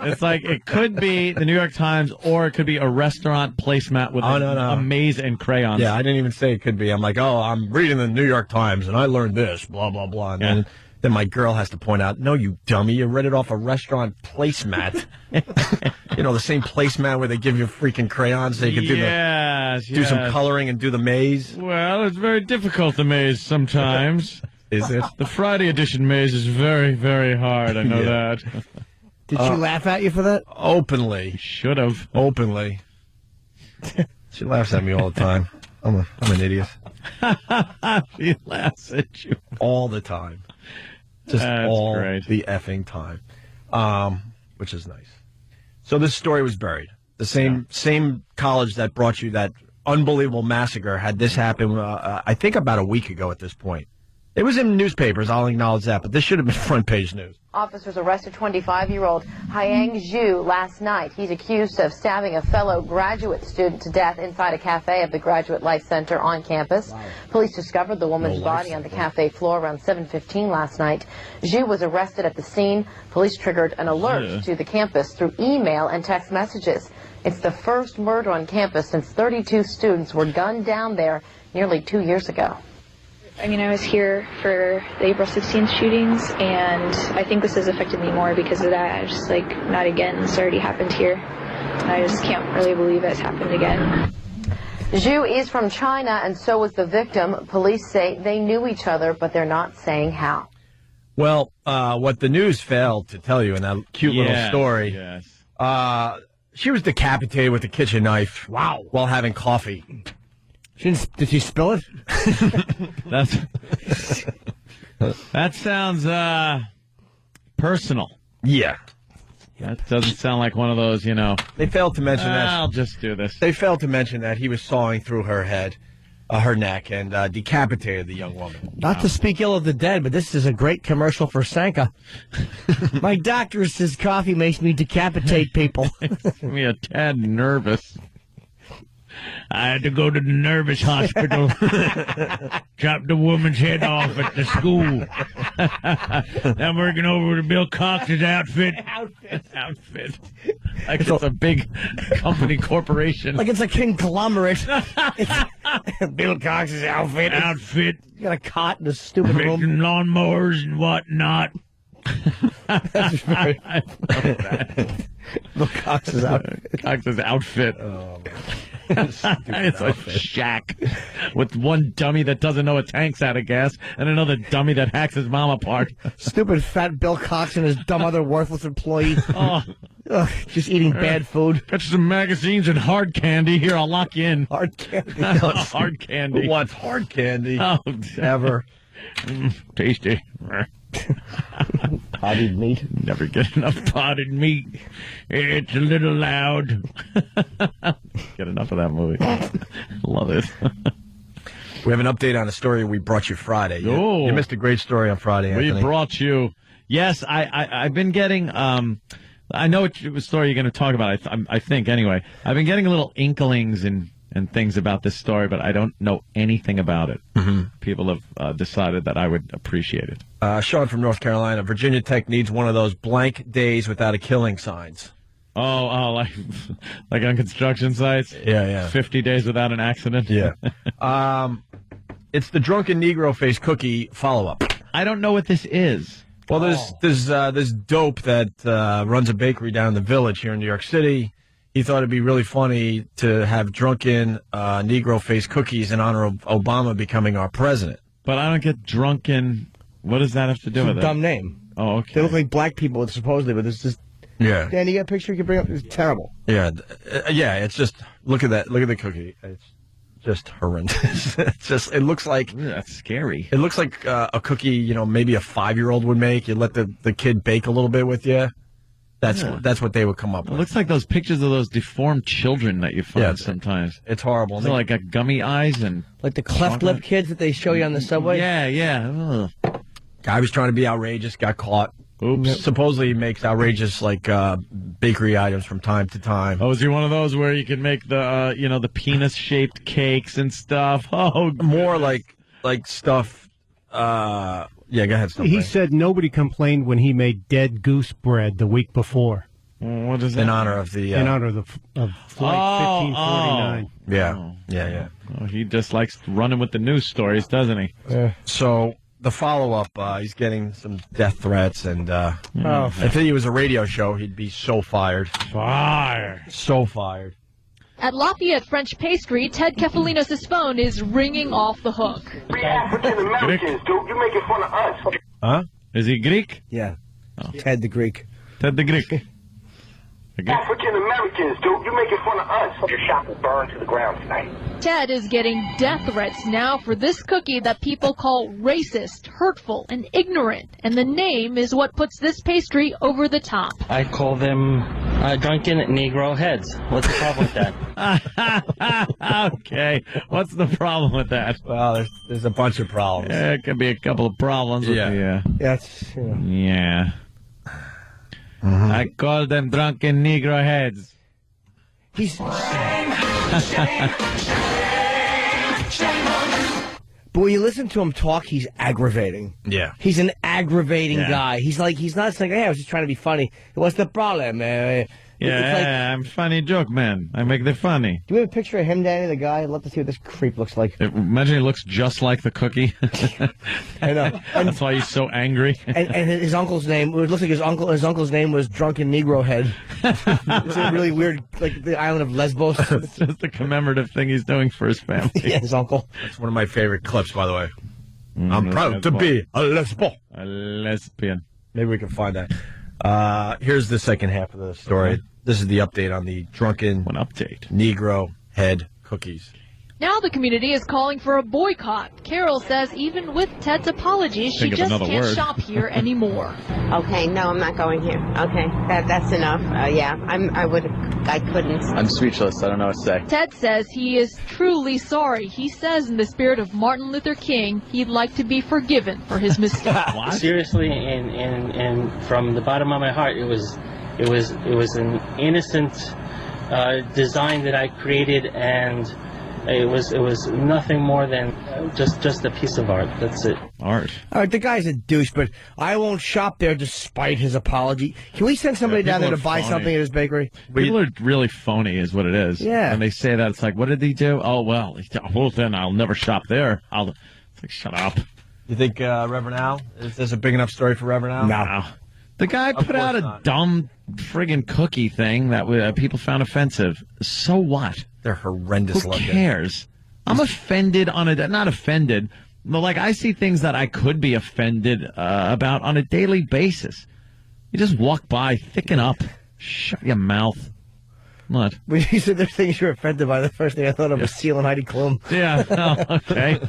It's like it could be the New York Times or it could be a restaurant placemat with a maze and crayons. Yeah, I didn't even say it could be. I'm like, I'm reading the New York Times and I learned this, blah, blah, blah. And then my girl has to point out, no, you dummy, you read it off a restaurant placemat. The same placemat where they give you freaking crayons so you can do some coloring and do the maze. Well, it's very difficult, the maze, sometimes. Is it? The Friday edition maze is very, very hard, I know that. Did she laugh at you for that? Openly. Should have. Openly. She laughs at me all the time. I'm an idiot. She laughs at you. All the time. Just all the effing time. Which is nice. So this story was buried. The same college that brought you that unbelievable massacre had this happen, I think about a week ago at this point. It was in newspapers, I'll acknowledge that, but this should have been front page news. Officers arrested 25-year-old Hyang Zhu last night. He's accused of stabbing a fellow graduate student to death inside a cafe at the Graduate Life Center on campus. Wow. Police discovered the woman's body on the cafe floor around 7:15 last night. Zhu was arrested at the scene. Police triggered an alert to the campus through email and text messages. It's the first murder on campus since 32 students were gunned down there nearly 2 years ago. I mean, I was here for the April 16th shootings, and I think this has affected me more because of that. I was just like, not again. This already happened here. And I just can't really believe it's happened again. Zhu is from China, and so was the victim. Police say they knew each other, but they're not saying how. Well, what the news failed to tell you in that cute little story, she was decapitated with a kitchen knife. Wow. While having coffee. Did she spill it? That sounds personal. Yeah. That doesn't sound like one of those, They failed to mention that. I'll just do this. They failed to mention that he was sawing through her head, her neck, and decapitated the young woman. Not to speak ill of the dead, but this is a great commercial for Sanka. My doctor says coffee makes me decapitate people. Makes me a tad nervous. I had to go to the nervous hospital. Chop the woman's head off at the school. I'm working over to Bill Cox's outfit. Outfit. Like it's a big company corporation. Like it's a conglomerate. Bill Cox's outfit. You got a cot in a stupid room. Lawnmowers and whatnot. That's very... Bill Cox's outfit. Cox's outfit. Oh, it's a shack with one dummy that doesn't know a tank's out of gas and another dummy that hacks his mom apart. Stupid fat Bill Cox and his dumb other worthless employee. Just eating bad food. Got you some magazines and hard candy. Here, I'll lock you in. Hard candy. Hard candy. Who wants hard candy? Oh, ever. Tasty. Potted meat. Never get enough potted meat. It's a little loud. Get enough of that movie. Love it. We have an update on a story we brought you Friday. You missed a great story on Friday, Anthony. We brought you. Yes, I've been getting. I know what story you're going to talk about. I think anyway. I've been getting little inklings and things about this story, but I don't know anything about it. Mm-hmm. People have decided that I would appreciate it. Sean from North Carolina. Virginia Tech needs one of those blank days without a killing signs. Oh, like on construction sites? Yeah. 50 days without an accident? Yeah. It's the Drunken Negro Face Cookie follow-up. I don't know what this is. Well, there's this dope that runs a bakery down in the Village here in New York City. He thought it'd be really funny to have drunken Negro face cookies in honor of Obama becoming our president. But I don't get drunken. What does that have to do with it? Dumb name. Oh, okay. They look like black people, supposedly, but it's just... Yeah. Dan, you got a picture you can bring up? It's terrible. Yeah, it's just... Look at that. Look at the cookie. It's just horrendous. It looks like... Ooh, that's scary. It looks like a cookie, maybe a 5-year-old would make. You let the kid bake a little bit with you. That's what they would come up with. It looks like those pictures of those deformed children that you find sometimes. It's horrible. Like got gummy eyes and like the cleft lip kids that they show you on the subway. Yeah. Ugh. Guy was trying to be outrageous, got caught. Oops. Supposedly he makes outrageous bakery items from time to time. Oh, is he one of those where you can make the the penis shaped cakes and stuff? Oh, more like stuff. Yeah, go ahead. He said nobody complained when he made dead goose bread the week before. What is that? In honor of the... in honor of Flight 1549. Yeah. Oh, he just likes running with the news stories, doesn't he? So the follow-up, he's getting some death threats, and if he was a radio show, he'd be so fired. So fired. At Lafayette French Pastry, Ted Kefalinos' phone is ringing off the hook. We African Americans, dude. You making fun of us. Huh? Is he Greek? Yeah. Ted the Greek. Ted the Greek. African Americans, dude. You making fun of us. Your shop will burn to the ground tonight. Ted is getting death threats now for this cookie that people call racist, hurtful, and ignorant. And the name is what puts this pastry over the top. I call them drunken Negro heads. What's the problem with that? Okay. What's the problem with that? Well, there's a bunch of problems. Yeah, it could be a couple of problems. Yeah. Yeah. Mm-hmm. I call them drunken Negro heads. But when you listen to him talk, he's aggravating. Yeah. He's an aggravating guy. He's not saying, hey, I was just trying to be funny. What's the problem? I'm funny joke, man. I make the funny. Do we have a picture of him, Danny, the guy? I'd love to see what this creep looks like. Imagine he looks just like the cookie. I know. That's why he's so angry. And his uncle's name, it looks like his uncle's name was Drunken Negro Head. It's a really weird, like the island of Lesbos. It's just a commemorative thing he's doing for his family. Yeah, his uncle. That's one of my favorite clips, by the way. I'm proud to be a lesbo. A lesbian. Maybe we can find that. Here's the second half of the story. This is the update on the drunken Negro head cookies. Now the community is calling for a boycott. Carol says even with Ted's apologies, she Think of just another can't word. shop here anymore. Okay, no, I'm not going here. Okay, that's enough. I couldn't. I'm speechless. I don't know what to say. Ted says he is truly sorry. He says in the spirit of Martin Luther King, he'd like to be forgiven for his mistake. Seriously, and from the bottom of my heart, it was an innocent design that I created, and it was nothing more than just a piece of art. That's it. Art. All right, the guy's a douche, but I won't shop there despite his apology. Can we send somebody down there to buy something at his bakery? People are really phony, is what it is. Yeah. And they say that, it's like, what did he do? Oh, well, then I'll never shop there. It's like, shut up. You think Reverend Al, is this a big enough story for Reverend Al? No. The guy put out a dumb friggin' cookie thing that people found offensive. So what? They're horrendous Who looking. cares? I'm offended on a... Not offended. But, like, I see things that I could be offended about on a daily basis. You just walk by, thicken up, shut your mouth. What? When you said there's things you're offended by, the first thing I thought of was Seal and Heidi Klum. Yeah, oh, okay.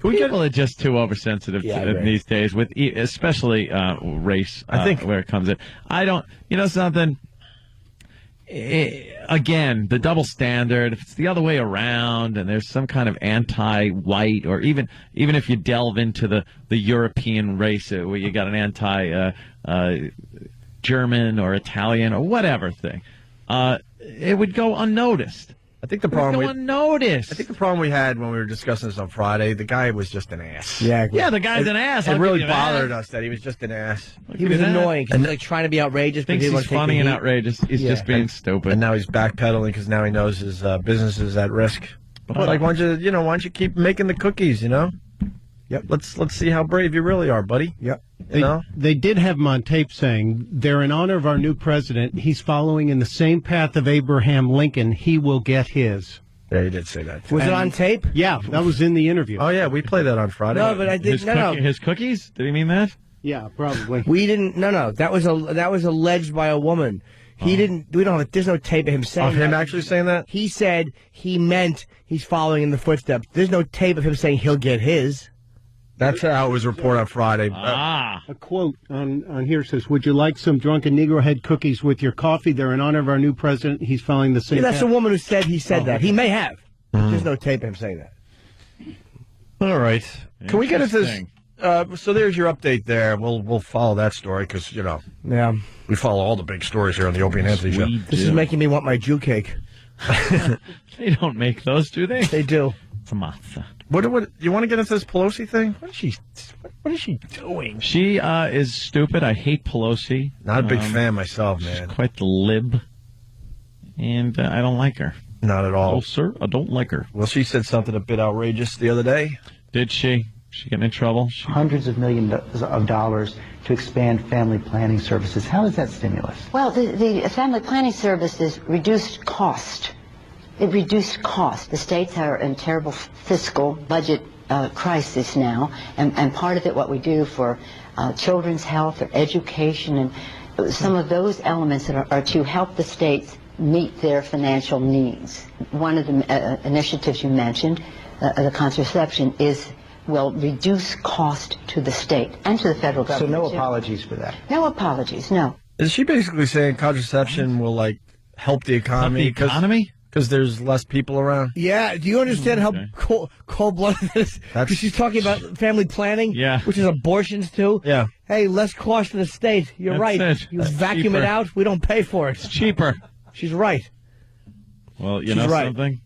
People are just too oversensitive these days, with especially race. I think where it comes in. I don't. You know something. Again, the double standard. If it's the other way around, and there's some kind of anti-white, or even if you delve into the European race, where you got an anti-German or Italian or whatever thing, it would go unnoticed. I think the problem I think the problem we had when we were discussing this on Friday, the guy was just an ass. Yeah, the guy's an ass. It really bothered us that he was just an ass. He was annoying. He was like trying to be outrageous. Thinks he's funny and outrageous. He's just being stupid. And now he's backpedaling because now he knows his business is at risk. But like, why don't you keep making the cookies? You know. Yep. Let's see how brave you really are, buddy. Yep. They did have him on tape saying they're in honor of our new president. He's following in the same path of Abraham Lincoln. He will get his. Yeah, he did say that. Was it on tape? Yeah, that was in the interview. Oh yeah, we played that on Friday. No, but I did his cookies. Did he mean that? Yeah, probably. We didn't. No. That was alleged by a woman. He didn't. We don't have. There's no tape of him saying. Of him that. actually saying that? He said he meant he's following in the footsteps. There's no tape of him saying he'll get his. That's how it was reported on Friday. A quote on here says, "Would you like some Drunken Negro Head cookies with your coffee? They're in honor of our new president. He's following the same." Yeah, that's path." the woman who said he said that. Okay. He may have. There's no tape of him saying that. All right. Can we get into this? So there's your update there. We'll follow that story because, Yeah. we follow all the big stories here on the Opie and Anthony show. This is making me want my Jew cake. They don't make those, do they? They do. Tomato. What you want to get into this Pelosi thing? What is she doing? She is stupid. I hate Pelosi. Not a big fan myself, man. She's quite the lib, and I don't like her. Not at all. Oh, sir, I don't like her. Well, she said something a bit outrageous the other day. Did she? She getting in trouble? Hundreds of millions of dollars to expand family planning services. How is that stimulus? Well, the family planning services reduced cost. It reduced cost. The states are in terrible fiscal budget crisis now, and part of it, what we do for children's health or education, and some of those elements that are to help the states meet their financial needs. One of the initiatives you mentioned, the contraception, will reduce cost to the state and to the federal government. So no apologies for that? No apologies, no. Is she basically saying contraception will, like, help the economy? Help the economy? Because there's less people around? Yeah. Do you understand how cold-blooded that is? Because she's talking about family planning, which is abortions, too. Yeah. Hey, less cost to the state. You're That's right. it. You That's vacuum cheaper. it out, we don't pay for it. It's cheaper. She's right. Well, you She's know right. something?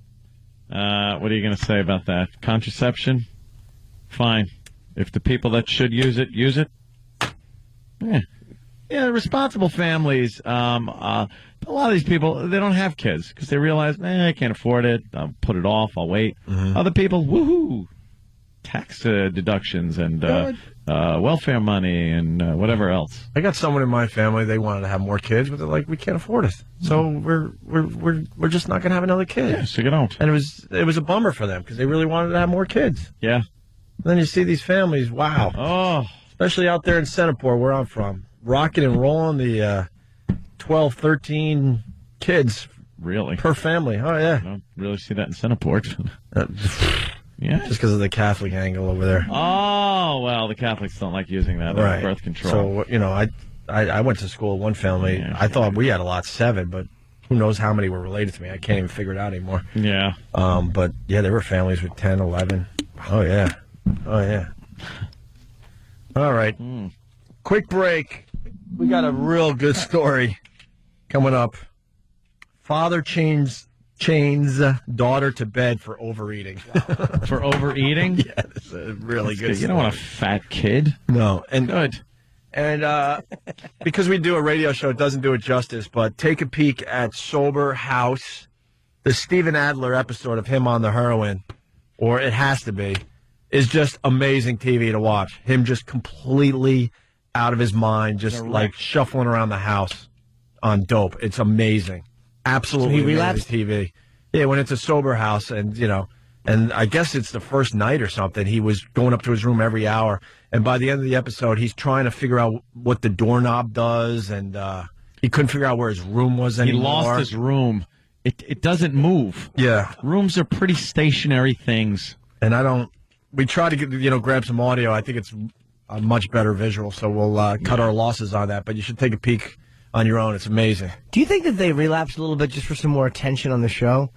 What are you going to say about that? Contraception? Fine. If the people that should use it, use it. Yeah, responsible families. A lot of these people, they don't have kids because they realize, I can't afford it. I'll put it off. I'll wait. Other people, woohoo, tax deductions and welfare money and whatever else. I got someone in my family, they wanted to have more kids, but they're like, we can't afford it. So we're just not going to have another kid. Yeah, so you don't. And it was a bummer for them because they really wanted to have more kids. Yeah. And then you see these families, wow. Oh. Especially out there in Centerport, where I'm from. Rocking and rolling, the 12, 13 kids. Really? Per family. Oh, yeah. I don't really see that in Centerport. Yeah. Just because of the Catholic angle over there. Oh, well, the Catholics don't like using that. Right. Birth control. So, I went to school with one family. I thought we had a lot, 7, but who knows how many were related to me. I can't even figure it out anymore. Yeah. But, yeah, there were families with 10, 11. Oh, yeah. Oh, yeah. All right. Quick break. We got a real good story coming up. Father chains daughter to bed for overeating. For overeating? Yeah, it's a really good story. You don't want a fat kid. No. And good. And because we do a radio show, it doesn't do it justice, but take a peek at Sober House, the Steven Adler episode of him on the heroin, or it has to be, is just amazing TV to watch. Him just completely out of his mind, just like shuffling around the house on dope. It's amazing. Absolutely So he relapsed? amazing TV. Yeah, went into Sober House, and and I guess it's the first night or something. He was going up to his room every hour, and by the end of the episode, he's trying to figure out what the doorknob does, and he couldn't figure out where his room was anymore. He lost his room. It doesn't move. Yeah. Rooms are pretty stationary things. And we try to get, grab some audio. I think it's a much better visual, so we'll cut our losses on that, but you should take a peek on your own. It's amazing. Do you think that they relapsed a little bit just for some more attention on the show?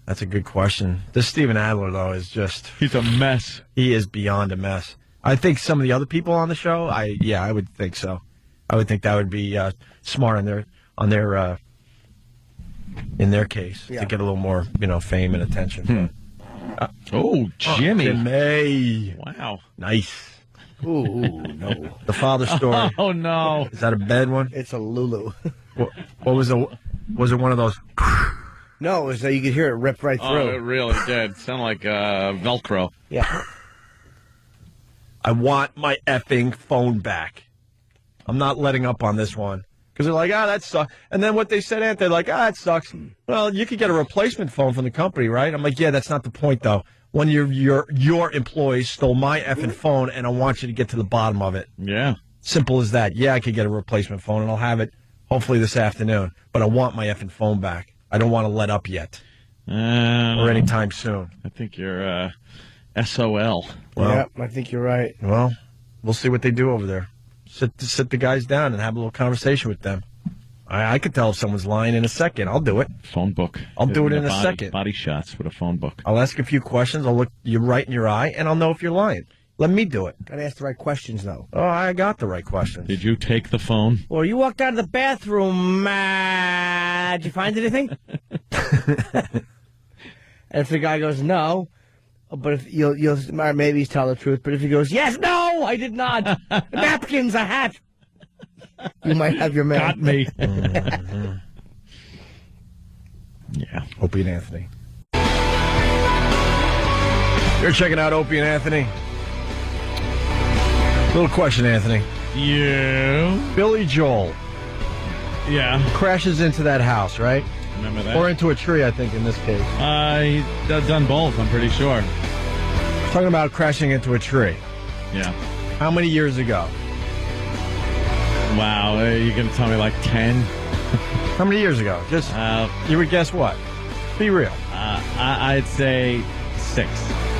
That's a good question. This Steven Adler, though, is just... He's a mess. He is beyond a mess. I think some of the other people on the show, I would think so. I would think that would be smart in their case to get a little more, fame and attention. Jimmy. Jimmy. Wow. Nice. Ooh, no. The father story. Oh, no. Is that a bad one? It's a Lulu. What was was it one of those? No, it was you could hear it rip right through. Oh, it really did. Sound like Velcro. Yeah. I want my effing phone back. I'm not letting up on this one. Because they're like, that sucks. And then what they said, Aunt, they're like, it sucks. Well, you could get a replacement phone from the company, right? I'm like, yeah, that's not the point, though. When your employees stole my effing phone, and I want you to get to the bottom of it. Yeah. Simple as that. Yeah, I could get a replacement phone, and I'll have it hopefully this afternoon. But I want my effing phone back. I don't want to let up yet. Or anytime soon. I think you're SOL. Well, yeah, I think you're right. Well, we'll see what they do over there. Sit the guys down and have a little conversation with them. I could tell if someone's lying in a second. I'll do it. Phone book. I'll do it in a second. Body shots with a phone book. I'll ask a few questions. I'll look you right in your eye, and I'll know if you're lying. Let me do it. Gotta ask the right questions, though. Oh, I got the right questions. Did you take the phone? Well, you walked out of the bathroom. Did you find anything? And if the guy goes, no, but if you'll maybe he's tell the truth. But if he goes, yes, no, I did not. Napkins, a hat. You might have your man. Got me. Yeah. Opie and Anthony. You're checking out Opie and Anthony. Little question, Anthony. Yeah. Billy Joel. Yeah. Crashes into that house, right? Remember that? Or into a tree, I think, in this case. He's done both, I'm pretty sure. Talking about crashing into a tree. Yeah. How many years ago? Wow, you're going to tell me like 10? How many years ago? Just, you would guess what? Be real. I'd say 6.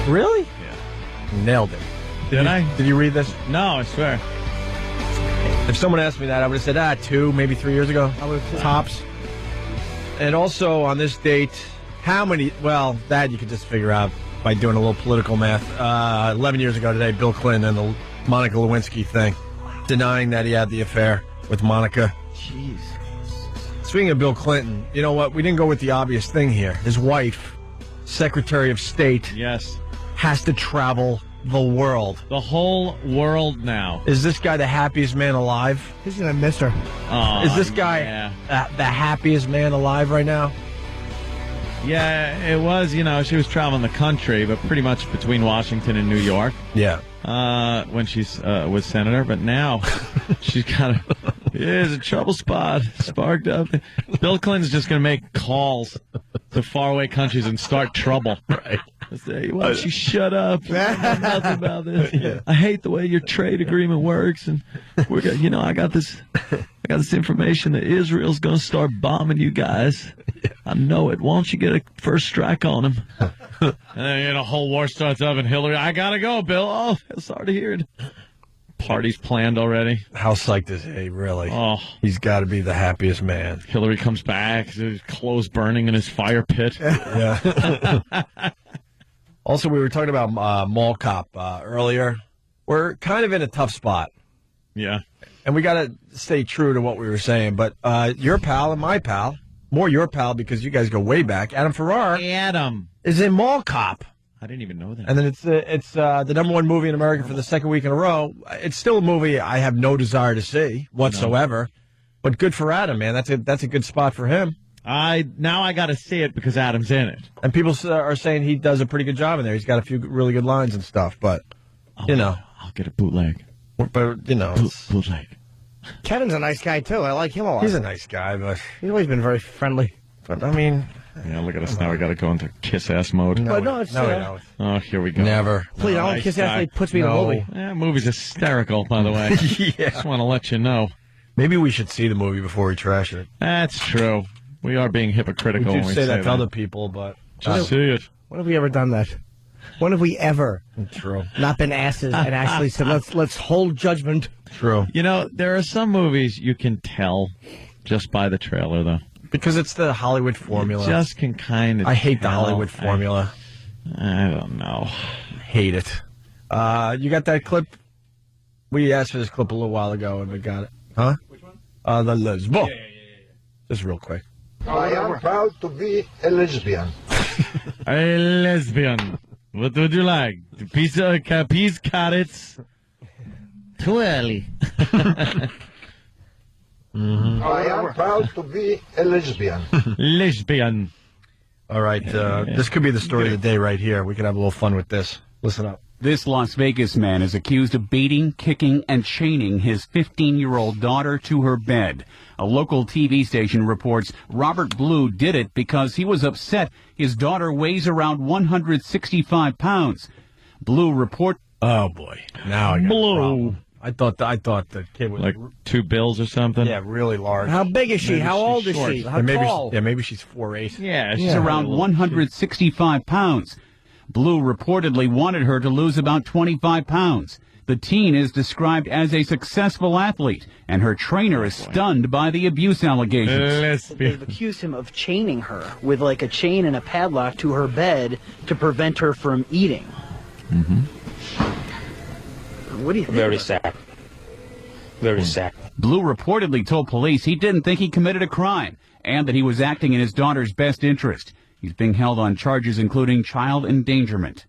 Really? Yeah. Nailed it. Did I? Did you read this? No, I swear. If someone asked me that, I would have said, 2, maybe 3 years ago. Tops. And also on this date, how many, well, that you could just figure out by doing a little political math. 11 years ago today, Bill Clinton and the Monica Lewinsky thing, denying that he had the affair with Monica. Jeez. Speaking of Bill Clinton, you know what? We didn't go with the obvious thing here. His wife, Secretary of State, yes, has to travel the world. The whole world now. Is this guy the happiest man alive? He's going to miss her. Oh, is this guy the happiest man alive right now? Yeah, it was, she was traveling the country, but pretty much between Washington and New York. Yeah. When she's was senator, but now she's kind of, it's a trouble spot, sparked up. Bill Clinton's just going to make calls to faraway countries and start trouble. Right. Say, why don't you shut up? I know nothing about this. I hate the way your trade agreement works, and I got this information that Israel's going to start bombing you guys. I know it. Why don't you get a first strike on him? And then a whole war starts up, and Hillary, I gotta go, Bill. Oh, sorry to hear it. Party's planned already. How psyched is he, really? Oh. He's got to be the happiest man. Hillary comes back, his clothes burning in his fire pit. Yeah. Also, we were talking about Mall Cop earlier. We're kind of in a tough spot. Yeah. And we got to stay true to what we were saying. But your pal and my pal, more your pal because you guys go way back, Adam Ferrar. Adam. Is in Mall Cop. I didn't even know that. And then it's the #1 movie in America for the second week in a row. It's still a movie I have no desire to see whatsoever. No. But good for Adam, man. That's a good spot for him. Now I got to see it because Adam's in it. And people are saying he does a pretty good job in there. He's got a few really good lines and stuff. But, I'll get a bootleg. But, bootleg. Kevin's a nice guy, too. I like him a lot. He's a nice guy, but he's always been very friendly. But, I mean... Yeah, look at us now. We got to go into kiss-ass mode. No, it's oh, here we go. Never. Please, I don't kiss-ass. It puts me in a movie. Yeah, movie's hysterical, by the way. Yeah. Just want to let you know. Maybe we should see the movie before we trash it. That's true. We are being hypocritical We when we say that to other people, but... Just see it. When have we ever done that? When have we ever not been asses and actually said, let's hold judgment? True. There are some movies you can tell just by the trailer, though. Because it's the Hollywood formula. You just can kind of I hate the Hollywood formula. I don't know. Hate it. You got that clip? We asked for this clip a little while ago, and we got it. Huh? Which one? The lesbo. Yeah. Just real quick. I am proud to be a lesbian. A lesbian. What would you like? Peas, carrots. Too early. Mm-hmm. I am proud to be a lesbian. Lesbian. All right. This could be the story of the day right here. We could have a little fun with this. Listen up. This Las Vegas man is accused of beating, kicking, and chaining his 15-year-old daughter to her bed. A local TV station reports Robert Blue did it because he was upset his daughter weighs around 165 pounds. Blue report... Oh, boy. Now I got a problem. I thought the kid was... Like 2 bills or something? Yeah, really large. How big is she? Maybe How old is short. she? How tall? Maybe she's 4'8". Yeah, she's around 165 pounds. Blue reportedly wanted her to lose about 25 pounds. The teen is described as a successful athlete, and her trainer is stunned by the abuse allegations. They've accused him of chaining her with like a chain and a padlock to her bed to prevent her from eating. Mm-hmm. What do you think? Very sad. Very sad. Blue reportedly told police he didn't think he committed a crime and that he was acting in his daughter's best interest. He's being held on charges including child endangerment.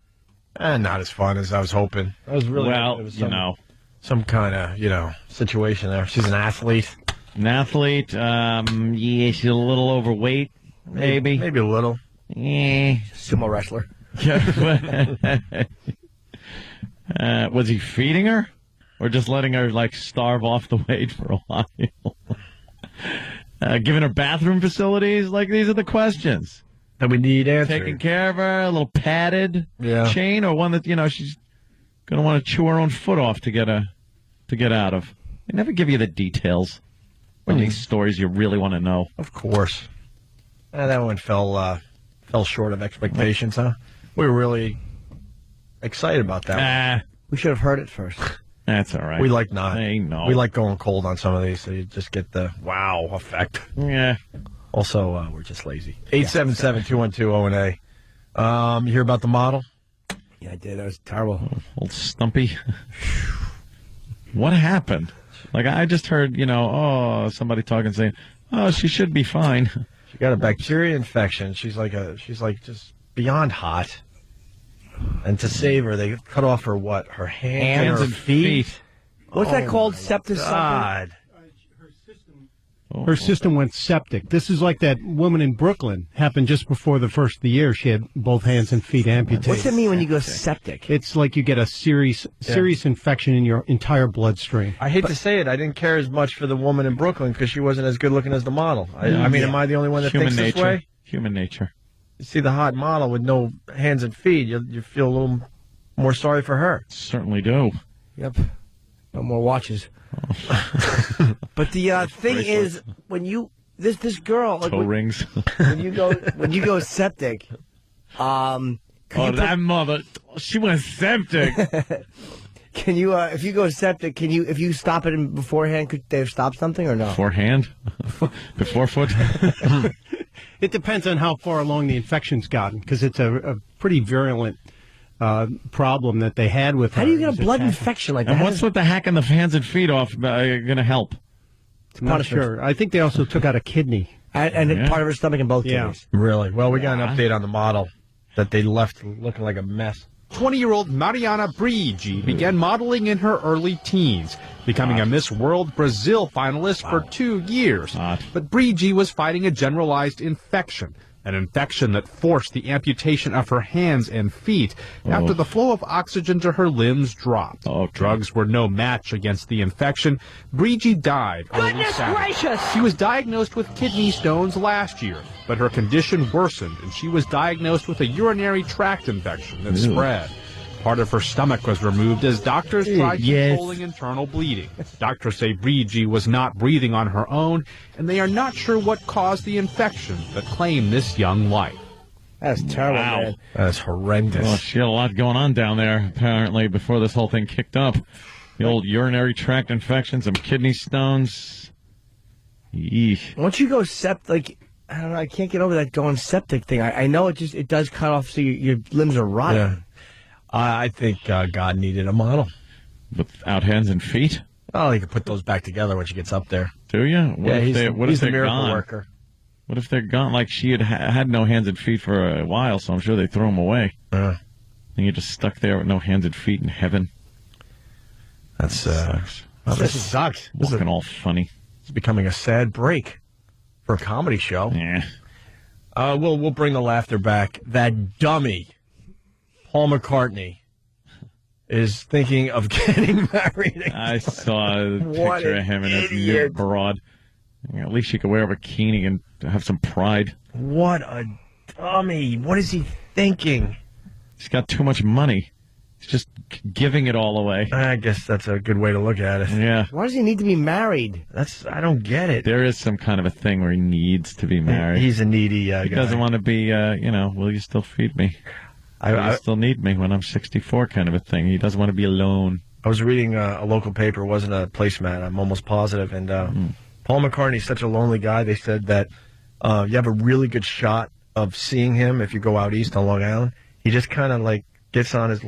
Not as fun as I was hoping. I was really well, some kind of situation there. She's an athlete. Yeah, she's a little overweight, maybe a little. Sumo wrestler. Was he feeding her, or just letting her starve off the weight for a while? Giving her bathroom facilities? These are the questions that we need answered. Taking care of her, a little padded chain, or one that she's gonna want to chew her own foot off to get out of. They never give you the details. One of these stories you really want to know. Of course. That one fell short of expectations, huh? We were really excited about that one. We should have heard it first. That's all right. We like not. No. We like going cold on some of these, so you just get the wow effect. Yeah. Also, we're just lazy. 877-212-0-A. You hear about the model? Yeah, I did. That was terrible. Old Stumpy. What happened? I just heard, somebody talking saying, oh, she should be fine. She got a bacteria infection. She's just beyond hot. And to save her, they cut off her Her hands and feet. What's that called? Sepsis? God. Her system went septic. This is like that woman in Brooklyn. Happened just before the first of the year. She had both hands and feet amputated. What's it mean when you go septic? It's like you get a serious infection in your entire bloodstream. I hate to say it. I didn't care as much for the woman in Brooklyn because she wasn't as good looking as the model. I mean, am I the only one that thinks this way? Human nature. you see the hot model with no hands and feet, you feel a little more sorry for her. Certainly do. Yep. No more watches. But the thing is, when you this girl, like, toe rings. when you go septic, that mother, she went septic. Can you, if you go septic, if you stop it beforehand, could they stop something or no? Beforehand? Before foot? It depends on how far along the infection's gotten, because it's a pretty virulent problem that they had with her. How do you get a blood infection like that? And what's with the hacking the hands and feet off going to help? Not sure. I think they also took out a kidney. And part of her stomach and both kidneys. Really? Well, we got an update on the model that they left looking like a mess. 20-year-old Mariana Brigi began modeling in her early teens, becoming a Miss World Brazil finalist for 2 years. But Brigi was fighting a generalized infection, an infection that forced the amputation of her hands and feet after the flow of oxygen to her limbs dropped. Drugs were no match against the infection. Brigi died early Saturday. Gracious! She was diagnosed with kidney stones last year, but her condition worsened, and she was diagnosed with a urinary tract infection that spread. Part of her stomach was removed as doctors tried controlling internal bleeding. Doctors say Brigi was not breathing on her own, and they are not sure what caused the infection that claimed this young life. That's terrible, man. That's horrendous. Well, she had a lot going on down there, apparently, before this whole thing kicked up. The old urinary tract infection, some kidney stones. Yeesh. Once you go septic, I don't know, I can't get over that going septic thing. I know it does cut off so your limbs are rotting. Yeah. I think God needed a model. Without hands and feet? Oh, he could put those back together when she gets up there. Do you? He's the miracle gone? worker. What if they're gone? Like she had no hands and feet for a while, so I'm sure they threw them away. And you're just stuck there with no hands and feet in heaven. That sucks. This sucks. Looking all funny. It's becoming a sad break for a comedy show. Yeah. We'll bring the laughter back. That dummy, Paul McCartney, is thinking of getting married. I saw a picture of him and his new broad. At least you could wear a bikini and have some pride. What a dummy. What is he thinking? He's got too much money. He's just giving it all away. I guess that's a good way to look at it. Yeah. Why does he need to be married? I don't get it. There is some kind of a thing where he needs to be married. He's a needy guy. He doesn't want to be, will you still feed me? Will you still need me when I'm 64 kind of a thing. He doesn't want to be alone. I was reading a local paper. It wasn't a placemat. I'm almost positive. And Paul McCartney's such a lonely guy. They said that you have a really good shot of seeing him if you go out east on Long Island. He just kind of like gets on his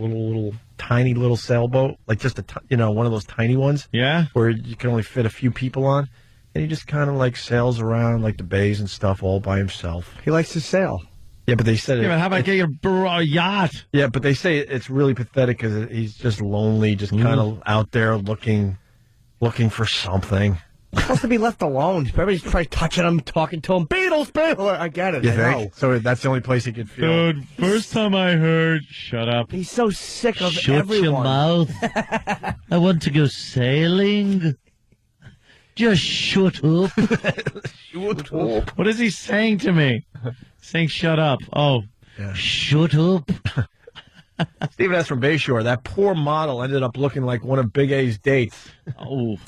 tiny little sailboat, like just one of those tiny ones. Yeah. Where you can only fit a few people on. And he just kind of like sails around like the bays and stuff all by himself. He likes to sail. Yeah, but they said but how about get your yacht? Yeah, but they say it's really pathetic because he's just lonely, just kind of out there looking for something. He's supposed to be left alone. Everybody's probably touching him, talking to him. Beatles. I get it. You I think? know. So that's the only place he could feel. Dude, first time I heard, shut up. He's so sick of Shut everyone. your mouth. I want to go sailing. Just shut up. Shut up. What is he saying to me? Saying shut up. Oh, yeah. Shut up. Stephen S. from Bayshore. That poor model ended up looking like one of Big A's dates. Oh.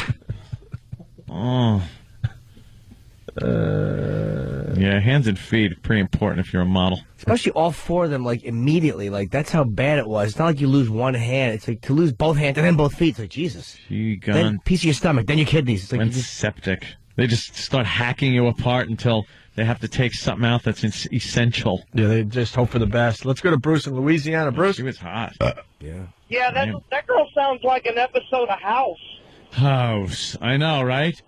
Yeah, hands and feet are pretty important if you're a model. Especially all four of them, like, immediately. Like, that's how bad it was. It's not like you lose one hand. It's like to lose both hands and then both feet. It's like, Jesus. Then piece of your stomach, then your kidneys. It's like septic. They just start hacking you apart until they have to take something out that's essential. Yeah, they just hope for the best. Let's go to Bruce in Louisiana. Bruce? She was hot. Yeah. Yeah, that girl sounds like an episode of House. I know, right?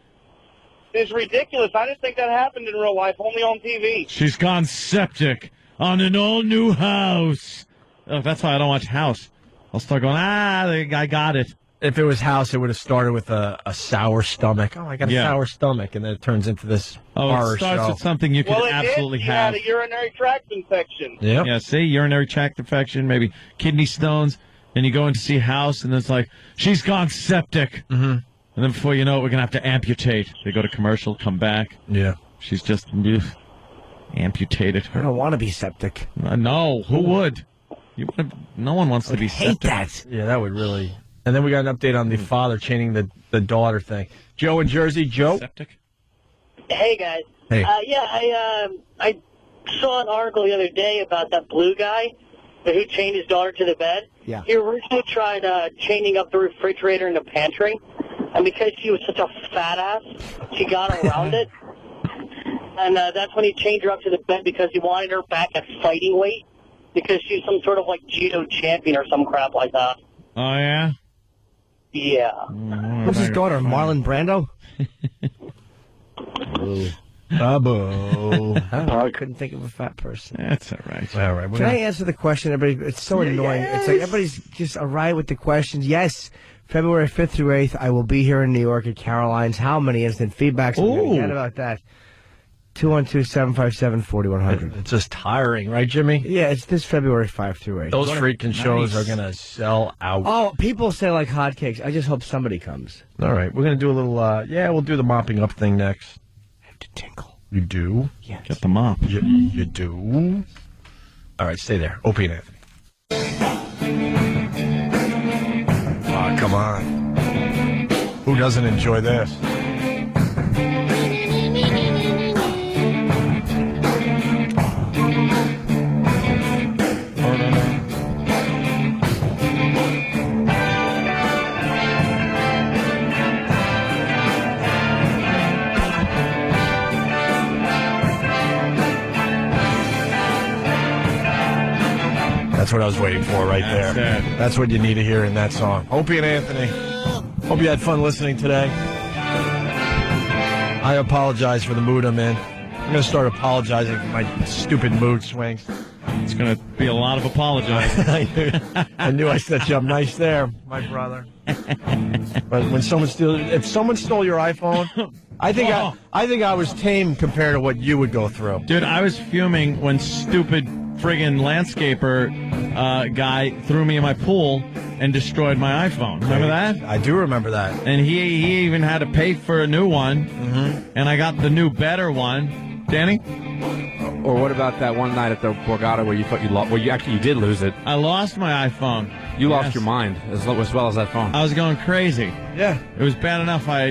It's ridiculous. I didn't think that happened in real life, only on TV. She's gone septic on an all-new House. Oh, that's why I don't watch House. I'll start going, I got it. If it was House, it would have started with a sour stomach. Oh, I got a sour stomach, and then it turns into this horror it starts show. with something you can absolutely You have. had a urinary tract infection. Yeah, see, urinary tract infection, maybe kidney stones. Then you go in to see House, and it's like, she's gone septic. Mm-hmm. And then before you know it, we're going to have to amputate. They go to commercial, come back. Yeah. She's just, amputated her. I don't want to be septic. No, who would? No one wants to be hate septic. that. Yeah, that would really. And then we got an update on the father chaining the daughter thing. Joe in Jersey. Joe? Septic? Hey, guys. Hey. I saw an article the other day about that blue guy who chained his daughter to the bed. Yeah. He originally tried chaining up the refrigerator and the pantry, and because she was such a fat ass, she got around it. And that's when he chained her up to the bed because he wanted her back at fighting weight because she's some sort of like judo champion or some crap like that. Oh, yeah? Yeah. Who's his daughter, Marlon Brando? Bubbo. I don't know. I couldn't think of a fat person. That's all right. All right. Can I answer the question? Everybody, it's so annoying. It's like everybody's just arrived with the questions. Yes, February 5th through 8th, I will be here in New York at Caroline's. How many instant feedbacks? Forget about that. 212-757-4100. It's just tiring, right, Jimmy? Yeah, it's this February 5th through 8th. Those freaking shows are going to sell out. Oh, people say like hotcakes. I just hope somebody comes. All right. We're going to do a little, we'll do the mopping up thing next. I have to tinkle. You do? Yes. Get the mop. You do? All right, stay there. Opie and Anthony. Oh, come on. Who doesn't enjoy this? That's what I was waiting for right there. That's what you need to hear in that song. Opie and Anthony. Hope you had fun listening today. I apologize for the mood I'm in. I'm going to start apologizing for my stupid mood swings. It's going to be a lot of apologizing. I knew I set you up nice there, my brother. But when if someone stole your iPhone, I think I was tame compared to what you would go through. Dude, I was fuming when stupid friggin' landscaper guy threw me in my pool and destroyed my iPhone. Remember that? I do remember that. And he even had to pay for a new one, and I got the new, better one. Danny? Or what about that one night at the Borgata where you thought you lost? Well, you did lose it. I lost my iPhone. You lost your mind as well as that phone. I was going crazy. Yeah. It was bad enough I,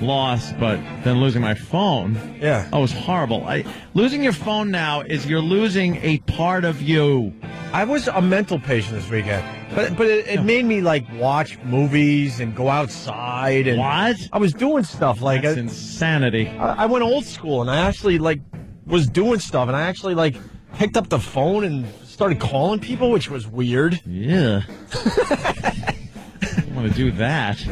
lost, but then losing my phone. Yeah. Oh, it was horrible. Losing your phone now is you're losing a part of you. I was a mental patient this weekend, but it made me like watch movies and go outside. And what? I was doing stuff like that's insanity. I went old school and I actually was doing stuff and I actually picked up the phone and started calling people, which was weird. Yeah. I want to do that.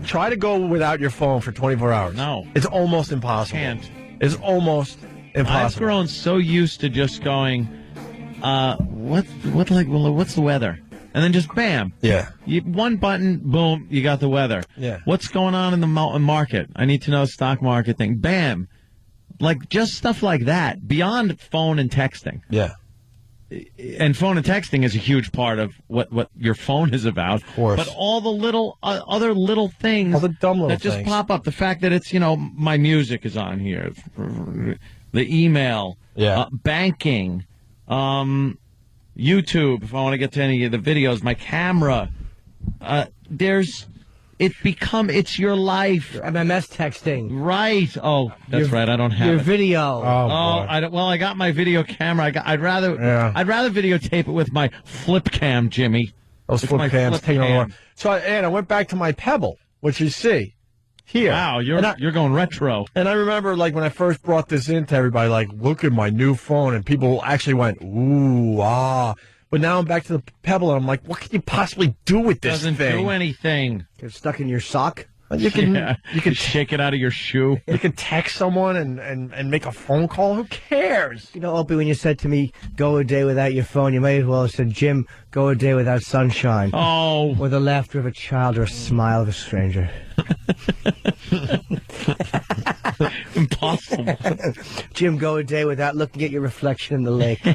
Try to go without your phone for 24 hours. No. It's almost impossible. Can't. It's almost impossible. I've grown so used to just going, what's the weather? And then just bam. Yeah. One button, boom, you got the weather. Yeah. What's going on in the market? I need to know stock market thing. Bam. Just stuff like that. Beyond phone and texting. Yeah. And phone and texting is a huge part of what your phone is about. Of course. But all the little, other little things all the dumb little that just things. pop up. The fact that it's, my music is on here. The email. Yeah. Banking. YouTube, if I want to get to any of the videos. My camera. It's your life. Your MMS texting. Right. Oh, that's right. I don't have your it. video. I got my video camera. I'd rather videotape it with my flip cam, Jimmy. Those flip cams taking a while. So I went back to my Pebble, which you see here. Wow, you're going retro. And I remember when I first brought this in to everybody, look at my new phone, and people actually went, ooh, ah. But now I'm back to the Pebble, and I'm like, what can you possibly do with this thing? Doesn't do anything. Get stuck in your sock. You can shake it out of your shoe. You can text someone and make a phone call. Who cares? Opie, when you said to me, go a day without your phone, you may as well have said, Jim, go a day without sunshine. Oh. Or the laughter of a child or a smile of a stranger. Impossible. Jim, go a day without looking at your reflection in the lake.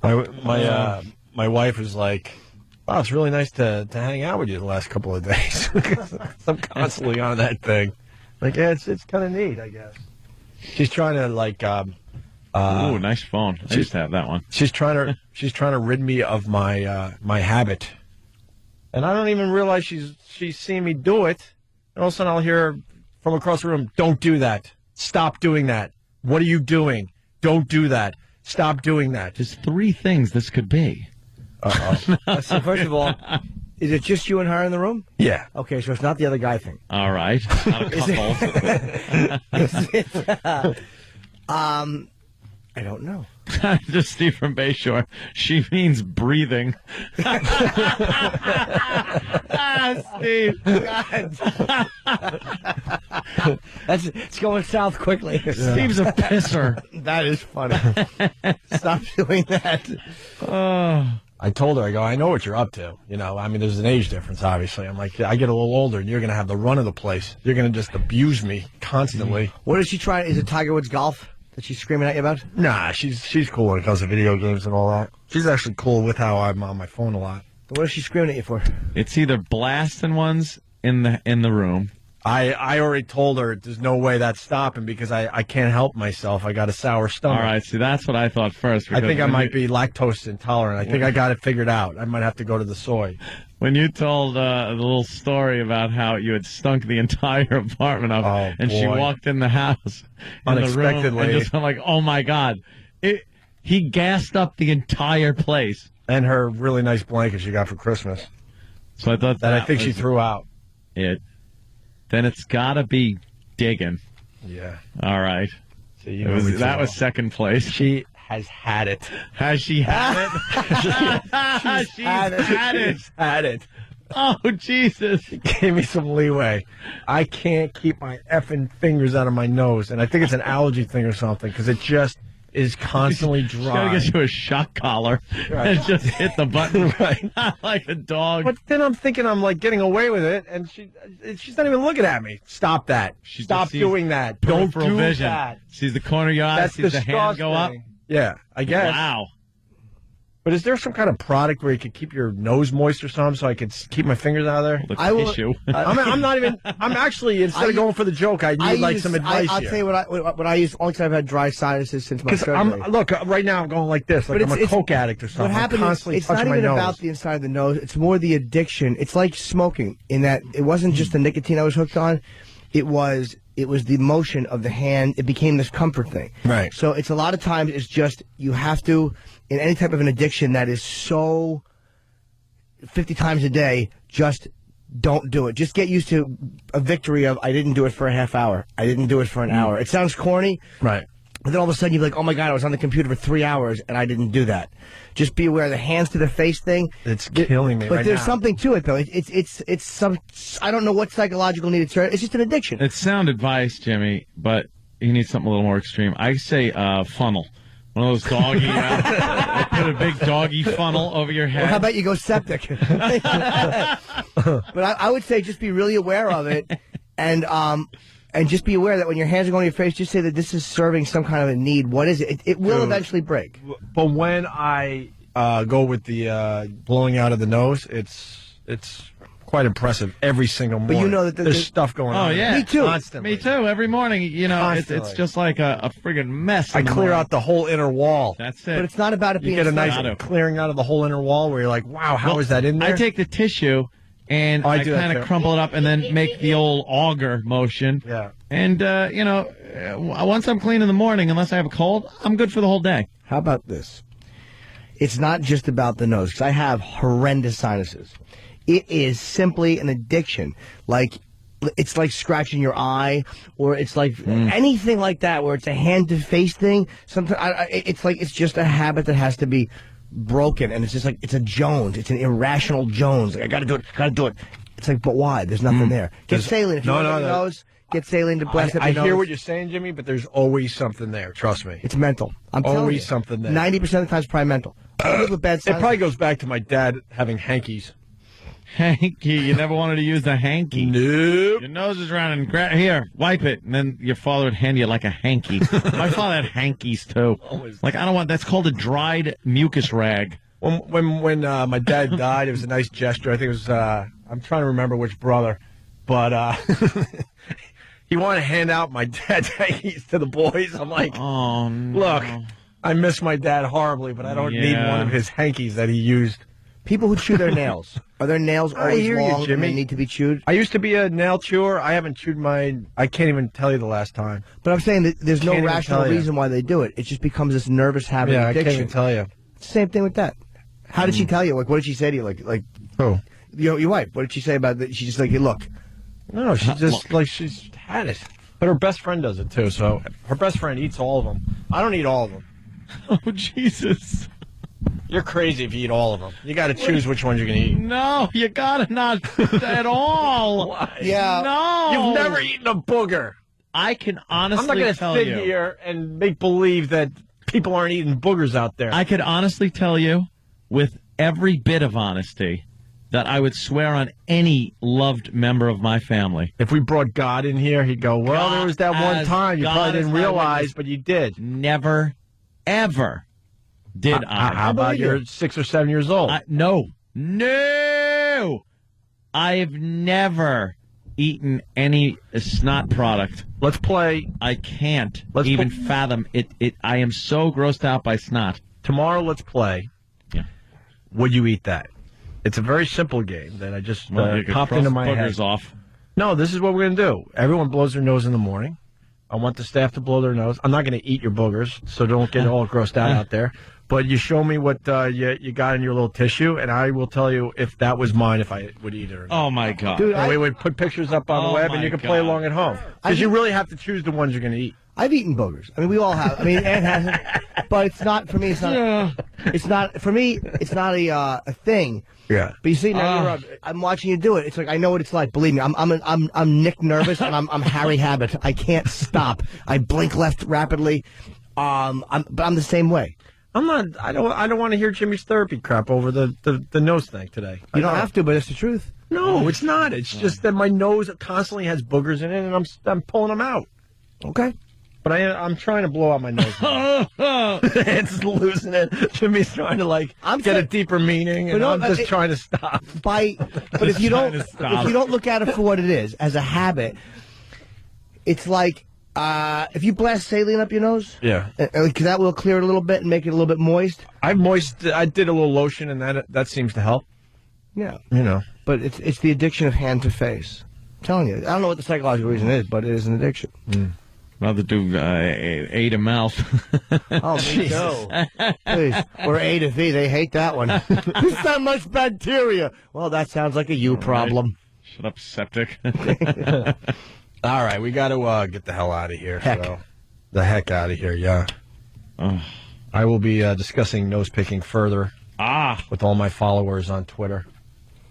My wife was like, wow, it's really nice to hang out with you the last couple of days. I'm constantly on that thing. Yeah, it's kind of neat, I guess. She's trying to like. Ooh, nice phone. I used to have that one. She's trying to rid me of my my habit, and I don't even realize she's seeing me do it. And all of a sudden, I'll hear from across the room, "Don't do that. Stop doing that. What are you doing? Don't do that. Stop doing that." There's 3 things this could be. So first of all, is it just you and her in the room? Yeah. Okay, so it's not the other guy thing. All right. Not a couple. I don't know. Just Steve from Bayshore. She means breathing. Steve. God. It's going south quickly. Steve's a pisser. That is funny. Stop doing that. I told her, I go, I know what you're up to. You know, I mean, there's an age difference, obviously. I'm like, I get a little older, and you're going to have the run of the place. You're going to just abuse me constantly. What is she trying? Is it Tiger Woods golf that she's screaming at you about? Nah, she's cool when it comes to video games and all that. She's actually cool with how I'm on my phone a lot. What is she screaming at you for? It's either blasting ones in the room. I already told her there's no way that's stopping because I can't help myself. I got a sour stomach. All right, see, that's what I thought first. I think I might be lactose intolerant. I think I got it figured out. I might have to go to the soy. When you told the little story about how you had stunk the entire apartment up, and she walked in the house unexpectedly, in the room and just went like, "Oh my God!" He gassed up the entire place, and her really nice blanket she got for Christmas. So I thought that I think she threw out. Then it's got to be digging. Yeah. All right. So that was second place. She has had it. Has she had it? She's had it. Oh, Jesus. She gave me some leeway. I can't keep my effing fingers out of my nose, and I think it's an allergy thing or something, because it just is constantly dry. You gotta get you a shock collar and just hit the button like a dog. But then I'm thinking I'm like getting away with it, and she's not even looking at me. Stop that. Stop doing that. Don't do vision. that. Sees the corner of your eye, sees the hand go up. Yeah, I guess. Wow. But is there some kind of product where you could keep your nose moist or something so I could keep my fingers out of there? I will. Tissue. I'm not even. I'm actually, instead of going for the joke, I need some advice. I'll tell you what I use. Only time I've had dry sinuses since my surgery. Look, right now I'm going like this, like I'm a coke addict or something. What happened is, it's not even about the inside of the nose. It's more the addiction. It's like smoking in that it wasn't just the nicotine I was hooked on. It was the motion of the hand. It became this comfort thing. Right. So it's a lot of times it's just you have to, in any type of an addiction that is so 50 times a day, just don't do it. Just get used to a victory of I didn't do it for a half hour. I didn't do it for an hour. It sounds corny. Right. But then all of a sudden you're like, oh my God, I was on the computer for 3 hours and I didn't do that. Just be aware of the hands to the face thing. It's killing me. But right there's now. something to it though. It's some, I don't know what psychological need it's. It's just an addiction. It's sound advice, Jimmy, but you need something a little more extreme. I say funnel. One of those doggy, put a big doggy funnel over your head. Well, how about you go septic? But I would say just be really aware of it, and just be aware that when your hands are going to your face, just say that this is serving some kind of a need. What is it? It will eventually break. But when I go with the blowing out of the nose, it's quite impressive every single morning. But you know that there's stuff going on. Oh, yeah. Me too. Constantly. Me too. Every morning, you know, it's just like a friggin' mess. I clear out the whole inner wall. That's it. But it's not about it being You get a stuck. nice clearing out of the whole inner wall where you're like, wow, how is that in there? I take the tissue and I do that kind of too. crumble it up and then make the old auger motion. Yeah. And, once I'm clean in the morning, unless I have a cold, I'm good for the whole day. How about this? It's not just about the nose, because I have horrendous sinuses. It is simply an addiction. Like, it's like scratching your eye, or it's like anything like that, where it's a hand-to-face thing. Sometimes it's just a habit that has to be broken, and it's just like, it's a Jones. It's an irrational Jones. Like, I gotta do it. It's like, but why? There's nothing there. Get saline. If you want your nose, get saline to blast up your I nose. hear what you're saying, Jimmy, but there's always something there. Trust me. It's mental. I'm telling you. Always something there. 90% of the time it's probably mental. I live with bad It sinuses. probably goes back to my dad having hankies. Hanky. You never wanted to use the hanky. Nope. Your nose is running. Here, wipe it. And then your father would hand you like a hanky. My father had hankies, too. Like, I don't want, that's called a dried mucus rag. When my dad died, it was a nice gesture. I think it was, I'm trying to remember which brother, but You want to hand out my dad's hankies to the boys? I'm like, oh, no. Look, I miss my dad horribly, but I don't need one of his hankies that he used. People who chew their nails. Are their nails always long and they need to be chewed? I used to be a nail chewer. I haven't chewed mine. I can't even tell you the last time. But I'm saying that there's no rational reason why they do it. It just becomes this nervous habit addiction. I can't even tell you. Same thing with that. How did she tell you? Like, what did she say to you? Like who? Your wife. What did she say about that? She just like, hey, look. No, she just like she's had it. But her best friend does it too. So her best friend eats all of them. I don't eat all of them. Oh Jesus! You're crazy if you eat all of them. You got to choose which ones you're going to eat. No, you got to not at all. Why? Yeah. No. You've never eaten a booger. I can honestly I'm not going to sit here and make believe that people aren't eating boogers out there. I could honestly tell you, with every bit of honesty, that I would swear on any loved member of my family. If we brought God in here, he'd go, well, there was that one time you probably didn't realize, but you did. Never, ever did I. How about you're 6 or 7 years old? No. I've never eaten any snot product. Let's play. I can't even fathom it. I am so grossed out by snot. Tomorrow, let's play. Yeah. Would you eat that? It's a very simple game that I just you could popped cross into my head. boogers off. No, this is what we're going to do. Everyone blows their nose in the morning. I want the staff to blow their nose. I'm not going to eat your boogers, so don't get all grossed out there. But you show me what you got in your little tissue, and I will tell you if that was mine, if I would eat it or not. Oh, my God. Dude, we would put pictures up on the web, and you can play along at home. Because you really have to choose the ones you're going to eat. I've eaten boogers. I mean, we all have. I mean, Ann hasn't. But it's not, for me, it's not. Yeah. It's not, for me, it's not a thing. Yeah. But you see, now I'm watching you do it. It's like, I know what it's like. Believe me, I'm Nick Nervous, and I'm Harry Habit. I can't stop. I blink left rapidly. But I'm the same way. I'm not. I don't want to hear Jimmy's therapy crap over the nose thing today. You don't have to, but it's the truth. No, it's not. It's just that my nose constantly has boogers in it, and I'm pulling them out. Okay. But I'm trying to blow out my nose. It's losing it. Jimmy's trying to get a deeper meaning, and I'm just trying to stop. But if you don't look at it for what it is, as a habit, it's like if you blast saline up your nose, yeah, because that will clear it a little bit and make it a little bit moist. I did a little lotion, and that seems to help. Yeah, but it's the addiction of hand to face. I'm telling you, I don't know what the psychological reason is, but it is an addiction. Rather do A to mouth. Oh, me too. Please. Or A to V. They hate that one. There's not much bacteria. Well, that sounds like a you problem. Shut up, septic. All right, we got to get the hell out of here. Heck. So. The heck out of here, yeah. I will be discussing nose picking further with all my followers on Twitter.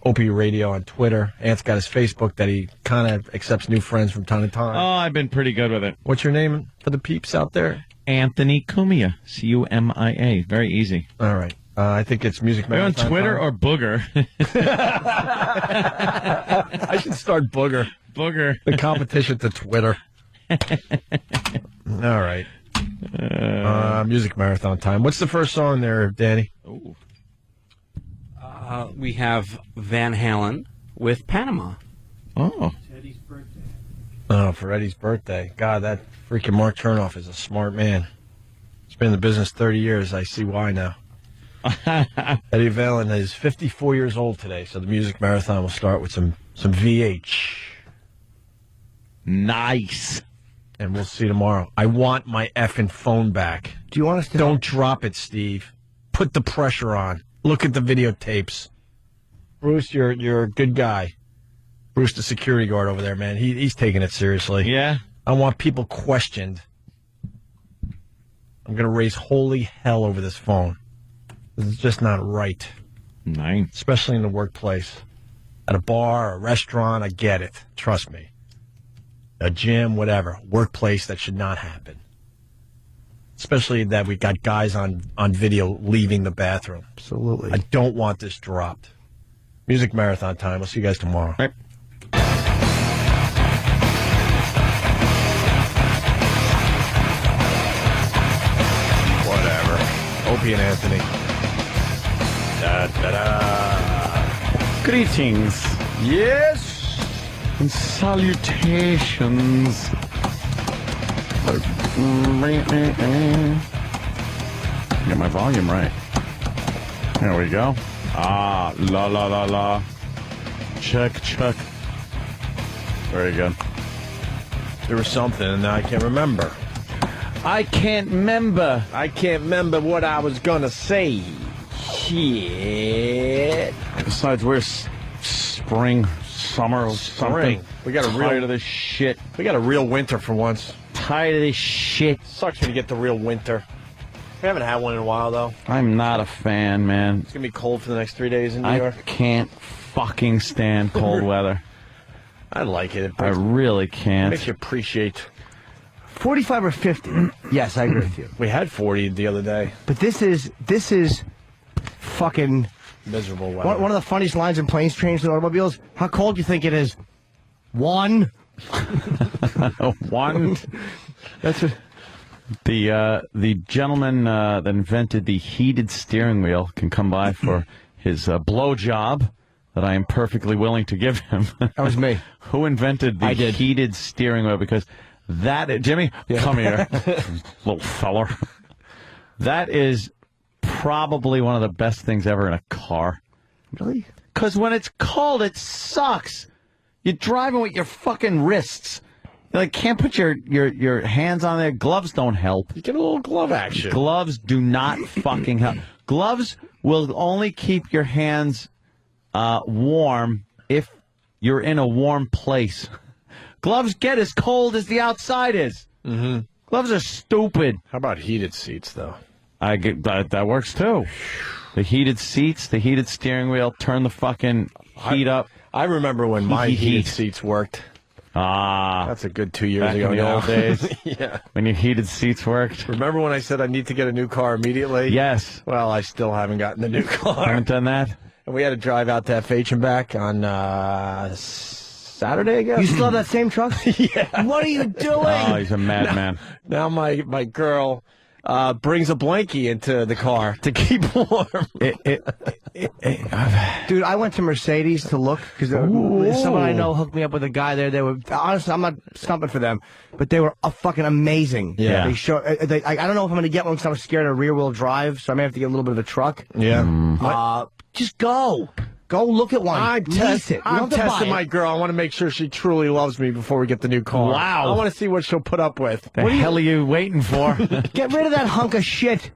Opie Radio on Twitter. Ant's got his Facebook that he kind of accepts new friends from time to time. Oh, I've been pretty good with it. What's your name for the peeps out there? Anthony Cumia. Cumia. Very easy. All right. I think it's Music Are you on Marathon Twitter time. or Booger? I should start Booger. Booger. The competition to Twitter. All right. Music Marathon time. What's the first song there, Danny? Ooh. We have Van Halen with Panama. Oh. Oh, for Eddie's birthday. God, that freaking Mark Chernoff is a smart man. He's been in the business 30 years. I see why now. Eddie Van Halen is 54 years old today, so the Music Marathon will start with some VH. Nice. And we'll see tomorrow. I want my effing phone back. Do you want us to... Don't drop it, Steve. Put the pressure on. Look at the videotapes. Bruce, you're a good guy. Bruce, the security guard over there, man, he's taking it seriously. Yeah. I want people questioned. I'm going to raise holy hell over this phone. This is just not right. Nine. Especially in the workplace. At a bar, a restaurant, I get it. Trust me. A gym, whatever. Workplace, that should not happen. Especially that we got guys on video leaving the bathroom. Absolutely. I don't want this dropped. Music Marathon time. We'll see you guys tomorrow. Right. Whatever. Opie and Anthony. Da, da, da. Greetings. Yes. And salutations. Get my volume right. There we go. Ah, la la la la. Check. Very good. There was something, and now I can't remember. I can't remember what I was gonna say. Shit. Besides, we're spring, summer, something. We got tired of this shit. We got a real winter for once. Tired of this shit. Sucks when you get the real winter. We haven't had one in a while, though. I'm not a fan, man. It's gonna be cold for the next 3 days in New York. I can't fucking stand cold weather. I like it. I really can't. It makes you appreciate. 45 or 50? Yes, I agree with you. We had 40 the other day. But this is fucking miserable weather. One of the funniest lines in planes, trains, and automobiles. How cold do you think it is? 1. 1. That's what. The gentleman that invented the heated steering wheel can come by for his blow job that I am perfectly willing to give him. That was me. Who invented the heated steering wheel? Because Jimmy, come here, little feller. That is probably one of the best things ever in a car. Really? Because when it's cold, it sucks. You're driving with your fucking wrists. You can't put your hands on there. Gloves don't help. You get a little glove action. Gloves do not fucking help. Gloves will only keep your hands warm if you're in a warm place. Gloves get as cold as the outside is. Mm-hmm. Gloves are stupid. How about heated seats, though? I get that works too. The heated seats, the heated steering wheel, turn the fucking heat up. I remember when my heated seats worked. Ah, that's a good 2 years back ago. in the old days. Yeah, when your heated seats worked. Remember when I said I need to get a new car immediately? Yes. Well, I still haven't gotten the new car. Haven't done that. And we had to drive out to FH and back on Saturday, I guess. You still have that same truck? Yeah. What are you doing? Oh, he's a madman. Now my girl brings a blankie into the car to keep warm. Dude, I went to Mercedes to look because someone I know hooked me up with a guy there. They were honestly, I'm not stumping for them, but they were fucking amazing. Yeah. They show. I don't know if I'm going to get one because I'm scared of rear wheel drive, so I may have to get a little bit of a truck. Yeah. Just go. Go look at one. I'm testing my girl. I want to make sure she truly loves me before we get the new car. Wow. I want to see what she'll put up with. The hell are you waiting for? Get rid of that hunk of shit.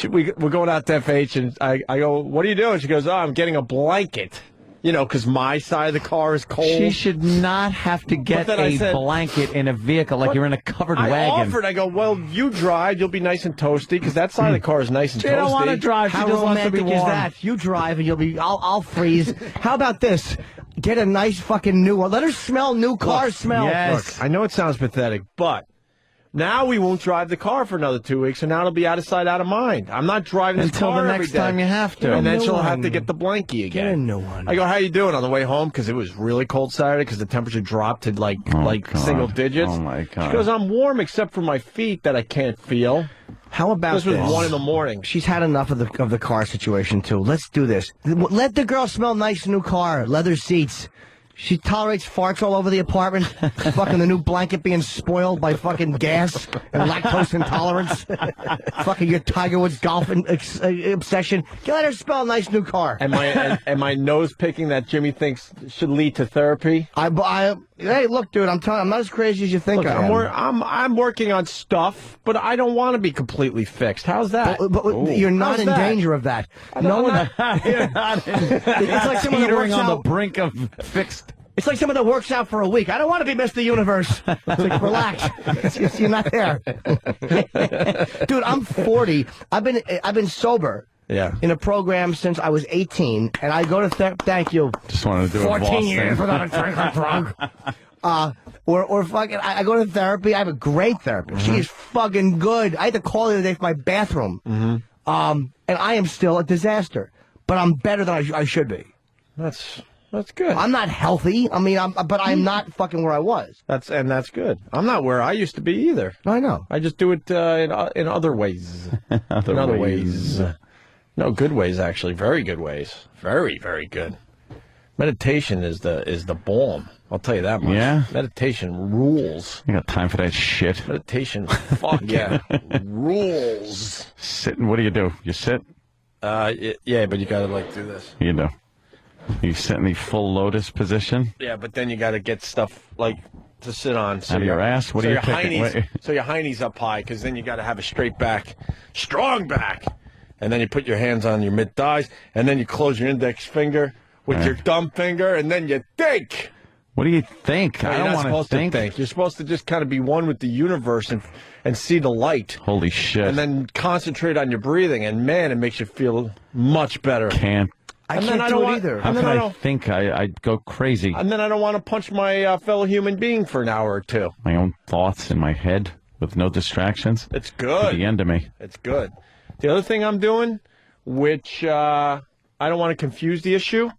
We're going out to FH, and I go, what are you doing? She goes, oh, I'm getting a blanket. You know, because my side of the car is cold. She should not have to get a blanket in a vehicle like you're in a covered wagon. I go, well, you drive. You'll be nice and toasty, because that side of the car is nice and toasty. She don't want to drive. She How just wants to romantic be warm. is that? You drive and you'll be. I'll freeze. How about this? Get a nice fucking new one. Let her smell new car smell. Yes. Look, I know it sounds pathetic, but now we won't drive the car for another 2 weeks, and now it'll be out of sight, out of mind. I'm not driving this until car the every next day. time you have to. And then she'll have to get the blankie again. Get a new one. I go, how you doing on the way home? Because it was really cold Saturday because the temperature dropped to like single digits. Oh, my God. She goes, I'm warm except for my feet that I can't feel. How about this? This Was 1 in the morning. She's had enough of the car situation, too. Let's do this. Let the girl smell nice new car. Leather seats. She tolerates farts all over the apartment. Fucking the new blanket being spoiled by fucking gas and lactose intolerance. Fucking your Tiger Woods golf obsession. Let her smell a nice new car. And my nose picking that Jimmy thinks should lead to therapy. Hey, look, dude, I'm not as crazy as you think I am. I'm working on stuff, but I don't want to be completely fixed. How's that? But you're not in danger of that. You're not It's like someone that works on the out. brink of fixed. It's like someone that works out for a week. I don't want to be Mr. Universe. It's like, relax. You're not there. Dude, I'm 40. I've been sober. Yeah. In a program since I was 18, and I go to thank you. Just wanted to do 14 years without a drink or drunk. Or fucking, I go to therapy. I have a great therapist. She is fucking good. I had to call the other day for my bathroom. And I am still a disaster, but I'm better than I should be. That's good. I'm not healthy. I mean, but I'm not fucking where I was. That's good. I'm not where I used to be either. I know. I just do it in other ways. In other ways. No, good ways, actually. Very good ways. Very, very good. Meditation is the balm. I'll tell you that much. Yeah? Meditation rules. You got time for that shit. Meditation, fuck yeah. Rules. Sitting, what do? You sit? Yeah, but you gotta, like, do this. You do. You sit in the full lotus position? Yeah, but then you gotta get stuff, like, to sit on. So Out of your ass? What are you picking? So your hiney's up high, because then you gotta have a straight back, strong back. And then you put your hands on your mid-thighs, and then you close your index finger with your thumb finger, and then you think. What do you think? No, I don't want to think. You're supposed to just kind of be one with the universe and see the light. Holy shit. And then concentrate on your breathing, and man, it makes you feel much better. I can't do it either. How can I think? I'd go crazy. And then I don't want to punch my fellow human being for an hour or two. My own thoughts in my head with no distractions. It's good. To the end of me. It's good. The other thing I'm doing, which I don't want to confuse the issue,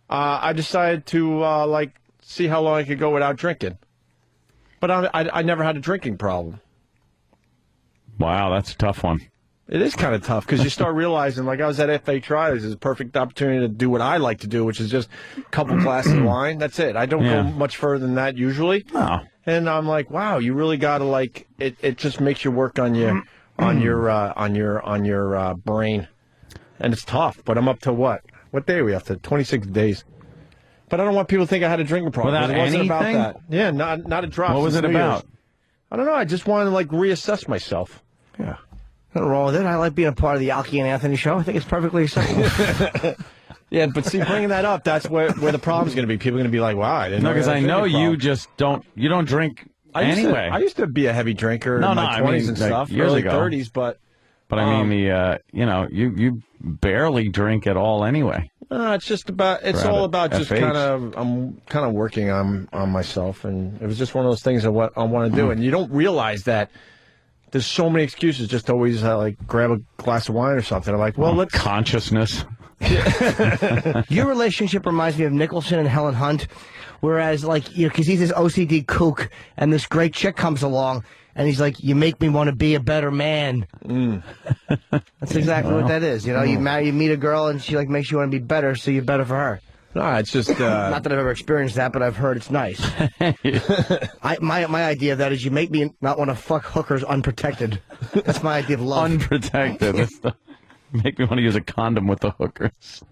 I decided to, see how long I could go without drinking. But I never had a drinking problem. Wow, that's a tough one. It is kind of tough because you start realizing, like I was at FA Trials, this is a perfect opportunity to do what I like to do, which is just a couple glasses of wine. That's it. I don't go much further than that usually. No. And I'm like, wow, you really got to it just makes you work on your brain. And it's tough, but I'm up to what? What day are we up to? 26 days. But I don't want people to think I had a drinking problem. Without it wasn't anything? about that. Yeah, not a drop. What was it about? Years. I don't know. I just wanted to reassess myself. Yeah. Nothing wrong with it. I like being a part of the Alki and Anthony show. I think it's perfectly acceptable. Yeah, but see, bringing that up, that's where the problem's going to be. People are going to be like, wow, I didn't know. No, because I know you just don't drink anyway. I used to be a heavy drinker in my 20s and stuff, years early ago. 30s, but I mean, you barely drink at all anyway. It's just about. It's all about just kind of. I'm kind of working on myself, and it was just one of those things of what I want to do, and you don't realize that there's so many excuses just to always grab a glass of wine or something. I'm like, well, let's consciousness. Your relationship reminds me of Nicholson and Helen Hunt, whereas because he's this OCD kook, and this great chick comes along. And he's like, you make me want to be a better man. That's exactly what that is. You meet a girl and she makes you want to be better, so you're better for her. No, it's just not that I've ever experienced that, but I've heard it's nice. My idea of that is you make me not want to fuck hookers unprotected. That's my idea of love. Unprotected. Make me want to use a condom with the hookers.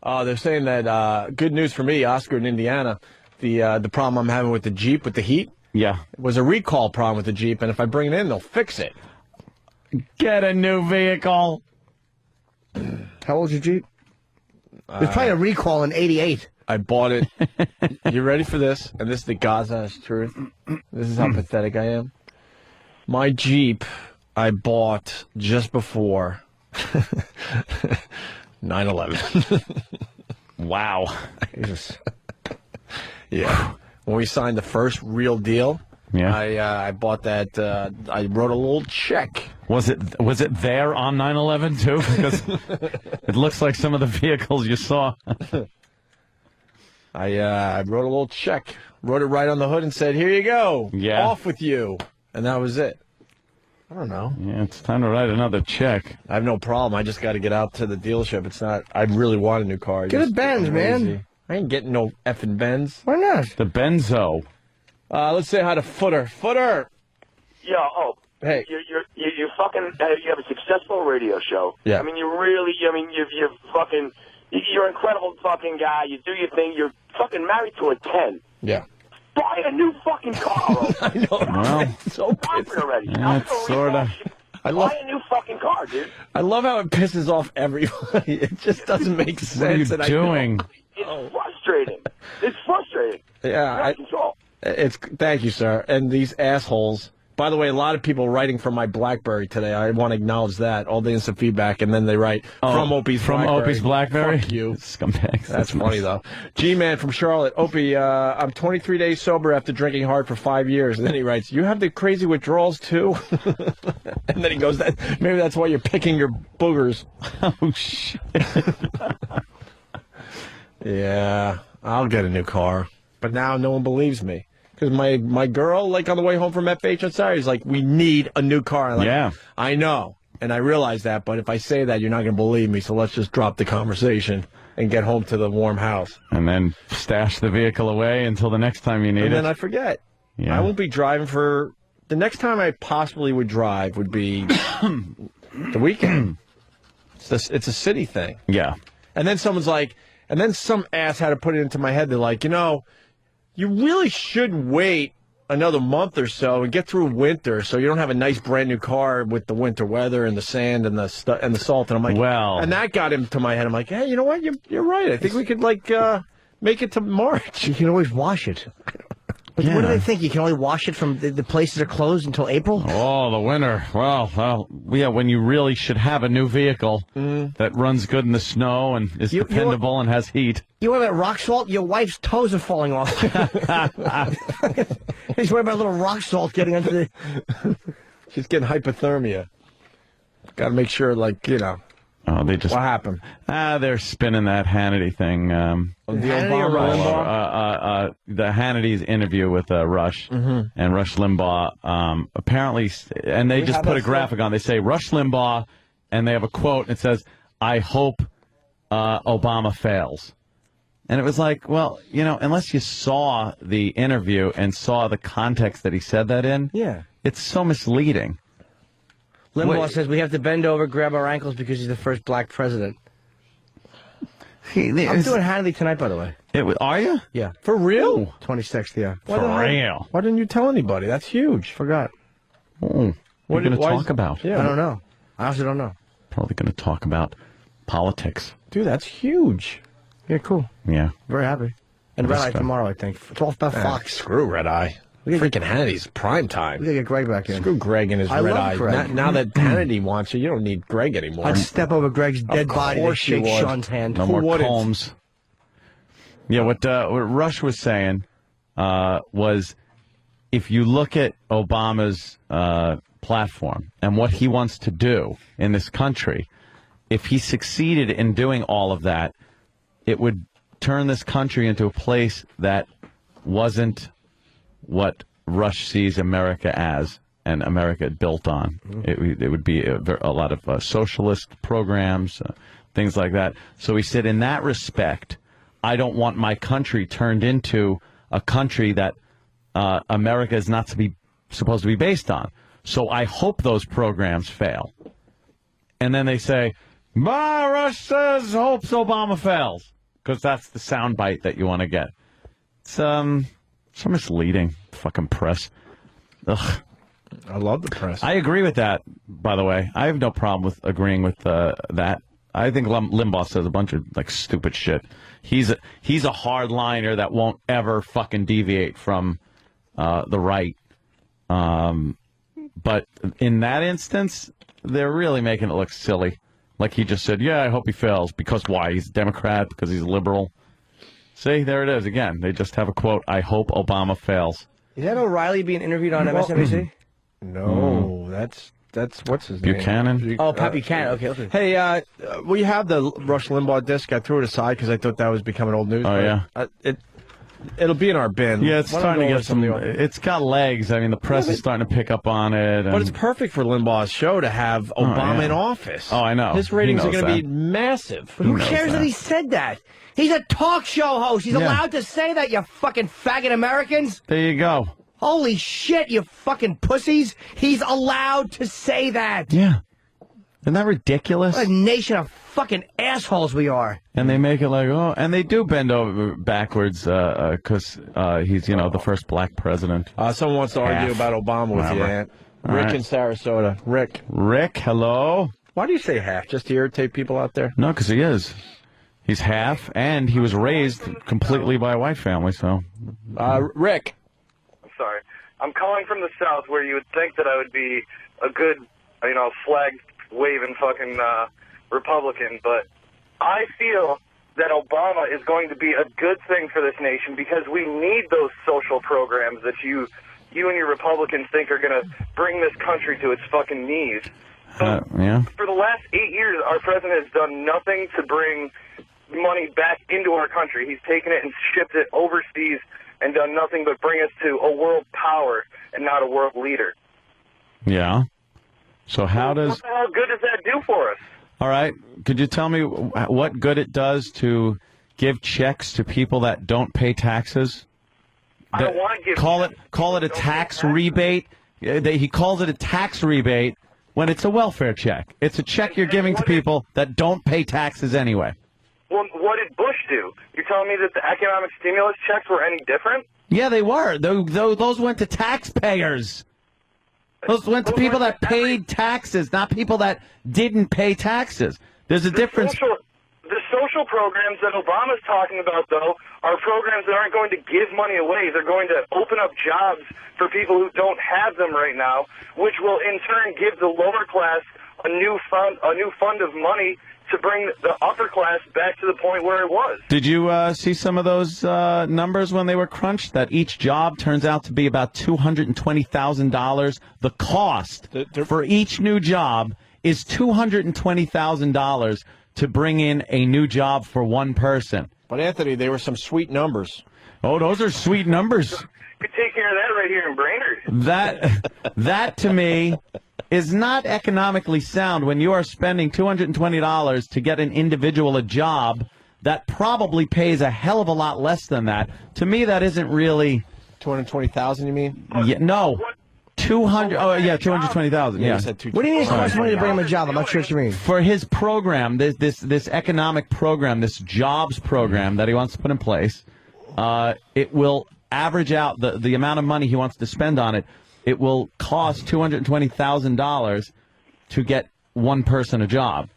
They're saying that good news for me, Oscar in Indiana. The problem I'm having with the Jeep with the heat. Yeah. It was a recall problem with the Jeep, and if I bring it in, they'll fix it. Get a new vehicle. How old's your Jeep? There's probably a recall in 88. I bought it. You ready for this? And this is the God's honest truth. This is how pathetic I am. My Jeep I bought just before 9/11. Wow. Jesus. Yeah. When we signed the first real deal, I bought that. I wrote a little check. Was it there on 9/11 too? Because it looks like some of the vehicles you saw. I wrote a little check, wrote it right on the hood, and said, "Here you go. Yeah. Off with you." And that was it. I don't know. Yeah, it's time to write another check. I have no problem. I just got to get out to the dealership. It's not. I really want a new car. Get a Benz, man. I ain't getting no effing Benz. Why not? The Benzo. Let's say hi to Footer. Footer. Yo, hey, you fucking you have a successful radio show. Yeah. I mean, you're fucking, you're an incredible fucking guy. You do your thing. You're fucking married to a 10. Yeah. Buy a new fucking car. I know. Well, so pissed already. That's sort of. Buy a new fucking car, dude. I love how it pisses off everybody. It just doesn't make sense. What are you doing? It's frustrating. It's frustrating. Yeah, thank you, sir. And these assholes. By the way, a lot of people writing from my Blackberry today. I want to acknowledge that. All the instant feedback, and then they write from Opie's Blackberry. Opie's Blackberry? Fuck you. Scumbags. That's funny, though. G-Man from Charlotte. Opie, I'm 23 days sober after drinking hard for 5 years. And then he writes, you have the crazy withdrawals, too? And then he goes, maybe that's why you're picking your boogers. Oh, shit. Yeah, I'll get a new car. But now no one believes me. Because my girl, on the way home from FH on Saturday, is like, we need a new car. I'm like, yeah. I know. And I realize that, but if I say that, you're not going to believe me, so let's just drop the conversation and get home to the warm house. And then stash the vehicle away until the next time you need it. And then I forget. Yeah. I won't be driving for... The next time I possibly would drive would be the weekend. It's a city thing. Yeah. And then someone's like... And then some ass had to put it into my head. They're like, you know, you really should wait another month or so and get through winter so you don't have a nice brand new car with the winter weather and the sand and the salt. And I'm like, well, and that got into my head. I'm like, hey, you know what? You're right. I think we could like make it to March. You can always wash it. But what do they think? You can only wash it from the places are closed until April? Oh, the winter. Well, yeah, when you really should have a new vehicle that runs good in the snow and is dependable and has heat. You worry about rock salt? Your wife's toes are falling off. He's worried about a little rock salt getting under the... She's getting hypothermia. Got to make sure, like, you know. Oh, they just... What happened? They're spinning that Hannity thing. The Hannity's interview with Rush and Rush Limbaugh. Apparently, and they just put a graphic on. They say Rush Limbaugh, and they have a quote, and it says, "I hope Obama fails." And it was like, well, you know, unless you saw the interview and saw the context that he said that in, it's so misleading. Limbaugh says we have to bend over, grab our ankles because he's the first black president. I'm doing Hannity tonight, by the way. Are you? Yeah. For real? 26th, yeah. For real. Why didn't you tell anybody? That's huge. Forgot. What are you going to talk about? Yeah. I don't know. I also don't know. Probably going to talk about politics. Dude, that's huge. Yeah, cool. Yeah. Very happy. And Red Eye tomorrow, I think. It's all about Fox. Screw Red Eye. Freaking Hannity's prime time. We gotta get Greg back in. Screw Greg and his Red Eye. Greg. Now that Hannity wants you, you don't need Greg anymore. I'd step over Greg's dead body to shake Sean's hand. No more Combs. Yeah, what Rush was saying was if you look at Obama's platform and what he wants to do in this country, if he succeeded in doing all of that, it would turn this country into a place that wasn't what Rush sees America as and America built on. It would be a lot of socialist programs, things like that. So he said, in that respect, I don't want my country turned into a country that America is not supposed to be based on. So I hope those programs fail. And then they say, Rush says hopes Obama fails, because that's the soundbite that you want to get. It's so misleading. Fucking press. Ugh. I love the press. I agree with that, by the way. I have no problem with agreeing with that. I think Limbaugh says a bunch of like stupid shit. He's a hardliner that won't ever fucking deviate from the right. But in that instance, they're really making it look silly. Like he just said, yeah, I hope he fails. Because why? He's a Democrat, because he's a liberal. See, there it is again. They just have a quote, I hope Obama fails. Is that O'Reilly being interviewed on MSNBC? No, that's what's his name? Buchanan? Oh, Pat Buchanan. Okay. Hey, we have the Rush Limbaugh disc. I threw it aside because I thought that was becoming old news. Oh, yeah? It'll be in our bin. Yeah, it's starting to get some... It's got legs. I mean, the press is starting to pick up on it. But it's perfect for Limbaugh's show to have Obama in office. Oh, I know. His ratings are going to be massive. Who cares that he said that? He's a talk show host. He's allowed to say that, you fucking faggot Americans. There you go. Holy shit, you fucking pussies. He's allowed to say that. Yeah. Isn't that ridiculous? What a nation of fucking assholes we are. And they make it like, oh, and they do bend over backwards because he's, the first black president. Someone wants to argue about Obama with you, Ant. Rick in Sarasota. Rick, hello? Why do you say half? Just to irritate people out there? No, because he is. He's half, and he was raised completely by a white family, so. Rick. I'm sorry. I'm calling from the South, where you would think that I would be a good, flag-waving fucking Republican, but I feel that Obama is going to be a good thing for this nation because we need those social programs that you and your Republicans think are going to bring this country to its fucking knees. Yeah. For the last 8 years, our president has done nothing to bring money back into our country. He's taken it and shipped it overseas and done nothing but bring us to a world power and not a world leader. Yeah. So how does... What the hell good does that do for us? All right. Could you tell me what good it does to give checks to people that don't pay taxes? I don't want to give... Call it a tax rebate. He calls it a tax rebate when it's a welfare check. It's a check you're giving to people that don't pay taxes anyway. Well, what did Bush do? You're telling me that the economic stimulus checks were any different? Yeah, they were. Those went to taxpayers. Those went to people that paid taxes, not people that didn't pay taxes. There's a difference. The social programs that Obama's talking about, though, are programs that aren't going to give money away. They're going to open up jobs for people who don't have them right now, which will in turn give the lower class a new fund of money to bring the upper class back to the point where it was. Did you see some of those numbers when they were crunched? That each job turns out to be about $220,000. The cost for each new job is $220,000 to bring in a new job for one person. But, Anthony, they were some sweet numbers. Oh, those are sweet numbers. Could take care of that right here in Brainerd. That to me is not economically sound when you are spending $220 to get an individual a job that probably pays a hell of a lot less than that. To me, that isn't really... $220,000, you mean? Yeah, no. 200. Oh, yeah, 220,000. Yeah. What do you mean it's cost money to bring him a job? I'm not sure what you mean. For his program, this economic program, this jobs program that he wants to put in place, it will average out the amount of money he wants to spend on it. It will cost $220,000 to get one person a job.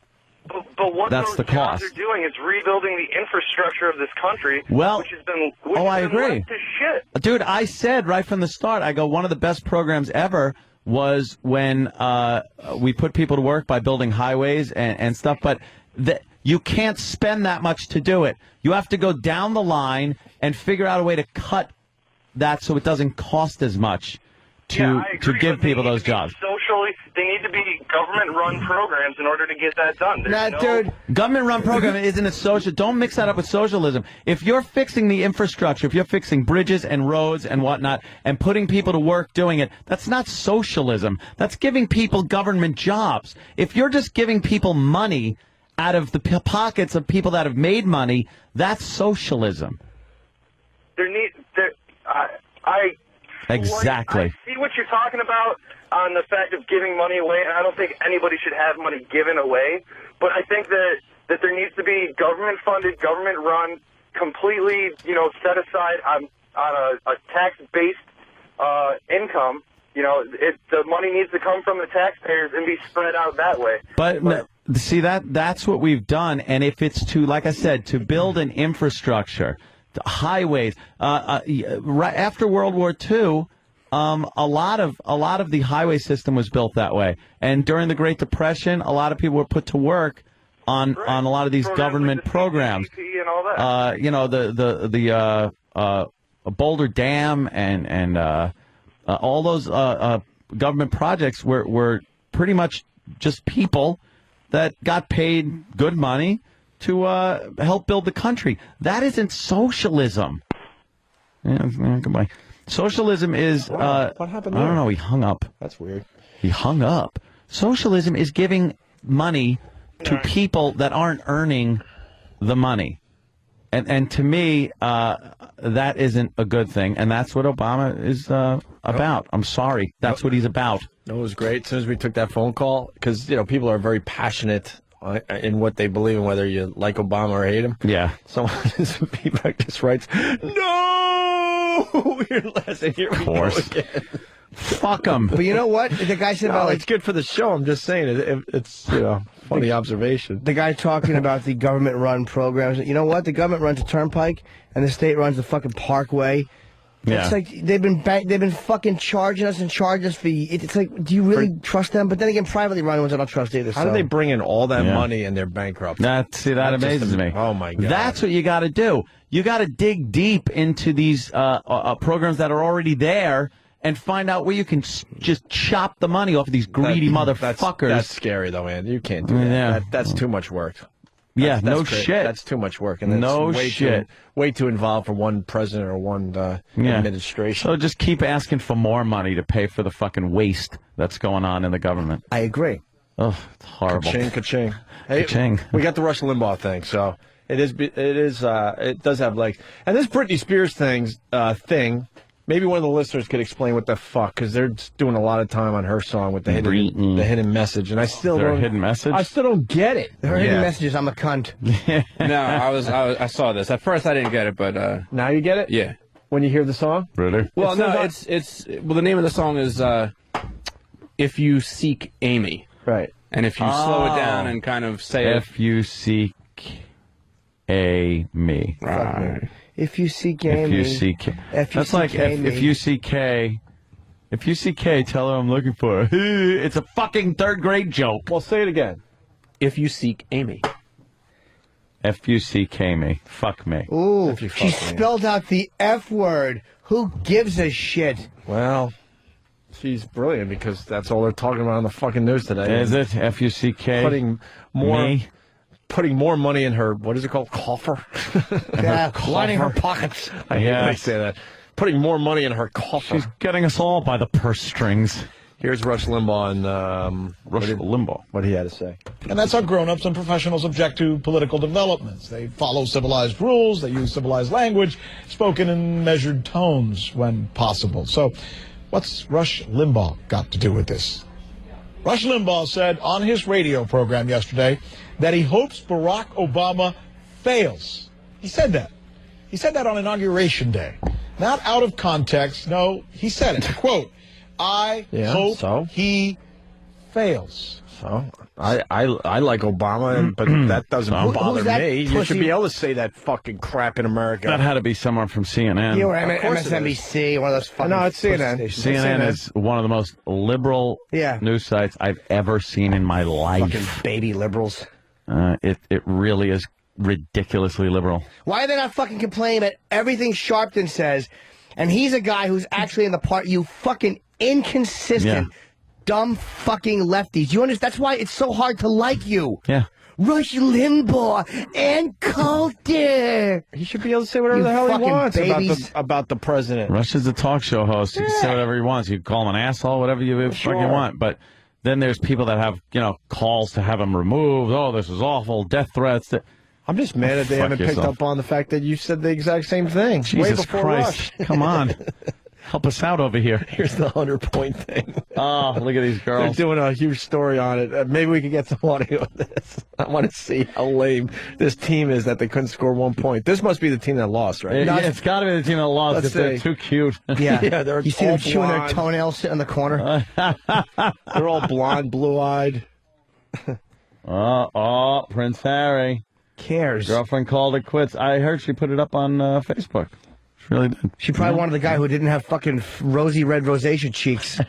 But what That's those the jobs cost. are doing is rebuilding the infrastructure of this country, Well, which has been I agree. left to shit. Dude, I said right from the start, I go, one of the best programs ever was when we put people to work by building highways and stuff, but you can't spend that much to do it. You have to go down the line and figure out a way to cut that so it doesn't cost as much to give people those jobs. They need to be government-run programs in order to get that done. Dude, government-run program isn't a social. Don't mix that up with socialism. If you're fixing the infrastructure, if you're fixing bridges and roads and whatnot, and putting people to work doing it, that's not socialism. That's giving people government jobs. If you're just giving people money out of the pockets of people that have made money, that's socialism. Exactly. I see what you're talking about on the fact of giving money away, and I don't think anybody should have money given away, but I think that there needs to be government-funded, government-run, completely, set aside on a tax-based income. The money needs to come from the taxpayers and be spread out that way. But see, that's what we've done, and if it's to, like I said, to build an infrastructure, highways, right after World War II, a lot of the highway system was built that way, and during the Great Depression, a lot of people were put to work on a lot of these government programs. And all that. The Boulder Dam and all those government projects were pretty much just people that got paid good money to help build the country. That isn't socialism. Yeah, goodbye. Socialism is... what happened there? I don't know. He hung up. That's weird. He hung up. Socialism is giving money to people that aren't earning the money. And to me, that isn't a good thing. And that's what Obama is about. I'm sorry. That's what he's about. It was great. As soon as we took that phone call, because, people are very passionate in what they believe in, whether you like Obama or hate him. Yeah. Someone feedback just writes, "No!" Here we go again. Fuck them. But you know what? The guy said about it's good for the show. I'm just saying it's funny observation. The guy talking about the government-run programs. You know what? The government runs a turnpike, and the state runs the fucking parkway. Yeah. It's like they've been fucking charging us and charging us it's like, do you really trust them? But then again, privately run ones I don't trust either. How do they bring in all that money and they're bankrupt? That amazes me. Oh my God. That's what you got to do. You got to dig deep into these programs that are already there and find out where you can just chop the money off of these greedy motherfuckers. That's scary though, man. You can't do that. Yeah. That's too much work. That's no great. shit. That's too much work. And No way shit. Way too involved for one president or one administration. So just keep asking for more money to pay for the fucking waste that's going on in the government. I agree. Oh, it's horrible. Ka-ching, ka-ching. Hey, Ka-ching. we got the Rush Limbaugh thing, so it does have legs. And this Britney Spears thing, maybe one of the listeners could explain what the fuck, because they're doing a lot of time on her song with the hidden message, and I still don't. Hidden message? I still don't get it. Her hidden messages, I'm a cunt. No, I saw this. At first I didn't get it, but now you get it? Yeah. When you hear the song? Really? Well, no, the name of the song is If You Seek Amy. Right. And if you slow it down and kind of say F-U-C-K-A-Me. Right. If you seek Amy. F-U-C-K. That's like if you see K. If you see K, tell her I'm looking for her. It's a fucking third grade joke. Well, say it again. If you seek Amy. F-U-C-K me. Fuck me. Ooh, she spelled out the F word. Who gives a shit? Well, she's brilliant because that's all they're talking about on the fucking news today. Is it? F-U-C-K? Putting more money in her, what is it called? Coffer? Yeah, lining her pockets. I hate when they say that. Putting more money in her coffer. She's getting us all by the purse strings. Here's Rush Limbaugh and what he had to say. And that's how grown-ups and professionals object to political developments. They follow civilized rules, they use civilized language, spoken in measured tones when possible. So what's Rush Limbaugh got to do with this? Rush Limbaugh said on his radio program yesterday that he hopes Barack Obama fails. He said that. He said that on Inauguration Day. Not out of context. No, he said it. Quote, I hope he fails. So I like Obama, but that doesn't bother me. You should be able to say that fucking crap in America. That had to be someone from CNN. You or MSNBC, one of those fucking... No, it's CNN. CNN is one of the most liberal news sites I've ever seen in my life. Fucking baby liberals. It really is ridiculously liberal. Why are they not fucking complaining about everything Sharpton says? And he's a guy who's actually in the part, you fucking inconsistent, dumb fucking lefties. You understand? That's why it's so hard to like you. Yeah. Rush Limbaugh and Coulter. He should be able to say whatever the hell he wants about the president. Rush is a talk show host. He can say whatever he wants. You can call him an asshole, whatever you fucking want. But then there's people that have, calls to have him removed. Oh, this is awful. Death threats. I'm just mad that they haven't picked up on the fact that you said the exact same thing. Jesus way before Christ. Rush. Come on. Help us out over here. Here's the 100-point thing. Oh, look at these girls. They're doing a huge story on it. Maybe we could get some audio of this. I want to see how lame this team is that they couldn't score 1 point. This must be the team that lost, right? It's got to be the team that lost because they're too cute. Yeah, they're you see them chewing their toenails sitting in the corner? They're all blonde, blue-eyed. Prince Harry. Cares. Girlfriend called it quits. I heard she put it up on Facebook. She really did. She probably wanted the guy who didn't have fucking rosy red rosacea cheeks.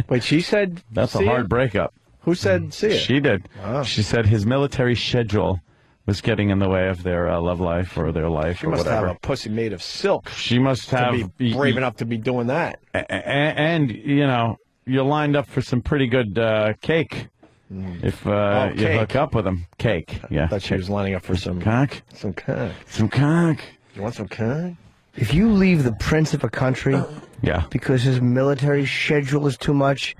Wait, she said that's a hard breakup. Who said see it? She did. Wow. She said his military schedule was getting in the way of their love life or their life She or must whatever. have a pussy made of silk. She must have to be brave enough to be doing that. And you're lined up for some pretty good cake. If you hook up with him. Cake. Yeah. I thought she was lining up for some cock. Some cock. Some cock. You want some cock? If you leave the prince of a country because his military schedule is too much,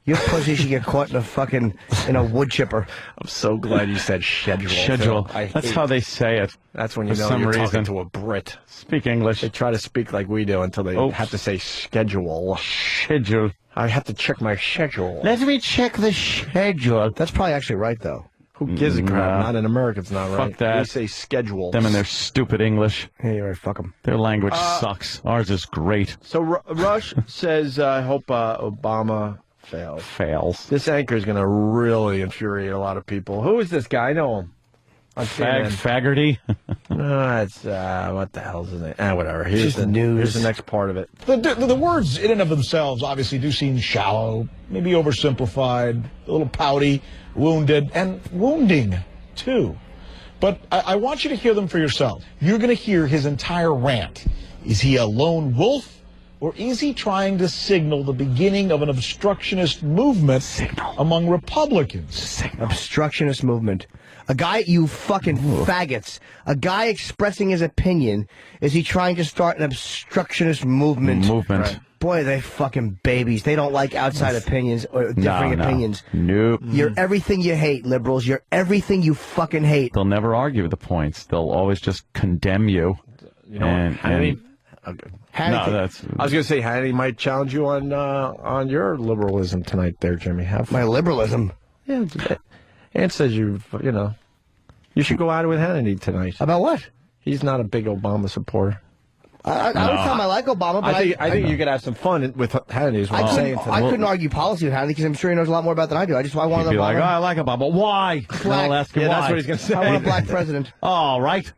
your pussy should get caught in a wood chipper. I'm so glad you said schedule. Schedule. That's how they say it. That's when you for know some you're reason. talking to a Brit. Speak English. They try to speak like we do until they have to say schedule. Schedule. I have to check my schedule. Let me check the schedule. That's probably actually right, though. Who gives a crap? Not in America, it's not right. Fuck that. We say schedule. Them and their stupid English. Yeah, you're right. Fuck them. Their language sucks. Ours is great. So Rush says, I hope Obama fails. This anchor is going to really infuriate a lot of people. Who is this guy? I know him. Faggerty? It's what the hell is his name? Whatever. Here's the news. Here's the next part of it. The words in and of themselves obviously do seem shallow, maybe oversimplified, a little pouty, wounded, and wounding, too. But I want you to hear them for yourself. You're going to hear his entire rant. Is he a lone wolf, or is he trying to signal the beginning of an obstructionist movement among Republicans? Obstructionist movement. A guy, you fucking faggots. A guy expressing his opinion. Is he trying to start an obstructionist movement? Right. Boy, they fucking babies. They don't like outside opinions or differing opinions. Nope. You're everything you hate, liberals. You're everything you fucking hate. They'll never argue the points. They'll always just condemn you. You know, Hannity. Hannity. No, that's. I was going to say Hannity might challenge you on your liberalism tonight, there, Jimmy. Have my liberalism. Yeah, Ant says you should go at it with Hannity tonight. About what? He's not a big Obama supporter. I would tell him I like Obama, but I think you could have some fun with Hannity. Is what I'm saying. I couldn't argue policy with Hannity because I'm sure he knows a lot more about than I do. I wanted He'd be Obama. like, I like Obama. Why? I'll ask him why. That's what he's going to say. I want a black president. All right.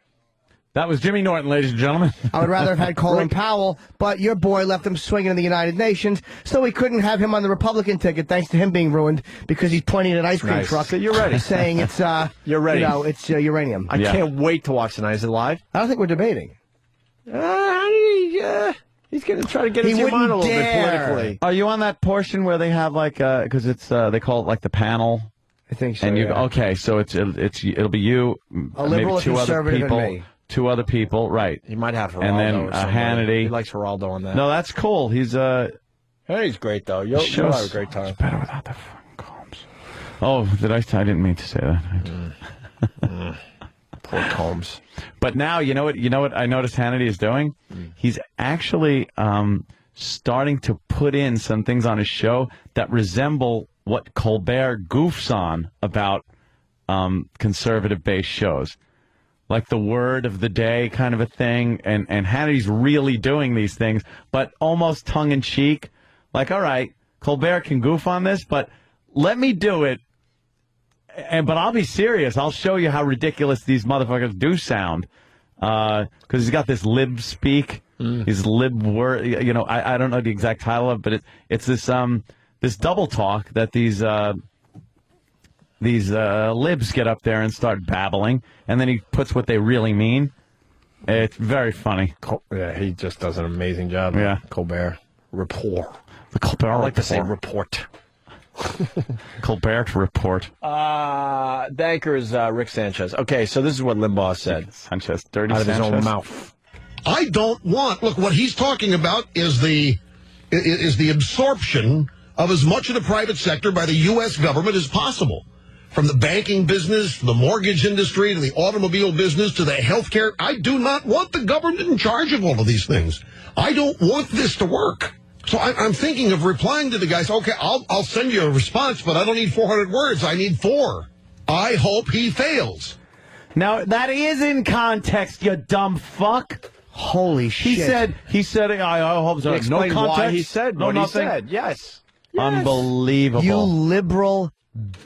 That was Jimmy Norton, ladies and gentlemen. I would rather have had Colin Powell, but your boy left him swinging in the United Nations, so we couldn't have him on the Republican ticket, thanks to him being ruined because he's pointing at an ice cream truck. So you're ready. Saying it's you're ready. You know, it's uranium. I can't wait to watch tonight. Is it live? I don't think we're debating. He's going to try to get into your mind a little bit politically. Are you on that portion where they have like because it's they call it like the panel? I think so. And you yeah. okay? So it'll be you, a liberal, maybe two a other conservative, people. and me. Two other people, right? You might have Geraldo and then or Hannity. He likes Geraldo on that. No, that's cool. He's He's great though. You'll have a great time. It's better without the fucking Combs. Oh, I didn't mean to say that. Poor Combs. But now you know what I noticed Hannity is doing. He's actually starting to put in some things on his show that resemble what Colbert goofs on about conservative-based shows. Like the word of the day kind of a thing, and Hannity's really doing these things, but almost tongue-in-cheek. Like, all right, Colbert can goof on this, but let me do it, but I'll be serious. I'll show you how ridiculous these motherfuckers do sound, because he's got this lib speak, his lib word. You know, I don't know the exact title of it, but it's this double talk that these libs get up there and start babbling, and then he puts what they really mean. It's very funny. Yeah, he just does an amazing job. Yeah. Colbert Report. The Colbert I like to say Report. report. Colbert Report. The anchor is Rick Sanchez. Okay, so this is what Limbaugh said. Sanchez, dirty out of Sanchez. his own mouth. I don't want. Look, what he's talking about is the absorption of as much of the private sector by the U.S. government as possible. From the banking business, to the mortgage industry, to the automobile business, to the healthcare. I do not want the government in charge of all of these things. I don't want this to work. So I'm thinking of replying to the guys, okay, I'll send you a response, but I don't need 400 words. I need 4. I hope he fails. Now, that is in context, you dumb fuck. Holy shit. He said, I hope so. He No explained context. why he said no what nothing. he said. Yes. Unbelievable. You liberal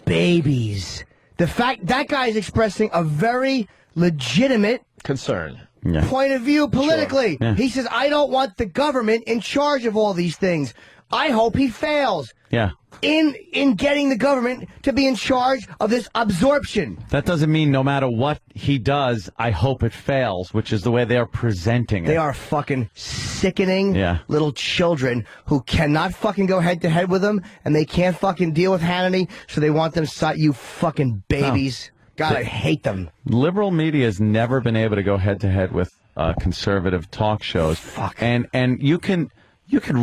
babies. The fact that guy is expressing a very legitimate concern. Point of view politically. Sure. Yeah. He says, I don't want the government in charge of all these things. I hope he fails. Yeah. In getting the government to be in charge of this absorption. That doesn't mean no matter what he does, I hope it fails, which is the way they are presenting it. They are fucking sickening little children who cannot fucking go head to head with them, and they can't fucking deal with Hannity, so they want them you fucking babies. God, I hate them. Liberal media has never been able to go head to head with conservative talk shows. Fuck. And you can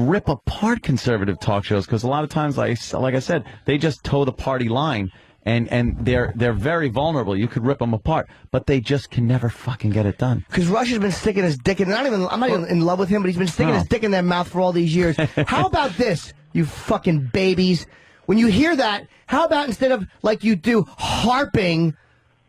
rip apart conservative talk shows because a lot of times, like I said, they just toe the party line, and they're very vulnerable. You could rip them apart, but they just can never fucking get it done. Because Rush has been sticking his dick in. I'm not even in love with him, but he's been sticking his dick in their mouth for all these years. How about this, you fucking babies? When you hear that, how about instead of like you do harping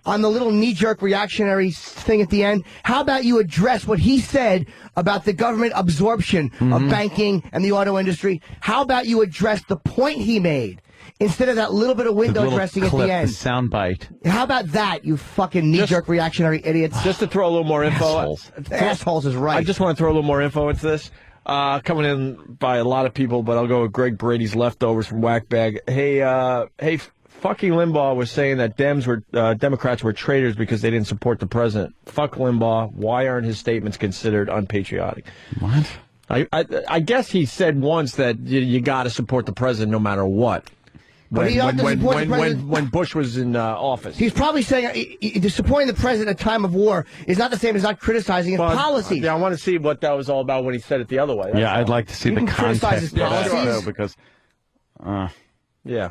on the little knee-jerk reactionary thing at the end, how about you address what he said about the government absorption of banking and the auto industry? How about you address the point he made instead of that little bit of window dressing at the end? The soundbite. How about that, you fucking knee-jerk reactionary idiots? Just to throw a little more info. Assholes is right. I just want to throw a little more info into this. Coming in by a lot of people, but I'll go with Greg Brady's leftovers from Whackbag. Hey, fucking Limbaugh was saying that Democrats were traitors because they didn't support the president. Fuck Limbaugh. Why aren't his statements considered unpatriotic? What? I guess he said once that you got to support the president no matter what. But he doesn't support the president. When Bush was in office. He's probably saying supporting the president at a time of war is not the same as not criticizing his policies. Yeah, I want to see what that was all about when he said it the other way. Yeah, I'd like to see the criticize his context policies? because, yeah,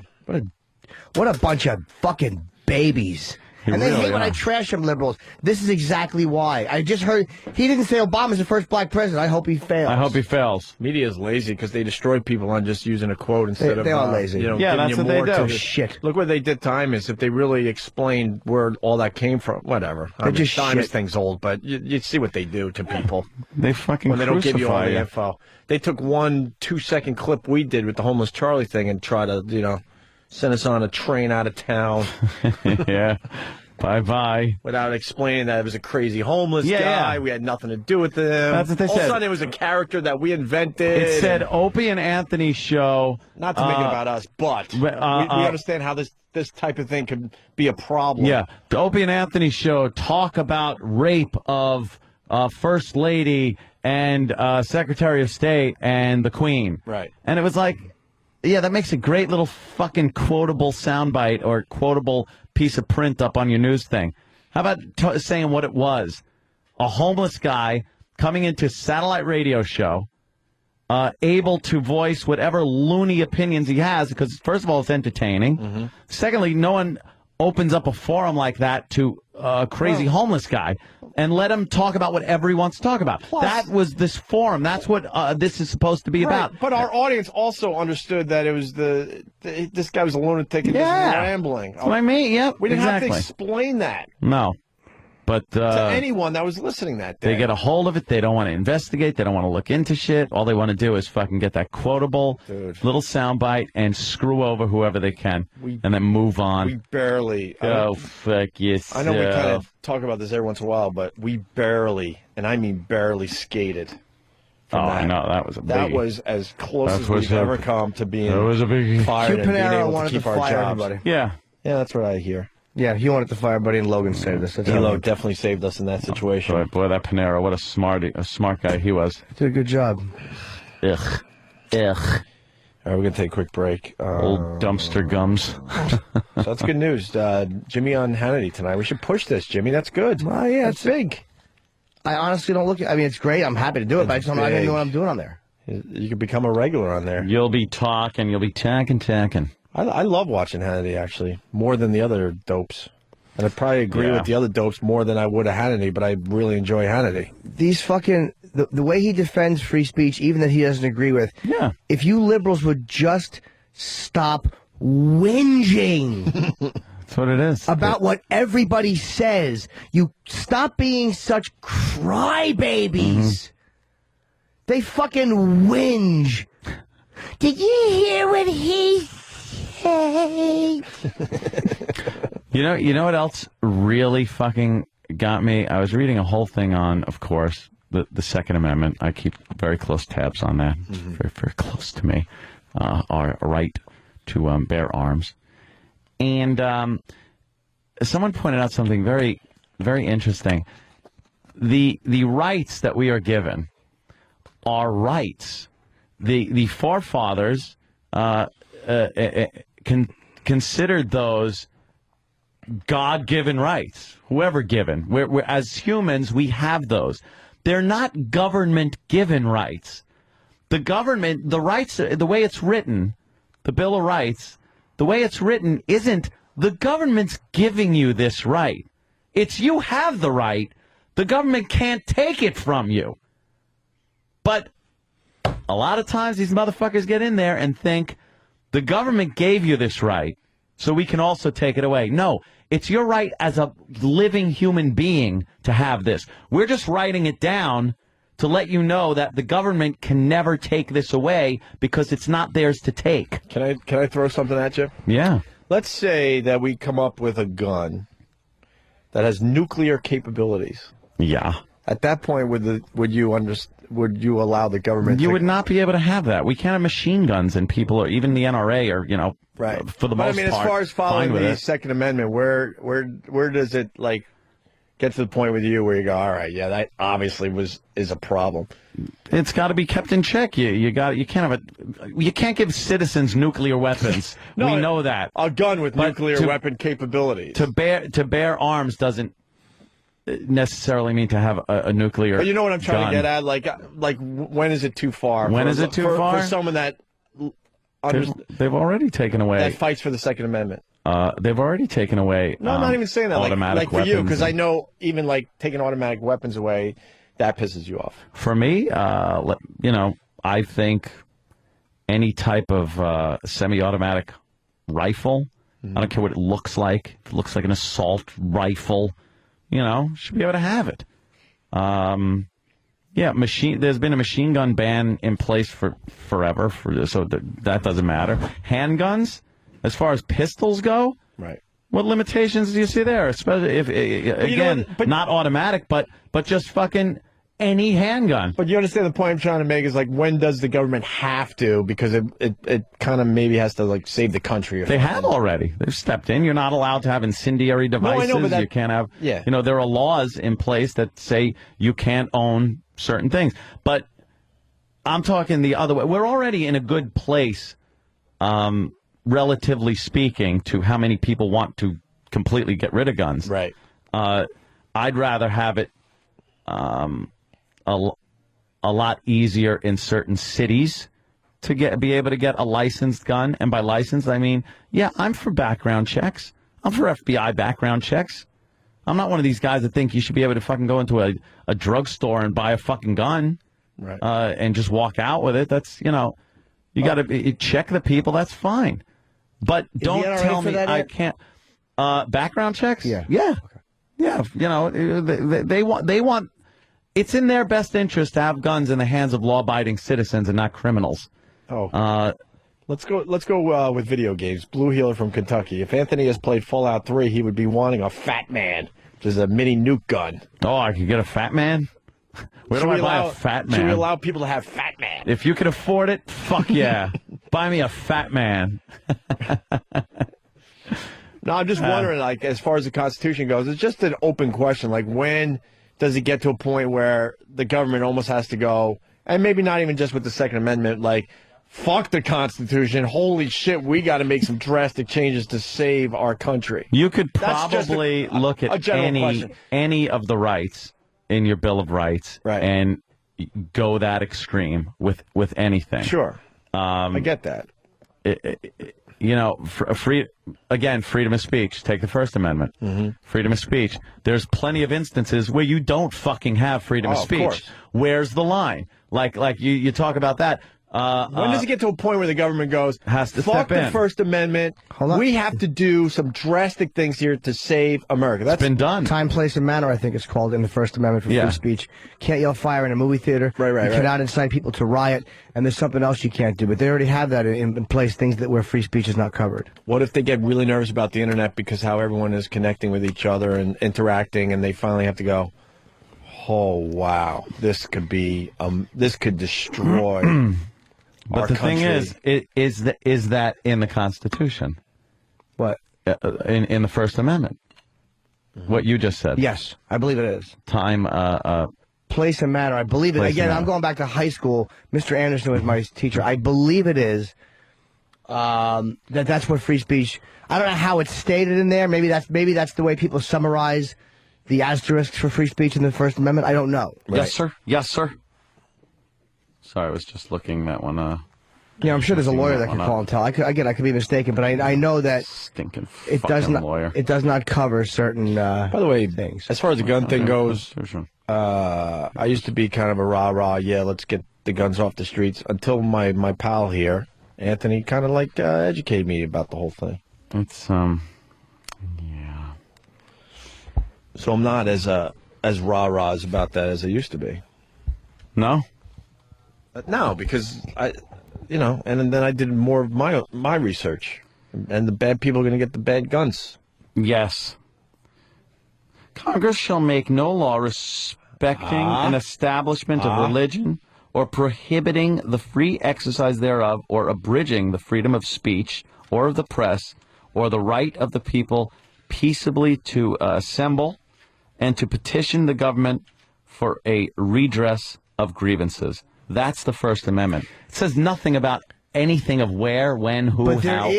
what a bunch of fucking babies. And they hate when I trash them liberals. This is exactly why. I just heard he didn't say Obama's the first black president. I hope he fails. I hope he fails. Media is lazy because they destroy people on just using a quote instead of they are lazy. You know, yeah, giving that's you what more they do. Shit. Look what they did to Imus. If they really explained where all that came from, whatever. They're just Imus shit. thing's old, but you see what they do to people. They fucking when they don't give you all crucify the you. info. They took 1 2-second clip we did with the homeless Charlie thing and try to send us on a train out of town. Yeah. Bye-bye. Without explaining that it was a crazy homeless guy. Yeah. We had nothing to do with him. That's what they All of said. a sudden, it was a character that we invented. It said Opie and Anthony's show. Not to make it about us, but we understand how this type of thing could be a problem. Yeah. The Opie and Anthony show talk about rape of First Lady and Secretary of State and the Queen. Right. And it was like, yeah, that makes a great little fucking quotable soundbite or quotable piece of print up on your news thing. How about saying what it was? A homeless guy coming into a satellite radio show, able to voice whatever loony opinions he has, because first of all, it's entertaining. Mm-hmm. Secondly, no one opens up a forum like that to a crazy homeless guy and let him talk about whatever he wants to talk about. Plus, that was this forum. That's what this is supposed to be about. But our audience also understood that it was this guy was a lunatic and just rambling. That's what I mean. Yep, We didn't exactly. have to explain that No. But to anyone that was listening that day. they get a hold of it. They don't want to investigate. They don't want to look into shit. All they want to do is fucking get that quotable little soundbite and screw over whoever they can and then move on. We barely. Go fuck yourself. I know we kind of talk about this every once in a while, but we barely, and I mean barely, skated. Oh, I know. That was a biggie. That was as close as we've ever come to being That was a biggie. fired and being Panera able to wanted keep to our fire jobs. everybody. Yeah. Yeah, that's what I hear. Yeah, he wanted to fire Buddy, and Logan saved us. Elo definitely saved us in that situation. Boy, that Panera, what a smart guy he was. Did a good job. Ugh. All right, we're going to take a quick break. Old dumpster gums. So that's good news. Jimmy on Hannity tonight. We should push this, Jimmy. That's good. Oh, yeah, it's big. I honestly don't look at I mean, it's great. I'm happy to do it, but I just don't know. I don't know what I'm doing on there. You could become a regular on there. You'll be talking. You'll be tacking. I love watching Hannity, actually, more than the other dopes. And I probably agree with the other dopes more than I would a Hannity, but I really enjoy Hannity. These fucking, the way he defends free speech, even that he doesn't agree with, if you liberals would just stop whinging. That's what it is. About what everybody says. You stop being such crybabies. They fucking whinge. Did you hear what he said? You know what else really fucking got me? I was reading a whole thing on, of course, the Second Amendment. I keep very close tabs on that. It's very, very close to me. Our right to bear arms. And someone pointed out something very, very interesting. The rights that we are given are rights. The forefathers considered those God-given rights, whoever given. We're, as humans, we have those. They're not government-given rights. The government, the rights, the way it's written, the Bill of Rights, the way it's written isn't the government's giving you this right. It's you have the right. The government can't take it from you. But a lot of times these motherfuckers get in there and think the government gave you this right, so we can also take it away. No, it's your right as a living human being to have this. We're just writing it down to let you know that the government can never take this away because it's not theirs to take. Can I throw something at you? Yeah. Let's say that we come up with a gun that has nuclear capabilities. Yeah. At that point, would you allow the government? You would not be able to have that. We can't have machine guns, and people, or even the NRA, or right. For the most part. I mean, as far as following the Second Amendment, where does it get to the point with you where you go, all right, yeah, that obviously is a problem. it's got to be kept in check. You can't give citizens nuclear weapons. No, we know that. A gun with nuclear weapon capabilities. To bear arms doesn't necessarily mean to have a nuclear. But you know what I'm trying gun. to get at? Like when is it too far? When is it too far? For someone that they've already taken away that fights for the Second Amendment. They've already taken away. No, I'm not even saying that. Automatic like for you, because weapons. I know even like taking automatic weapons away, that pisses you off. For me, I think any type of semi-automatic rifle, I don't care what it looks like. If it looks like an assault rifle, should be able to have it. There's been a machine gun ban in place for forever, so that doesn't matter. Handguns, as far as pistols go, right? What limitations do you see there? Especially if not automatic, but just fucking any handgun. But you understand the point I'm trying to make is like, when does the government have to? Because it kind of maybe has to like save the country. They have already. They've stepped in. You're not allowed to have incendiary devices. No, I know, but you can't have. Yeah. There are laws in place that say you can't own certain things. But I'm talking the other way. We're already in a good place, relatively speaking, to how many people want to completely get rid of guns. Right. I'd rather have it a lot easier in certain cities to be able to get a licensed gun. And by licensed, I mean, I'm for background checks. I'm for FBI background checks. I'm not one of these guys that think you should be able to fucking go into a drugstore and buy a fucking gun, right? And just walk out with it. That's, you got to check the people. That's fine. But don't tell me I can't. Background checks? Yeah. Yeah. Okay. Yeah. They want. It's in their best interest to have guns in the hands of law-abiding citizens and not criminals. Oh. Let's go with video games. Blue Healer from Kentucky. If Anthony has played Fallout 3, he would be wanting a Fat Man, which is a mini nuke gun. Oh, I could get a Fat Man? Where do I buy a Fat Man? Should we allow people to have Fat Man? If you can afford it, fuck yeah. Buy me a Fat Man. No, I'm just wondering, like, as far as the Constitution goes, it's just an open question. Like, when does it get to a point where the government almost has to go, and maybe not even just with the Second Amendment, like, fuck the Constitution, holy shit, we got to make some drastic changes to save our country. You could probably look at any of the rights in your Bill of Rights and go that extreme with anything. Sure. I get that. Freedom of speech. Take the First Amendment. Mm-hmm. Freedom of speech. There's plenty of instances where you don't fucking have freedom of speech. Course. Where's the line? Like you talk about that. When does it get to a point where the government goes, has to fuck step in. the First Amendment, we have to do some drastic things here to save America? That's been done. Time, place, and manner, I think it's called in the First Amendment for free speech. Can't yell fire in a movie theater. You cannot incite people to riot, and there's something else you can't do. But they already have that in place, things that where free speech is not covered. What if they get really nervous about the internet because how everyone is connecting with each other and interacting, and they finally have to go, oh, wow, this could destroy But the thing is that in the Constitution? What? In the First Amendment? Mm-hmm. What you just said? Yes, I believe it is. Time, place and manner. I believe it. Again, I'm going back to high school. Mr. Anderson was my teacher. I believe it is that's what free speech. I don't know how it's stated in there. Maybe that's the way people summarize the asterisks for free speech in the First Amendment. I don't know. Right. Yes, sir. Yes, sir. Sorry, I was just looking that one. I'm sure there's a lawyer that can call and tell. I could be mistaken, but I know that stinking it does not. Lawyer. It does not cover certain. By the way, things. As far as the gun thing goes, I used to be kind of a rah-rah. Yeah, let's get the guns off the streets. Until my pal here, Anthony, kind of like educated me about the whole thing. It's yeah. So I'm not as rah-rahs about that as I used to be. No. No, because and then I did more of my research, and the bad people are going to get the bad guns. Yes. Congress shall make no law respecting an establishment of religion or prohibiting the free exercise thereof or abridging the freedom of speech or of the press or the right of the people peaceably to assemble and to petition the government for a redress of grievances. That's the First Amendment. It says nothing about anything of where, when, who, but how.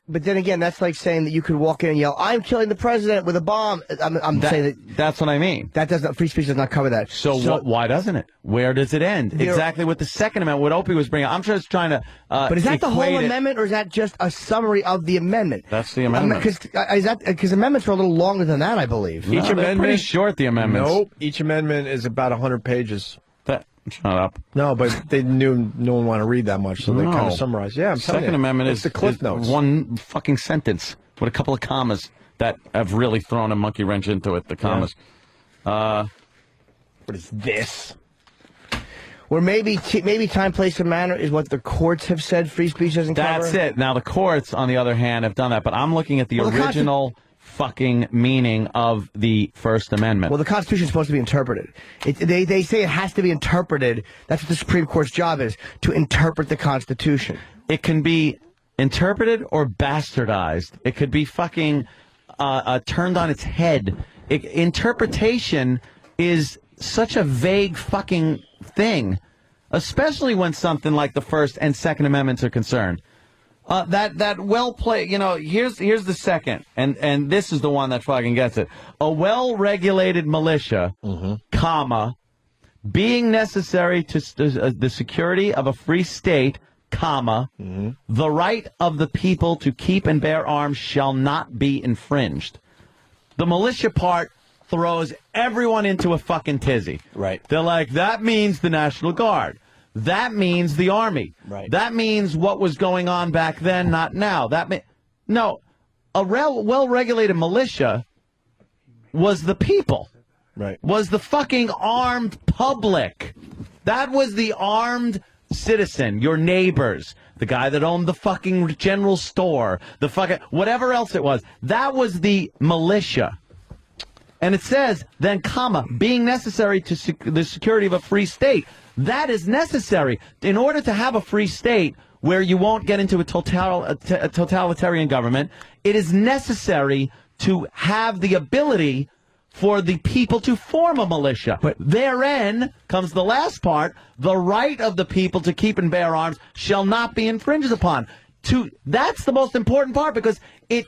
But then again, that's like saying that you could walk in and yell, "I'm killing the president with a bomb." I'm saying that that's what I mean. That doesn't. Free speech does not cover that. So why doesn't it? Where does it end? Exactly what the Second Amendment, what Opie was bringing up. I'm just trying to. But is that the whole equate it. amendment, or is that just a summary of the amendment? That's the amendment. Because amendments are a little longer than that, I believe. Each amendment pretty short. The amendments. Nope. Each amendment is about 100 pages. Shut up. No, but they knew no one wanted to read that much, so they kind of summarize. Yeah, I'm telling you. Second Amendment is the Cliff Notes. One fucking sentence with a couple of commas that have really thrown a monkey wrench into it. The commas. What is this? Or maybe time, place, and manner is what the courts have said free speech doesn't cover? That's it. Now, the courts, on the other hand, have done that, but I'm looking at the original fucking meaning of the First Amendment. Well, the Constitution is supposed to be interpreted. They say it has to be interpreted. That's what the Supreme Court's job is, to interpret the Constitution. It can be interpreted or bastardized. It could be fucking turned on its head. Interpretation is such a vague fucking thing, especially when something like the First and Second Amendments are concerned. That well played, here's the second, and this is the one that fucking gets it. A well-regulated militia, comma, being necessary to the security of a free state, comma, the right of the people to keep and bear arms shall not be infringed. The militia part throws everyone into a fucking tizzy. Right. They're like, that means the National Guard. That means the Army. Right. That means what was going on back then, not now. No, a well-regulated militia was the people. Right. Was the fucking armed public. That was the armed citizen, your neighbors, the guy that owned the fucking general store, the fucking whatever else it was. That was the militia. And it says, then, comma, being necessary to the security of a free state. That is necessary. In order to have a free state where you won't get into a totalitarian government, it is necessary to have the ability for the people to form a militia. But therein comes the last part, the right of the people to keep and bear arms shall not be infringed upon. That's the most important part, because it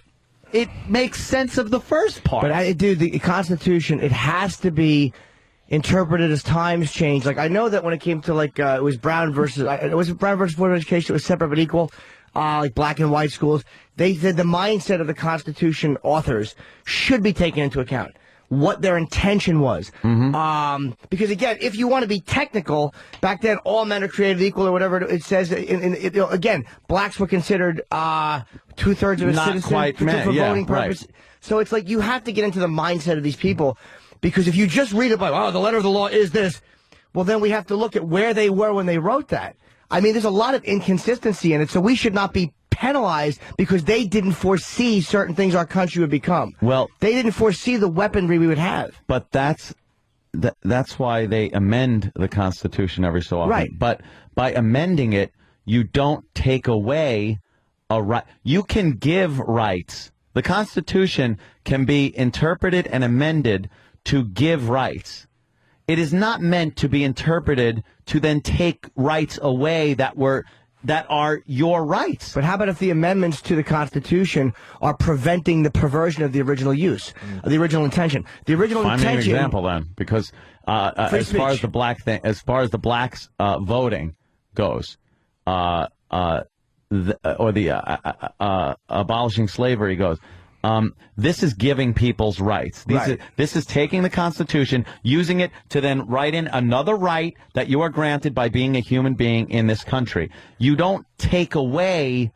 makes sense of the first part. But the Constitution, it has to be interpreted as times change. Like, I know that when it came to, like, it was Brown versus Board of Education, it was separate but equal, like black and white schools. They said the mindset of the Constitution authors should be taken into account, what their intention was. Because, again, if you want to be technical, back then all men are created equal, or whatever it says. Again, blacks were considered 2/3 of a Not citizen quite for men, voting purpose. Right. So it's like you have to get into the mindset of these people. Because if you just read it by, the letter of the law is this, well, then we have to look at where they were when they wrote that. I mean, there's a lot of inconsistency in it, so we should not be penalized because they didn't foresee certain things our country would become. Well, they didn't foresee the weaponry we would have. But that's why they amend the Constitution every so often. Right. But by amending it, you don't take away a right. You can give rights. The Constitution can be interpreted and amended to give rights. It is not meant to be interpreted to then take rights away that are your rights. But how about if the amendments to the Constitution are preventing the perversion of the original use, of the original intention? The original intention. Find me an example then, because as far as the blacks voting goes, abolishing slavery goes. This is giving people's rights. This is taking the Constitution, using it to then write in another right that you are granted by being a human being in this country. You don't take away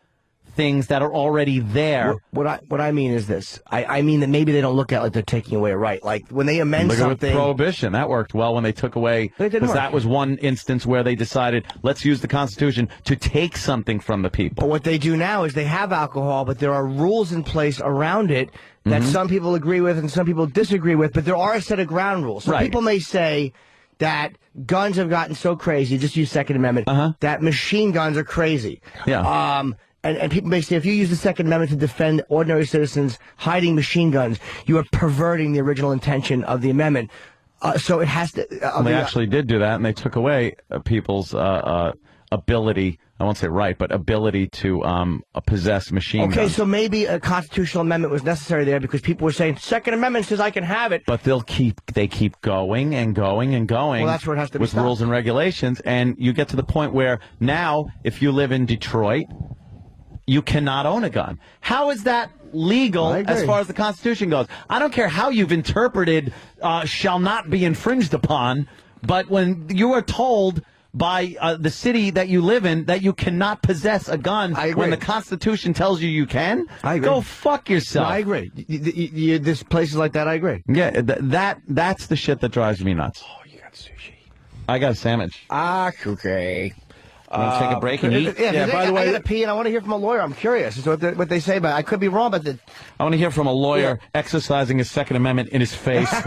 things that are already there. What I mean is this. I mean that maybe they don't look at it like they're taking away a right. Like when they amend Look something. At Prohibition. That worked well when they took away. Because that was one instance where they decided, let's use the Constitution to take something from the people. But what they do now is they have alcohol, but there are rules in place around it that some people agree with and some people disagree with. But there are a set of ground rules. So people may say that guns have gotten so crazy, just use Second Amendment, that machine guns are crazy. Yeah. And people may say, if you use the Second Amendment to defend ordinary citizens hiding machine guns, you are perverting the original intention of the amendment. So it has to. They actually did do that, and they took away people's ability. I won't say right, but ability to possess machine guns. Okay, so maybe a constitutional amendment was necessary there because people were saying Second Amendment says I can have it. But they keep going and going and going. Well, that's where it has to be with stopped. rules and regulations, and you get to the point where now, if you live in Detroit, you cannot own a gun. How is that legal as far as the Constitution goes? I don't care how you've interpreted shall not be infringed upon, but when you are told by the city that you live in that you cannot possess a gun when the Constitution tells you can, go fuck yourself. No, I agree. There's places like that, I agree. Yeah, that's the shit that drives me nuts. Oh, you got sushi. I got a sandwich. Okay. Want to take a break and eat? Yeah, by the way, I got to pee, and I want to hear from a lawyer. I'm curious as to what they say about it. I could be wrong, but I want to hear from a lawyer exercising his Second Amendment in his face. The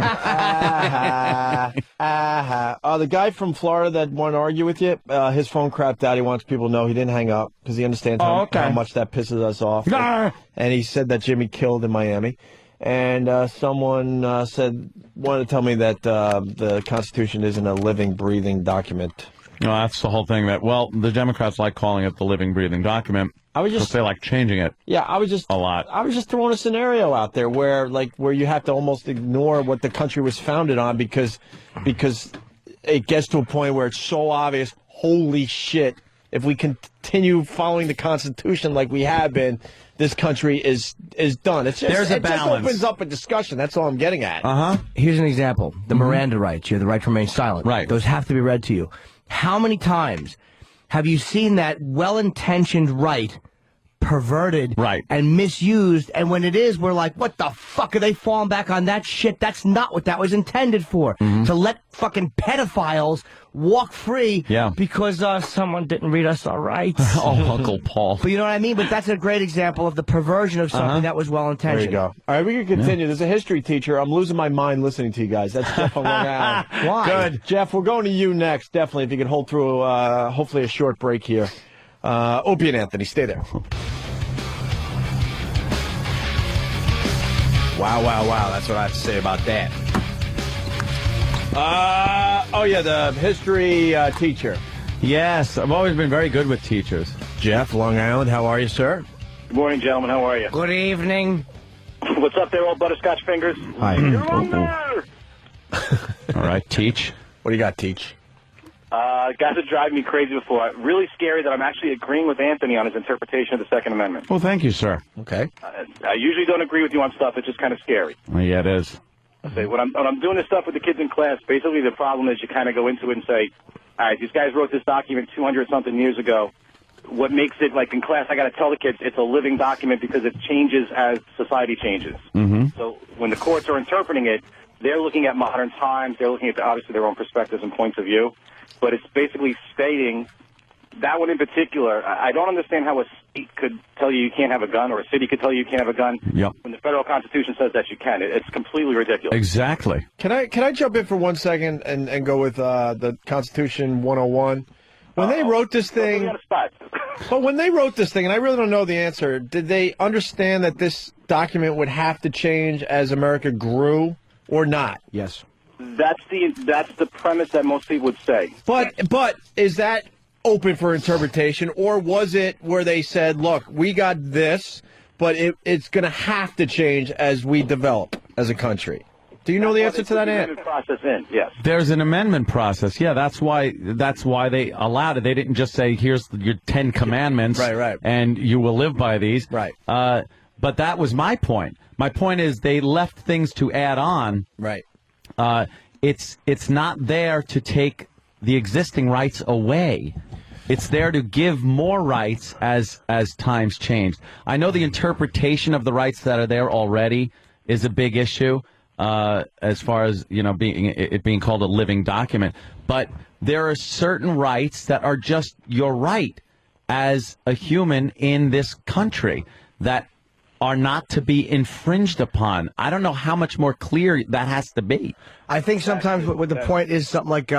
guy from Florida that wanted to argue with you, his phone crapped out. He wants people to know he didn't hang up because he understands how much that pisses us off. And he said that Jimmy killed in Miami. And someone wanted to tell me that the Constitution isn't a living, breathing document. No, that's the whole thing. The Democrats like calling it the living, breathing document. Because they like changing it. Yeah, a lot. I was just throwing a scenario out there where you have to almost ignore what the country was founded on because it gets to a point where it's so obvious. Holy shit! If we continue following the Constitution like we have been, this country is done. It's just, There's a balance. Just opens up a discussion. That's all I'm getting at. Here's an example: the Miranda rights. You have the right to remain silent. Right. Those have to be read to you. How many times have you seen that well-intentioned right perverted and misused? And when it is, we're like, what the fuck are they falling back on that shit? That's not what that was intended for. To let fucking pedophiles walk free because someone didn't read us our rights. Uncle Paul. But you know what I mean? But that's a great example of the perversion of something that was well-intentioned. There you go. All right, we can continue. There's a history teacher. I'm losing my mind listening to you guys. That's Jeff on Long Island. Why? Good. Jeff, we're going to you next. Definitely, if you can hold through, hopefully, a short break here. Opie and Anthony, stay there. Wow. That's what I have to say about that. The history teacher. Yes, I've always been very good with teachers. Jeff, Long Island, how are you, sir? Good morning, gentlemen. How are you? Good evening. What's up there, old butterscotch fingers? Hi. You're on there! All right, Teach. What do you got, Teach? Guys that drive me crazy before. Really scary that I'm actually agreeing with Anthony on his interpretation of the Second Amendment. Well, thank you, sir. Okay. I usually don't agree with you on stuff. It's just kind of scary. Well, yeah, it is. I say, when I'm doing this stuff with the kids in class, basically the problem is you kind of go into it and say, all right, these guys wrote this document 200-something years ago. What makes it, like in class, I got to tell the kids it's a living document because it changes as society changes. So when the courts are interpreting it, they're looking at modern times. They're looking at, obviously, their own perspectives and points of view. But it's basically stating, that one in particular, I don't understand how a state could tell you can't have a gun, or a city could tell you can't have a gun when the federal Constitution says that you can. It's completely ridiculous. Exactly. Can I jump in for 1 second and go with the Constitution 101? When they wrote this thing, but when they wrote this thing, and I really don't know the answer, did they understand that this document would have to change as America grew or not? Yes. That's the premise that most people would say. But is that open for interpretation, or was it where they said, look, we got this, but it's going to have to change as we develop as a country? Do you know the answer to that? Yes. There's an amendment process. Yeah, that's why they allowed it. They didn't just say, here's your 10 commandments, right, and you will live by these. Right. But that was my point. My point is they left things to add on. Right. It's not there to take the existing rights away. It's there to give more rights as times change. I know the interpretation of the rights that are there already is a big issue, as far as being called a living document. But there are certain rights that are just your right as a human in this country that are not to be infringed upon. I don't know how much more clear that has to be. I think sometimes what the point is something like,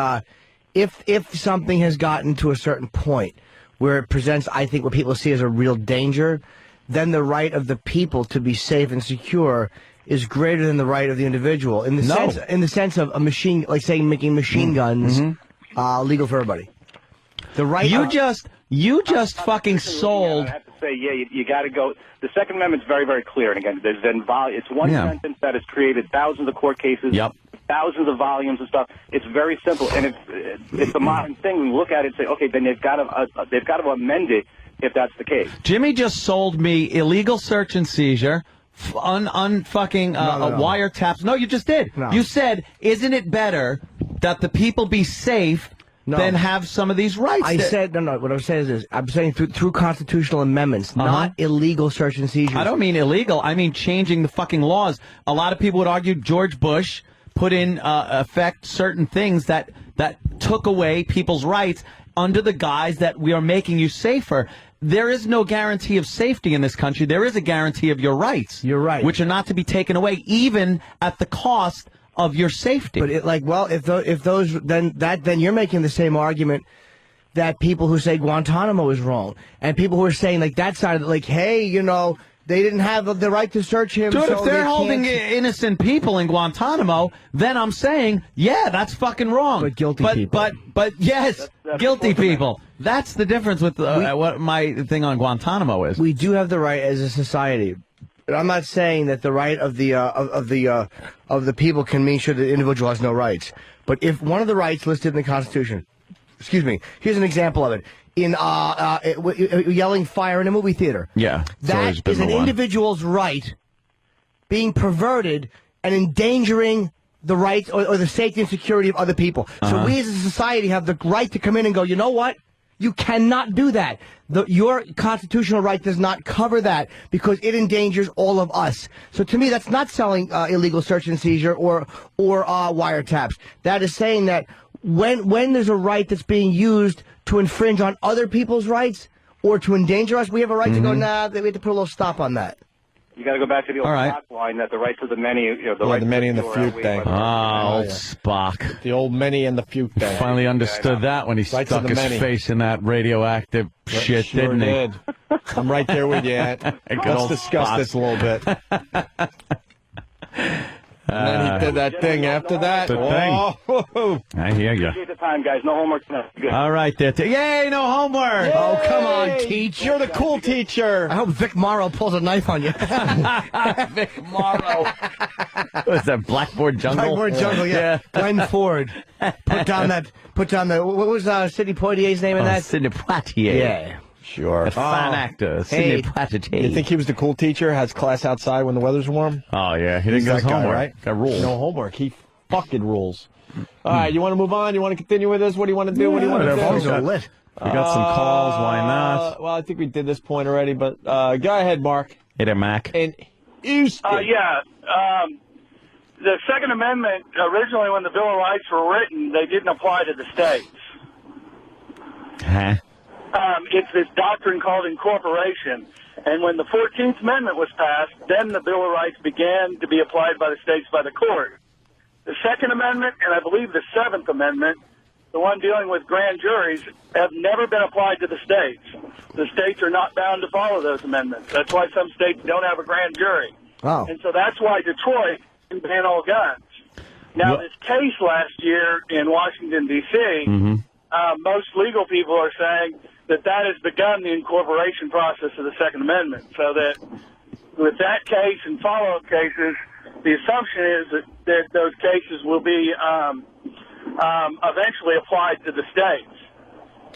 if something has gotten to a certain point where it presents, I think, what people see as a real danger, then the right of the people to be safe and secure is greater than the right of the individual in the sense of a machine, like saying making machine guns legal for everybody. The right. You just fucking sold. I have to say, yeah, you got to go. The Second Amendment's very, very clear. And again, it's one sentence that has created thousands of court cases, thousands of volumes of stuff. It's very simple, and it's a modern thing. We look at it and say, okay, then they've got to amend it if that's the case. Jimmy just sold me illegal search and seizure. Fucking wiretaps. No, you just did. No. You said, isn't it better that the people be safe than have some of these rights? I said, no, what I'm saying is this. I'm saying through constitutional amendments, not illegal search and seizures. I don't mean illegal. I mean changing the fucking laws. A lot of people would argue George Bush put in effect certain things that took away people's rights under the guise that we are making you safer. There is no guarantee of safety in this country. There is a guarantee of your rights. You're right. Which are not to be taken away, even at the cost of your safety. But then you're making the same argument that people who say Guantanamo is wrong, and people who are saying like that side of it, like, hey, they didn't have the right to search him. Dude, so if they're holding innocent people in Guantanamo, then I'm saying, yeah, that's fucking wrong. But guilty people. But yes, that's guilty people. That's the difference with what my thing on Guantanamo is. We do have the right as a society. But I'm not saying that the right of the people can mean sure the individual has no rights. But if one of the rights listed in the Constitution, here's an example of it. In yelling fire in a movie theater. Yeah. That is an individual's right being perverted and endangering the rights or the safety and security of other people. So we as a society have the right to come in and go, you know what? You cannot do that. Your constitutional right does not cover that because it endangers all of us. So to me, that's not selling illegal search and seizure or wiretaps. That is saying that when there's a right that's being used to infringe on other people's rights or to endanger us, we have a right to go, nah, we have to put a little stop on that. You got to go back to the old Spock line that the rights of the many, the many and the few thing. Old Spock. The old many and the few thing. Finally understood that when he stuck his face in that radioactive shit, sure didn't he? Did. I'm right there with you, Ed. Let's discuss this a little bit. And then he did that thing after that. I hear you. Appreciate the time, guys. No homework tonight. Good. All right, there. Yay, no homework. Yay! Oh, come on, teacher. You're the cool teacher. I hope Vic Morrow pulls a knife on you. Vic Morrow. What's that, Blackboard Jungle? Blackboard Jungle, yeah. Glenn Ford. Put down what was Sidney Poitier's name in that? Sidney Poitier. Yeah. Sure. A fine actor, Sidney Poitier. You think he was the cool teacher, has class outside when the weather's warm? Oh, yeah. He didn't get his homework. Right? Got rules. No homework. He fucking rules. All right, you want to move on? You want to continue with this? What do you want to do? What do you want to do? Lit. We got some calls. Why not? Well, I think we did this point already, but go ahead, Mark. Hey there, Mac. In Houston. The Second Amendment, originally when the Bill of Rights were written, they didn't apply to the states. Huh? It's this doctrine called Incorporation. And when the 14th Amendment was passed, then the Bill of Rights began to be applied by the states by the court. The Second Amendment, and I believe the Seventh Amendment, the one dealing with grand juries, have never been applied to the states. The states are not bound to follow those amendments. That's why some states don't have a grand jury. Oh. And so that's why Detroit can ban all guns. Now, this case last year in Washington, D.C., most legal people are saying that has begun the incorporation process of the Second Amendment. So that with that case and follow-up cases, the assumption is that those cases will be eventually applied to the states.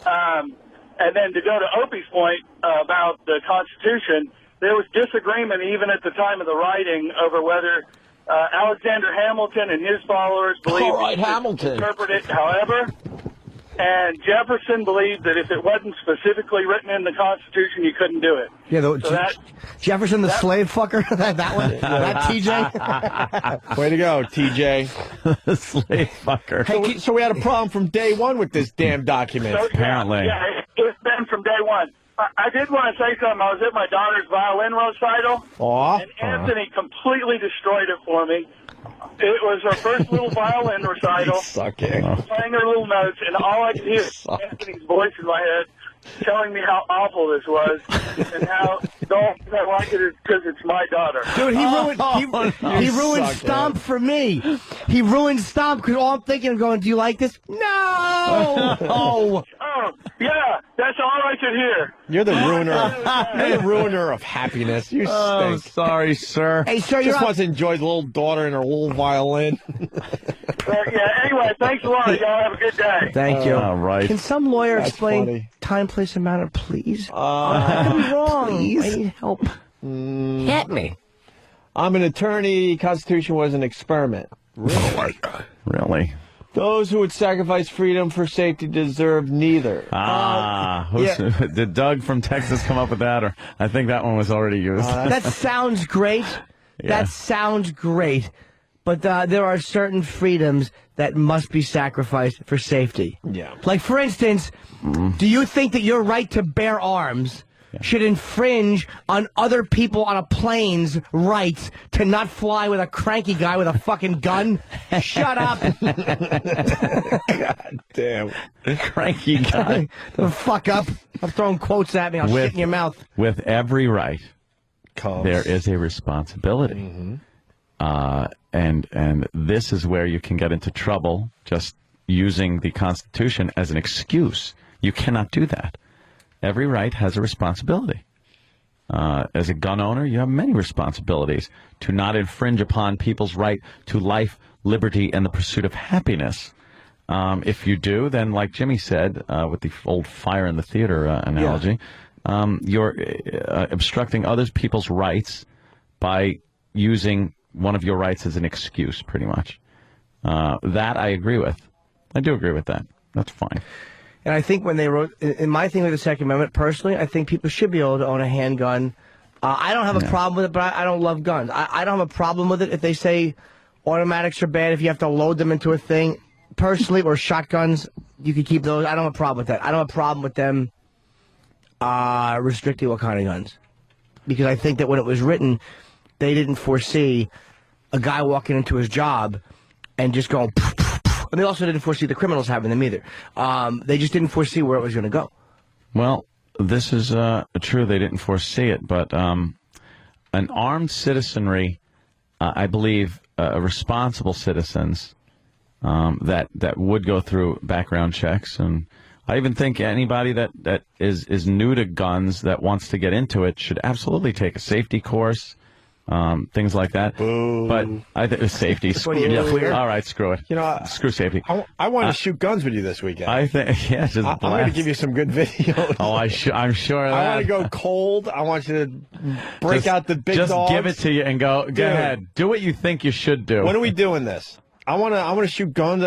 And then to go to Opie's point about the Constitution, there was disagreement even at the time of the writing over whether Alexander Hamilton and his followers believed to interpret it however. And Jefferson believed that if it wasn't specifically written in the Constitution, you couldn't do it. Yeah, Jefferson the slave fucker? that one? That TJ? Way to go, TJ. The slave fucker. Hey, so we had a problem from day one with this damn document. Apparently. Yeah, it's been from day one. I did want to say something. I was at my daughter's violin recital, and Anthony completely destroyed it for me. It was her first little violin recital, playing her little notes, and all I could hear was Anthony's voice in my head telling me how awful this was and how The only reason I like it is because it's my daughter. Dude, he ruined Stomp for me. He ruined Stomp because all I'm thinking of going, do you like this? No! Oh, yeah, that's all I could hear. You're the ruiner. You're the ruiner of happiness. You stink. Sorry, sir. Hey, sir, just wants to enjoy the little daughter and her little violin. Yeah, anyway, thanks a lot. Y'all have a good day. Thank you. All right. Can some lawyer That's explain funny. time, place, and manner, please? I could be wrong. Please. I need help. Hit me. I'm an attorney. Constitution was an experiment. Really? Really? Those who would sacrifice freedom for safety deserve neither. Did Doug from Texas come up with that, or I think that one was already used? That sounds great. Yeah. That sounds great. But there are certain freedoms that must be sacrificed for safety. Yeah. Like, for instance, do you think that your right to bear arms should infringe on other people on a plane's rights to not fly with a cranky guy with a fucking gun? Shut up. God damn. Cranky guy. The fuck up. I'm throwing quotes at me. I'll shit in your mouth. With every right, Comes. there is a responsibility. Mm-hmm. And this is where you can get into trouble just using the Constitution as an excuse. You cannot do that. Every right has a responsibility. As a gun owner, you have many responsibilities to not infringe upon people's right to life, liberty, and the pursuit of happiness. If you do, then like Jimmy said, with the old fire in the theater analogy, you're obstructing other people's rights by using one of your rights as an excuse, pretty much. That I agree with. I do agree with that. That's fine. And I think when they wrote, in my thing with the Second Amendment, personally, I think people should be able to own a handgun. I don't have a problem with it, but I don't love guns. I don't have a problem with it if they say automatics are bad, if you have to load them into a thing. Personally, or shotguns, you can keep those. I don't have a problem with that. I don't have a problem with them restricting what kind of guns. Because I think that when it was written, they didn't foresee a guy walking into his job and just going... And they also didn't foresee the criminals having them either. They just didn't foresee where it was going to go. Well, this is true. They didn't foresee it. But an armed citizenry, I believe, responsible citizens that would go through background checks. And I even think anybody that is new to guns that wants to get into it should absolutely take a safety course. Things like that. Boo. But I think safety. All right, screw it. Screw safety. I want to shoot guns with you this weekend. I think, yeah, just I'm going to give you some good videos. Oh, I'm sure of that. I want to go cold. I want you to break out the big dogs. Just give it to you and go ahead. Do what you think you should do. When are we doing this? I want to shoot guns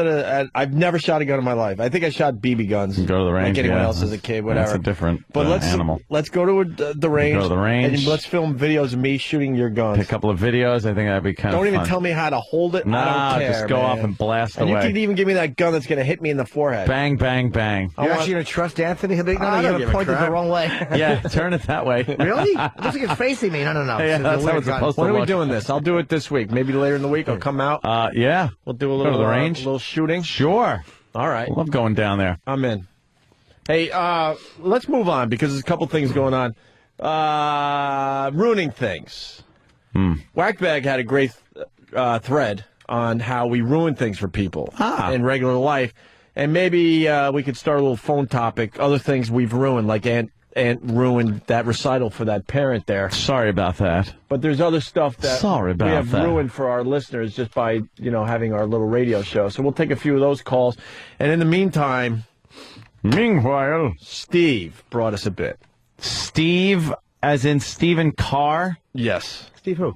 I've never shot a gun in my life. I think I shot BB guns. You go to the range, like anyone else as a kid, whatever. That's a different animal. Let's go to the range. Go to the range. And let's film videos of me shooting your guns. Pick a couple of videos. I think that'd be kind of fun. Don't even tell me how to hold it. Nah, I don't care, just go off and blast away. And you can even give me that gun that's going to hit me in the forehead. Bang, bang, bang. You're actually going to trust Anthony? He'll be, no, you have pointed the wrong way. Yeah, turn it that way. Really? Looks like it's facing me. No. Yeah, that's how it's supposed to look. When are we doing this? I'll do it this week. Maybe later in the week I'll come out. Yeah. We'll do a little, go to the range. A little shooting. Sure. All right. I love going down there. I'm in. Hey, let's move on because there's a couple things going on. Ruining things. Whackbag had a great thread on how we ruin things for people in regular life. And maybe we could start a little phone topic, other things we've ruined, like Aunt ruined that recital for that parent there. Sorry about that. But there's other stuff that we have ruined for our listeners just by, having our little radio show. So we'll take a few of those calls. And in the meantime... Meanwhile... Steve brought us a bit. Steve, as in Stephen Carr? Yes. Steve who?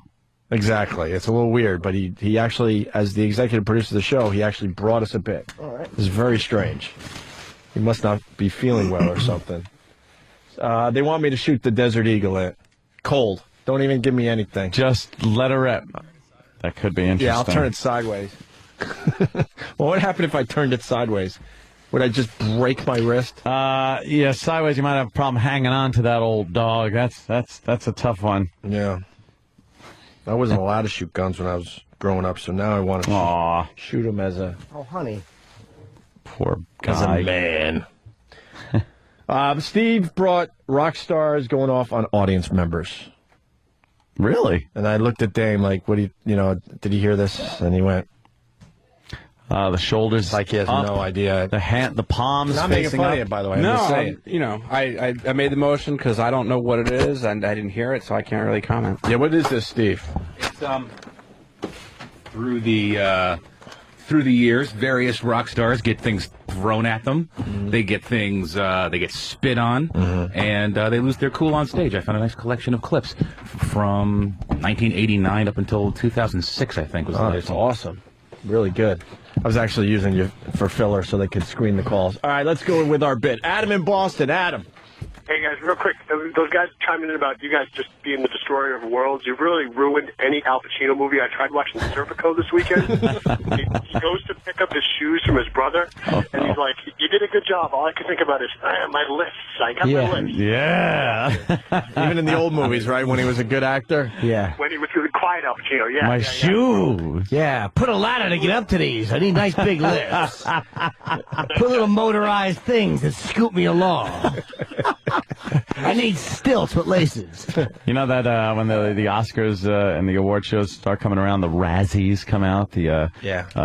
Exactly. It's a little weird, but he actually, as the executive producer of the show, he actually brought us a bit. All right. It's very strange. He must not be feeling well or something. They want me to shoot the Desert Eagle at cold. Don't even give me anything. Just let her rip. That could be interesting. Yeah, I'll turn it sideways. Well, what happened if I turned it sideways? Would I just break my wrist? Yeah, sideways you might have a problem hanging on to that old dog. That's a tough one. Yeah. I wasn't allowed to shoot guns when I was growing up, so now I want to shoot them as a... Oh, honey. Poor guy. As a man. Steve brought rock stars going off on audience members. Really? And I looked at Dame like, what do you, did he hear this? And he went, the shoulders like he has up, no idea. The hand, the palms I'm not making facing fun up. of it, by the way. No, I'm just saying. I made the motion because I don't know what it is, and I didn't hear it, so I can't really comment. Yeah, what is this, Steve? It's through the years, various rock stars get things thrown at them. Mm-hmm. They get things, they get spit on, and they lose their cool on stage. I found a nice collection of clips from 1989 up until 2006, I think was the latest. That's awesome. Really good. I was actually using you for filler so they could screen the calls. All right, let's go with our bit. Adam in Boston. Adam. Hey, guys, real quick. Those guys chiming in about you guys just being the destroyer of worlds. You've really ruined any Al Pacino movie. I tried watching Serpico this weekend. He goes to pick up his shoes from his brother, and he's like, you did a good job. All I can think about is, my lists. I got my lists. Yeah. Even in the old movies, right, when he was a good actor? Yeah. When he was really quiet, Al Pacino, yeah. My yeah, shoes. Yeah, put a ladder to get up to these. I need nice big lifts. Put little motorized things that scoop me along. I need stilts with laces. You know that when the Oscars and the award shows start coming around, the Razzies come out, the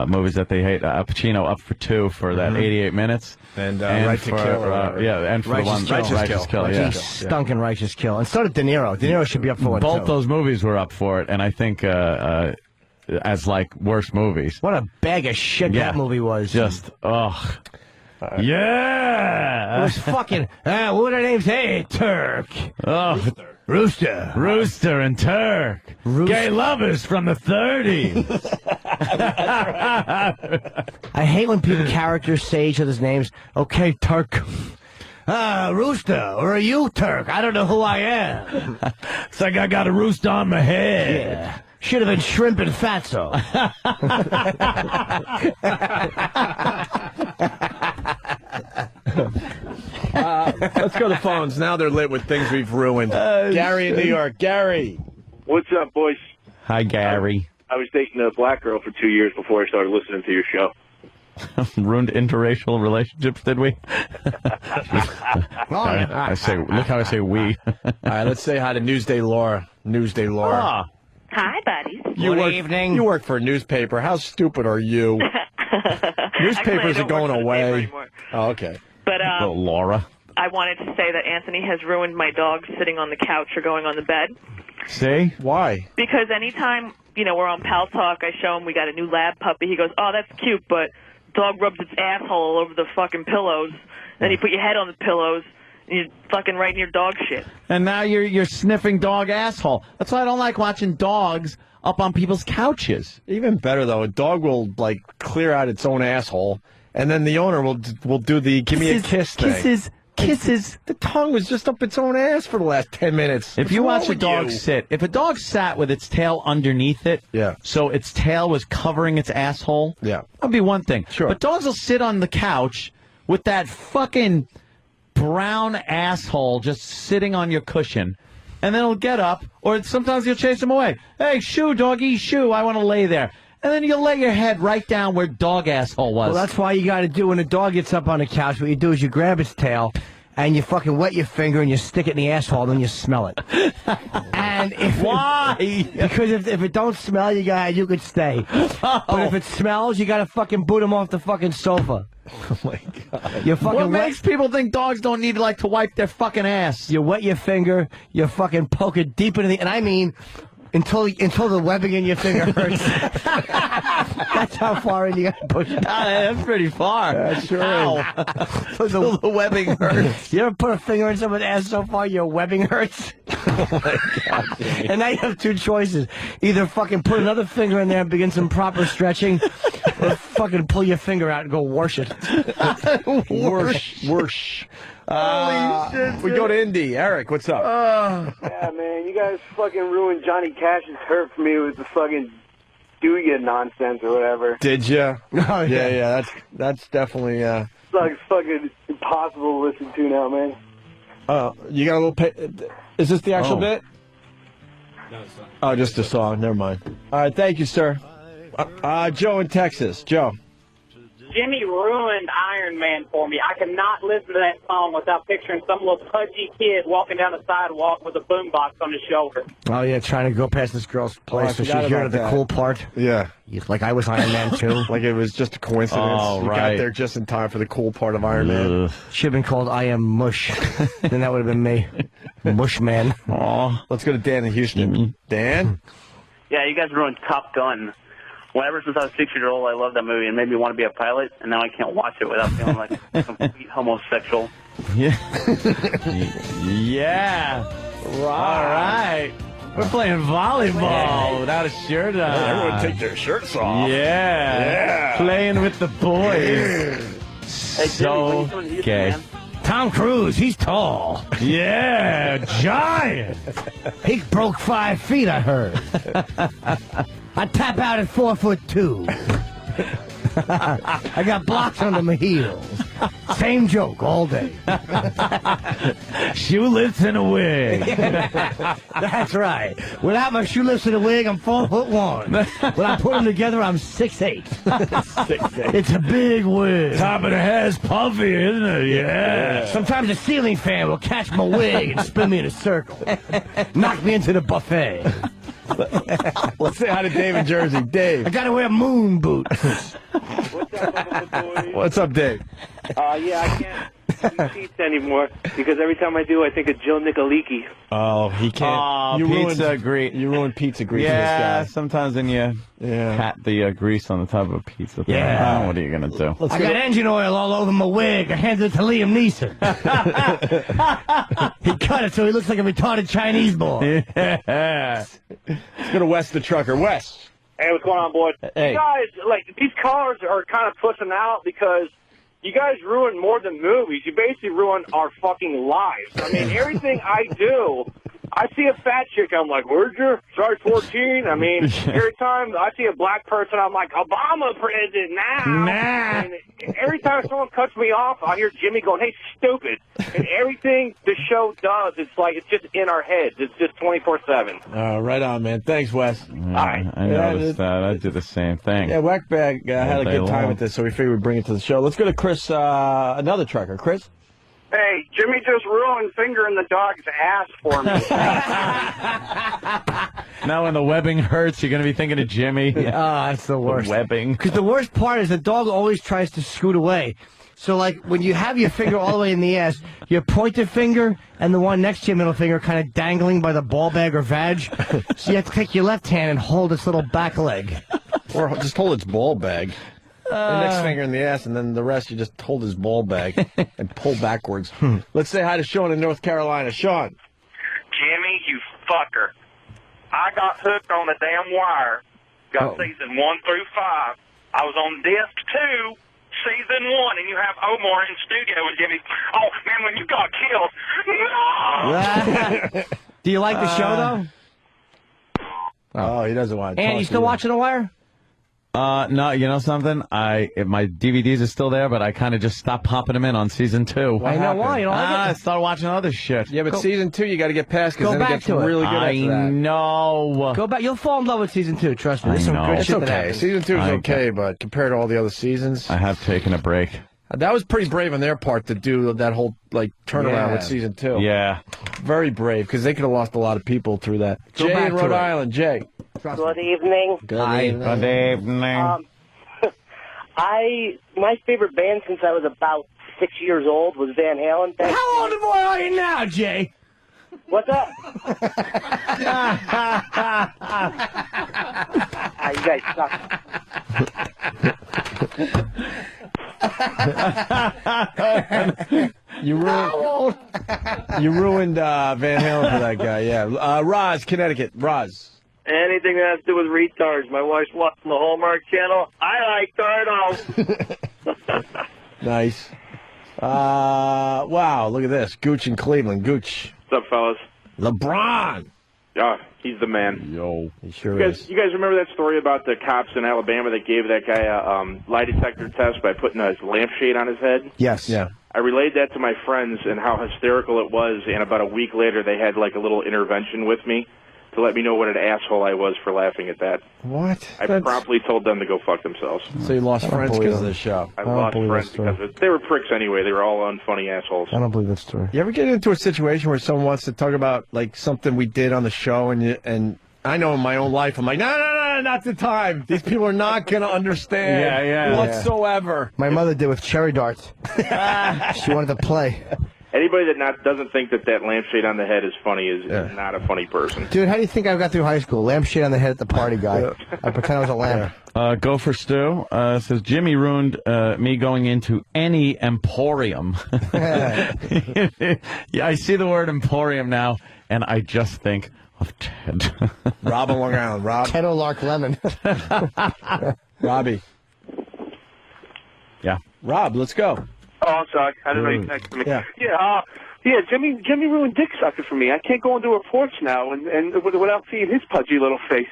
movies that they hate. Pacino up for 2 for that 88 minutes. And Right to for, Kill. Or whatever. and for Righteous the one Righteous Kill. Yeah. He stunk in Righteous Kill. And so did De Niro. De Niro should be up for it, Both too. those movies were up for it, and I think as like worst movies. What a bag of shit that movie was. Just, ugh. Yeah! It was fucking, what were their names? Hey, Turk. Oh, Rooster and Turk. Gay lovers from the 30s. I hate when people characters say each other's names. Okay, Turk. Rooster, or are you Turk? I don't know who I am. It's like I got a rooster on my head. Yeah. Should have been shrimp and fatso. Let's go to phones. Now they're lit with things we've ruined. Gary in New York. Gary. What's up, boys? Hi, Gary. I was dating a black girl for 2 years before I started listening to your show. Ruined interracial relationships, did we? I say, look how I say we. All right, let's say hi to Newsday Laura. Newsday Laura. Ah. Hi, buddies. Good evening. You work for a newspaper. How stupid are you? Newspapers are going away. Oh, okay. But Laura. I wanted to say that Anthony has ruined my dog sitting on the couch or going on the bed. See? Why? Because anytime, we're on Pal Talk, I show him we got a new lab puppy. He goes, oh, that's cute, but dog rubs its asshole all over the fucking pillows. Then you put your head on the pillows, and you're fucking right in your dog shit. And now you're sniffing dog asshole. That's why I don't like watching dogs up on people's couches. Even better, though, a dog will, clear out its own asshole, and then the owner will do the give me a kiss thing. Kisses. The tongue was just up its own ass for the last 10 minutes. If you watch a dog sit, if a dog sat with its tail underneath it, so its tail was covering its asshole, that'd be one thing. Sure. But dogs will sit on the couch with that fucking brown asshole just sitting on your cushion, and then it'll get up, or sometimes you'll chase them away. Hey, shoo, doggy, shoo, I want to lay there. And then you'll lay your head right down where dog asshole was. Well, that's why you got to do when a dog gets up on the couch, what you do is you grab its tail, and you fucking wet your finger, and you stick it in the asshole, and then you smell it. And if why? Because if it don't smell, you could stay. But if it smells, you got to fucking boot him off the fucking sofa. Oh, my God. You fucking what makes people think dogs don't need to wipe their fucking ass? You wet your finger, you fucking poke it deep into the... And I mean... Until the webbing in your finger hurts. That's how far in you got to push it. That's pretty far. That sure is. Until the webbing hurts. You ever put a finger in someone's ass so far your webbing hurts? Oh my God, and now you have two choices. Either fucking put another finger in there and begin some proper stretching, or fucking pull your finger out and go wash it. Whoosh. Holy shit. We go to Indy. Eric, what's up? Yeah, man, you guys fucking ruined Johnny Cash's hurt for me with the fucking do ya nonsense or whatever. Did ya? Oh, yeah. That's definitely. It's like fucking impossible to listen to now, man. You got a little. Is this the actual bit? No, it's not. Oh, just a song. Never mind. All right, thank you, sir. Joe in Texas. Joe. Jimmy ruined Iron Man for me. I cannot listen to that song without picturing some little pudgy kid walking down the sidewalk with a boombox on his shoulder. Oh, yeah, trying to go past this girl's place so she's hearing the cool part. Yeah. Like I was Iron Man, too. Like it was just a coincidence. Oh, you right. got there just in time for the cool part of Iron Man. Should have been called I Am Mush. Then that would have been me. Mush Man. Aw. Let's go to Dan in Houston. Dan? Yeah, you guys ruined Top Gun. Whenever since I was 6 years old, I loved that movie and made me want to be a pilot, and now I can't watch it without feeling like a complete homosexual. Yeah. Yeah. All right. We're playing volleyball without a shirt on. Everyone take their shirts off. Yeah. Playing with the boys. So gay. Tom Cruise, he's tall. Yeah, giant. He broke 5 feet, I heard. I tap out at 4'2". I got blocks under my heels. Same joke all day. Shoelifts and a wig. That's right. Without my shoelifts and a wig, I'm 4'1". When I put them together, I'm 6'8". 6'8". It's a big wig. Top of the head's puffy, isn't it? Yeah. Sometimes a ceiling fan will catch my wig and spin me in a circle. Knock me into the buffet. Let's say hi to Dave in Jersey. Dave. I gotta wear moon boots. What's up, Dave? Yeah, I can't do pizza anymore because every time I do, I think of Joe Nicolicki. Oh, he can't. Pizza grease. You ruined pizza grease for Yeah, this guy. sometimes when you pat the grease on the top of a pizza thing. Yeah. What are you going to do? I got engine oil all over my wig. I handed it to Liam Neeson. He cut it so he looks like a retarded Chinese boy. Yeah. Let's go to Wes the trucker. Wes. Hey, what's going on, boys? Hey. You guys, like, these cars are kind of pushing out because you guys ruin more than movies. You basically ruin our fucking lives. I mean, everything I do, I see a fat chick, I'm like, where's your size 14? I mean, every time I see a black person, I'm like, Obama president now. Nah. And every time someone cuts me off, I hear Jimmy going, hey, stupid. And everything the show does, it's like, it's just in our heads. It's just 24/7. Right on, man. Thanks, Wes. I noticed that. I did the same thing. Yeah, Whackbag had a day good time long. with this, so we figured we'd bring it to the show. Let's go to Chris, another trucker. Chris? Hey, Jimmy just ruined fingering the dog's ass for me. Now when the webbing hurts, you're going to be thinking of Jimmy. That's the worst. Webbing. Because the worst part is the dog always tries to scoot away. So, like, when you have your finger all the way in the ass, your pointer finger and the one next to your middle finger kind of dangling by the ball bag or vag. So you have to take your left hand and hold its little back leg. Or just hold its ball bag. The next finger in the ass, and then the rest you just hold his ball bag and pull backwards. Let's say hi to Sean in North Carolina. Sean. Jimmy, you fucker. I got hooked on the damn wire. Got season 1 through 5. I was on disc 2, season 1, and you have Omar in studio, and Jimmy, oh, man, when you got killed, no! Do you like the show, though? Oh, he doesn't want to And talk you to still watching The Wire? No, you know something? My DVDs are still there, but I kind of just stopped popping them in on season 2. I know why. You don't like it? I started watching other shit. Yeah, but season 2 you got to get past because Go then it back gets to it. really good after that. I know. Go back. You'll fall in love with season 2. Trust me. There's some know. good It's shit that okay. happens. Season 2 is I okay, but compared to all the other seasons, I have taken a break. that was pretty brave on their part to do that whole turnaround with season 2. Yeah. Very brave because they could have lost a lot of people through that. Go Jay back in to Rhode it. Island. Jay. Good evening. Good evening. Good evening. My favorite band since I was about 6 years old was Van Halen. How old are you now, Jay? What's up? You guys suck. You ruined Van Halen for that guy. Yeah. Roz, Connecticut. Roz. Anything that has to do with retards. My wife's watching the Hallmark Channel. I like turtles. Nice. Wow, look at this. Gooch in Cleveland. Gooch. What's up, fellas? LeBron. Yeah, he's the man. Yo, he sure You is. guys remember that story about the cops in Alabama that gave that guy a lie detector test by putting a lampshade on his head? Yes. Yeah. I relayed that to my friends and how hysterical it was, and about a week later they had like a little intervention with me to to let me know what an asshole I was for laughing at that. What? I promptly told them to go fuck themselves. So you lost friends because of this show. I lost friends because they were pricks anyway. They were all unfunny assholes. I don't believe that story. You ever get into a situation where someone wants to talk about like something we did on the show, and I know in my own life I'm like, no, not the time. These people are not going to understand whatsoever. My mother did with cherry darts. She wanted to play. Anybody that doesn't think that lampshade on the head is funny is not a funny person. Dude, how do you think I got through high school? Lampshade on the head at the party guy. I pretend I was a lamp. Go for Stu. Says Jimmy ruined me going into any emporium. Yeah, I see the word emporium now, and I just think of Ted. Rob on Long Island. Rob. Ted O'Lark Lemon. Robbie. Yeah. Rob, let's go. Oh, I'm sorry. I didn't know you texted me. Yeah. Yeah, Jimmy ruined dick sucker for me. I can't go into a porch now and without seeing his pudgy little face.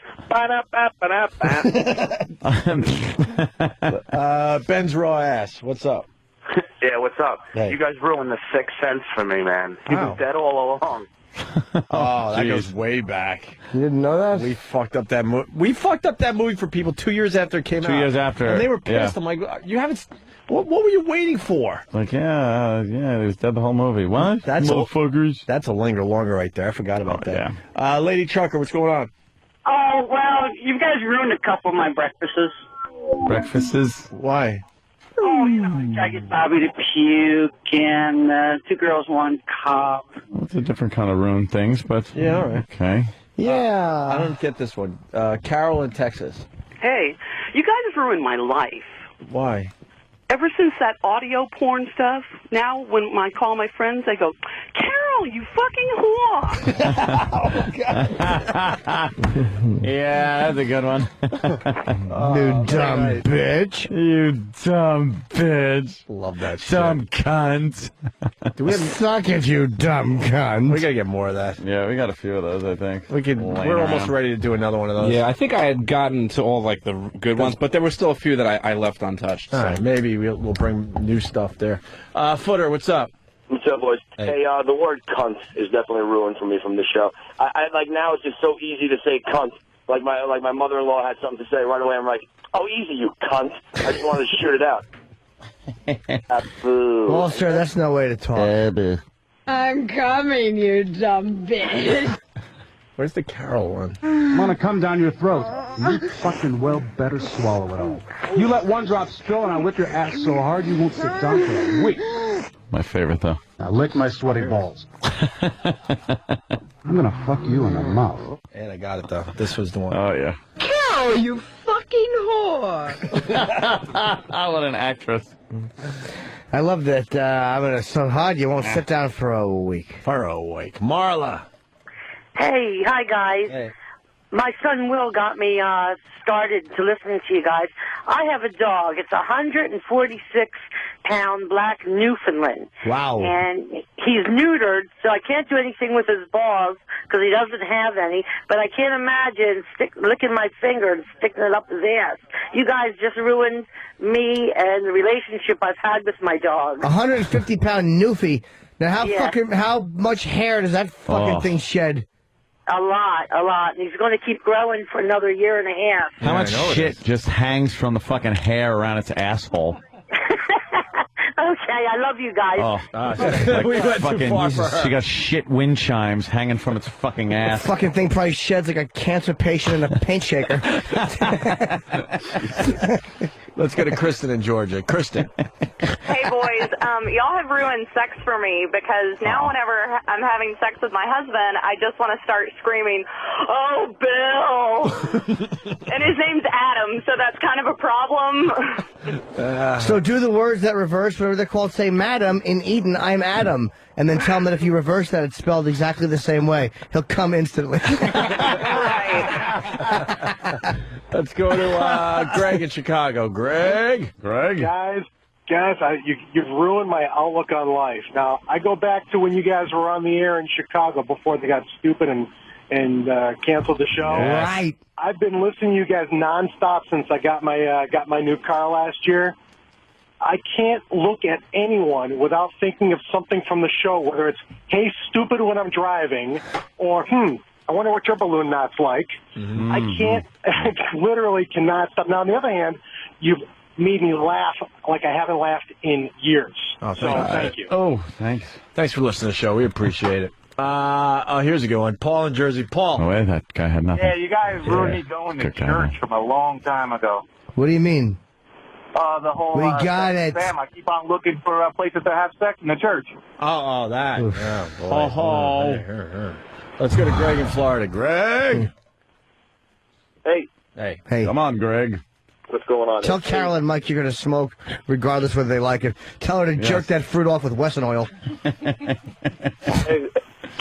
Ben's raw ass. What's up? Yeah, what's up? Hey. You guys ruined the Sixth Sense for me, man. He was dead all along. Oh, that goes way back. You didn't know that? We fucked up that movie. We fucked up that movie for people 2 years after it came out. 2 years after. And they were pissed. Yeah. I'm like, you haven't... What were you waiting for? Like, he was dead the whole movie. What? That's motherfuckers. That's a linger longer right there. I forgot about that. Yeah. Lady Trucker, what's going on? Oh, well, you guys ruined a couple of my breakfasts. Breakfasts? Why? Oh, I get Bobby to puke, and 2 girls, 1 cop. Well, it's a different kind of ruin things, but... Yeah, all right. Okay. Yeah. I don't get this one. Carol in Texas. Hey, you guys ruined my life. Why? Ever since that audio porn stuff, now when I call my friends, they go, Carol, you fucking whore. Yeah, that's a good one. You dumb bitch. You dumb bitch. Love that shit. Dumb cunt. Do we suck it, you dumb cunt? We gotta get more of that. Yeah, we got a few of those, I think. We're almost ready to do another one of those. Yeah, I think I had gotten to all like the good ones, but there were still a few that I left untouched. All right, maybe we'll bring new stuff there. Footer, what's up? What's up, boys? Hey, the word cunt is definitely ruined for me from this show. I like now it's just so easy to say cunt. Like my mother-in-law had something to say right away. I'm like, oh, easy, you cunt. I just wanted to shoot it out. Well, sir, that's no way to talk. I'm coming, you dumb bitch. Where's the Carol one? I'm gonna come down your throat. You fucking well better swallow it all. You let one drop spill and I'll whip your ass so hard you won't sit down for a week. My favorite, though. Now lick my sweaty balls. I'm gonna fuck you in the mouth. And I got it, though. This was the one. Oh, yeah. Carol, you fucking whore. What an actress. I love that. I'm going to so hard you won't sit down for a week. Marla. Hey, hi guys. Hey. My son Will got me started to listening to you guys. I have a dog. It's a 146-pound black Newfoundland. Wow. And he's neutered, so I can't do anything with his balls because he doesn't have any. But I can't imagine licking my finger and sticking it up his ass. You guys just ruined me and the relationship I've had with my dog. 150-pound Newfie. Now, how much hair does that fucking thing shed? A lot. And he's going to keep growing for another year and a half. How much shit just hangs from the fucking hair around its asshole? Okay, I love you guys. We went too far for her. She got shit wind chimes hanging from its fucking ass. The fucking thing probably sheds like a cancer patient in a paint shaker. Let's go to Kristen in Georgia. Kristen. Hey, boys. Y'all have ruined sex for me because now whenever I'm having sex with my husband, I just want to start screaming, "Oh, Bill!" And his name's Adam, so that's kind of a problem. So do the words that reverse, whatever they're called. Say, Madam, in Eden, I'm Adam. And then tell him that if you reverse that, it's spelled exactly the same way. He'll come instantly. Let's go to Greg in Chicago. Greg. Guys, you've ruined my outlook on life. Now, I go back to when you guys were on the air in Chicago before they got stupid and canceled the show. Right. I've been listening to you guys nonstop since I got my new car last year. I can't look at anyone without thinking of something from the show, whether it's, hey, stupid when I'm driving, or, I wonder what your balloon knot's like. I can't, literally cannot stop. Now, on the other hand, you've made me laugh like I haven't laughed in years. Oh, thank you. Oh, thanks. Thanks for listening to the show. We appreciate it. Here's a good one. Paul in Jersey. Paul. Oh, wait, that guy had nothing. Yeah, you guys ruined me going to Good guy, church from a long time ago. What do you mean? The whole We got sex it. Spam. I keep on looking for places to have sex in the church. Oh, that. Oof. Oh, boy. Oh. Let's go to Greg in Florida. Greg. Hey. Hey. Come on, Greg. What's going on? Tell Carol and Mike you're going to smoke, regardless whether they like it. Tell her to jerk that fruit off with Wesson oil. Hey,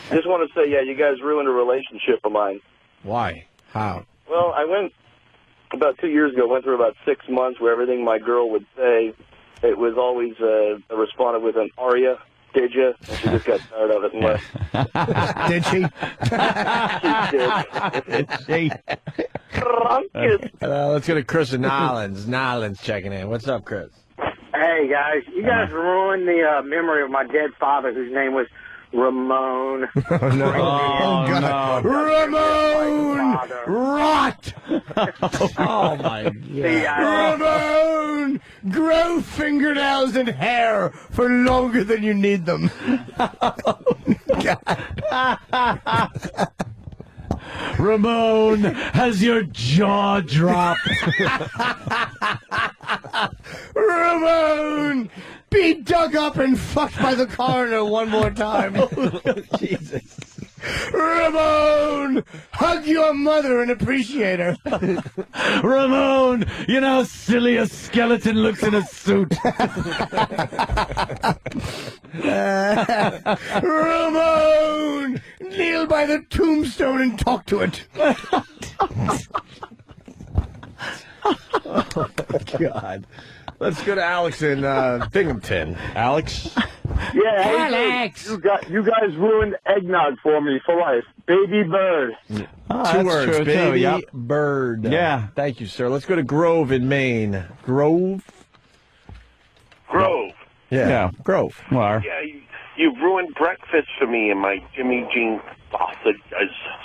just want to say, yeah, you guys ruined a relationship of mine. Why? How? Well, I went about 2 years ago, went through about 6 months where everything my girl would say, it was always responded with an "Aria, did you?" And she just got tired of it and left. Did she? She did. Drunken. Let's go to Chris in Nolens. Nolens checking in. What's up, Chris? Hey, guys. You guys ruined the memory of my dead father, whose name was Ramon. Oh, no. Oh, God. No. Ramon! Rot! Oh, my God. Ramon! Grow fingernails and hair for longer than you need them. Ramon, has your jaw dropped? Ramon! Be dug up and fucked by the coroner one more time. Jesus. Ramon! Hug your mother and appreciate her. Ramon, you know how silly a skeleton looks in a suit. Ramon! Kneel by the tombstone and talk to it. Oh, my God. Let's go to Alex in Binghamton. Alex? Yeah, Alex! You guys ruined eggnog for me for life. Baby bird. Two words, true, baby too, yep. bird. Yeah. Thank you, sir. Let's go to Grove in Maine. Grove? Grove. Yeah. Grove. Well, Yeah, you've ruined breakfast for me and my Jimmy Jean Sausage.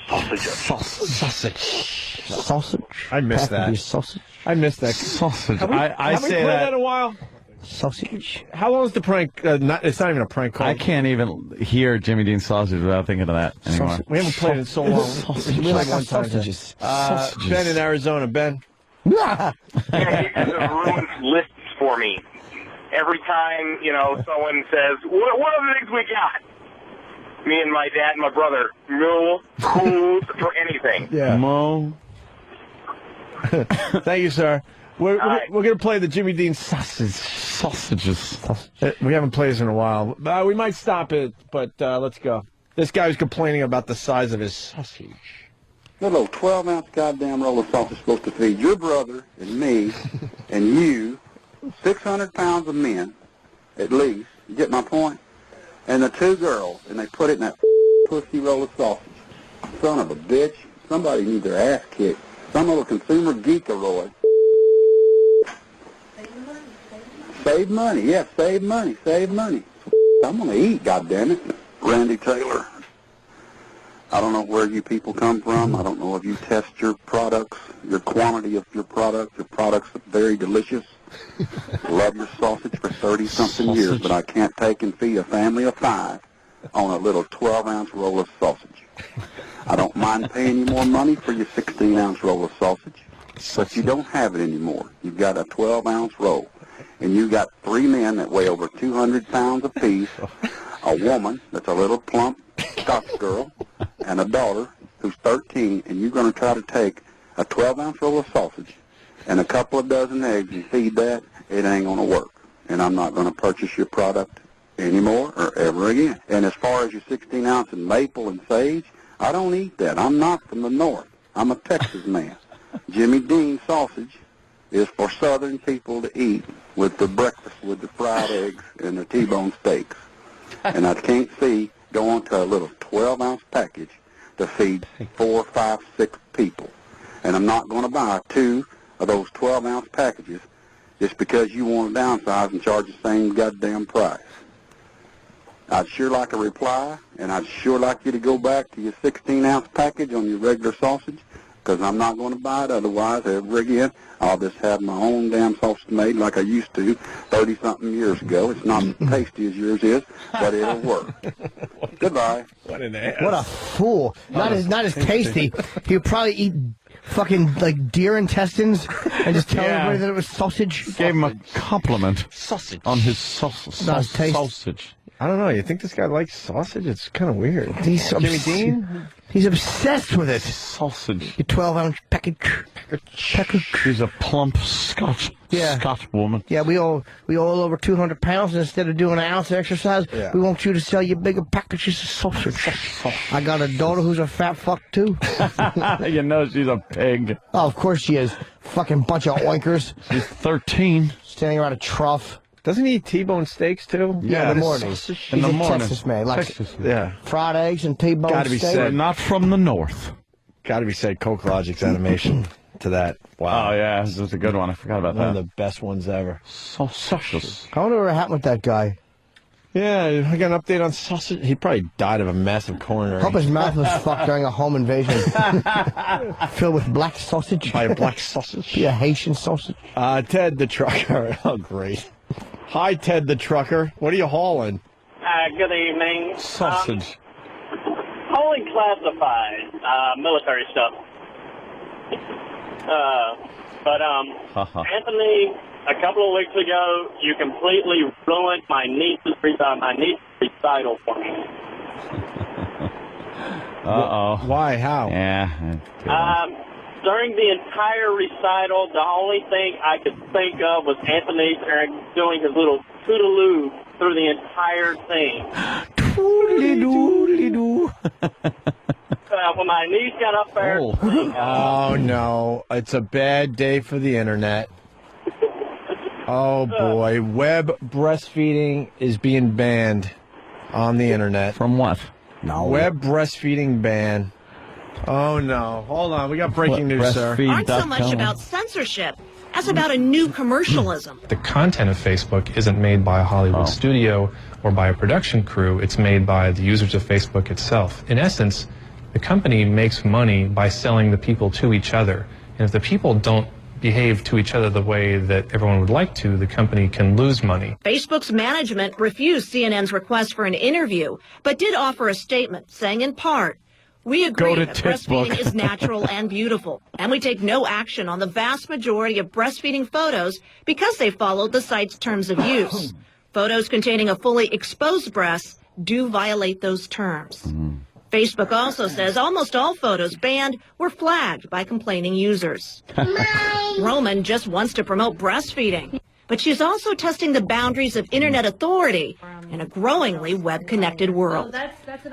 I miss that. Sausage. I miss that. Sausage. Have we, I have we say played that in a while? Sausage. How long is the prank? It's not even a prank call. I can't even hear Jimmy Dean sausage without thinking of that anymore. We haven't played in so long. We like our sausages. Ben in Arizona. Ben. Yeah, you guys have ruined lists for me. Every time, someone says, what are the things we got? Me and my dad and my brother, no cool for anything. Yeah. Mo. Thank you, sir. We're going to play the Jimmy Dean sausages. We haven't played this in a while. We might stop it, but let's go. This guy was complaining about the size of his sausage. That little 12-ounce goddamn roll of sausage is supposed to feed your brother and me and you 600 pounds of men, at least. You get my point? And the two girls, and they put it in that pussy roll of sausage. Son of a bitch. Somebody needs their ass kicked. Some little consumer geekaroid. Save money. Yeah, save money. Save money. I'm going to eat, goddammit. Randy Taylor. I don't know where you people come from. I don't know if you test your products, your quantity of your products. Your products are very delicious. Love your sausage for 30-something years, but I can't take and feed a family of 5 on a little 12-ounce roll of sausage. I don't mind paying you more money for your 16-ounce roll of sausage, but you don't have it anymore. You've got a 12-ounce roll, and you've got 3 men that weigh over 200 pounds apiece, a woman that's a little plump Scotch girl, and a daughter who's 13, and you're going to try to take a 12-ounce roll of sausage and a couple of dozen eggs and feed that. It ain't going to work. And I'm not going to purchase your product anymore or ever again. And as far as your 16-ounce and maple and sage, I don't eat that. I'm not from the north. I'm a Texas man. Jimmy Dean sausage is for southern people to eat with the breakfast, with the fried eggs and the T-bone steaks. And I can't see going to a little 12-ounce package to feed 4, 5, 6 people. And I'm not going to buy 2 of those 12-ounce packages just because you want to downsize and charge the same goddamn price. I'd sure like a reply, and I'd sure like you to go back to your 16-ounce package on your regular sausage, because I'm not going to buy it otherwise ever again. I'll just have my own damn sausage made like I used to 30-something years ago. It's not as tasty as yours is, but it'll work. Goodbye. What an ass. What a fool. Not as tasty. He'd probably eat fucking, like, deer intestines and just tell everybody that it was sausage. Gave him a compliment. Sausage. On his sausage. I don't know. You think this guy likes sausage? It's kind of weird. He's Jimmy Dean? He's obsessed with it. Sausage. Your 12-ounce package. She's a plump Scotch woman. Yeah, we all over 200 pounds, and instead of doing an ounce of exercise, we want you to sell you bigger packages of sausage. I got a daughter who's a fat fuck, too. You know she's a pig. Oh, of course she is. Fucking bunch of oinkers. She's 13. Standing around a trough. Doesn't he eat T-bone steaks, too? Yeah, in the morning. In the morning. Texas man. Like yeah. Fried eggs and T-bone Gotta be steak. said. Not from the north. Got to be said, Coke Logic's animation to that. Wow. Oh, yeah, this is a good one. I forgot about One that. of the best ones ever. Sausages. I wonder what happened with that guy. Yeah, I got an update on sausage. He probably died of a massive coronary. Hope his mouth was fucked during a home invasion. Filled with black sausage. By a black sausage? Yeah, Haitian sausage. Ted the trucker. Oh, great. Hi, Ted the trucker. What are you hauling? Good evening. Sausage. Only classified military stuff. Anthony, a couple of weeks ago, you completely ruined my niece's recital for me. Uh-oh. Why? How? Yeah. During the entire recital, the only thing I could think of was Anthony doing his little toodaloo through the entire thing. Toodaloo. When my niece got up there... Oh, no. It's a bad day for the internet. Oh, boy. Web breastfeeding is being banned on the internet. From what? No. Web breastfeeding ban. Oh, no. Hold on. We got breaking news, sir. Aren't so much about censorship as about a new commercialism. The content of Facebook isn't made by a Hollywood studio or by a production crew. It's made by the users of Facebook itself. In essence, the company makes money by selling the people to each other. And if the people don't behave to each other the way that everyone would like to, the company can lose money. Facebook's management refused CNN's request for an interview, but did offer a statement saying in part, "We agree that breastfeeding is natural and beautiful, and we take no action on the vast majority of breastfeeding photos because they followed the site's terms of use. Photos containing a fully exposed breast do violate those terms." Facebook also says almost all photos banned were flagged by complaining users. Roman just wants to promote breastfeeding, but she's also testing the boundaries of internet authority in a growingly web-connected world.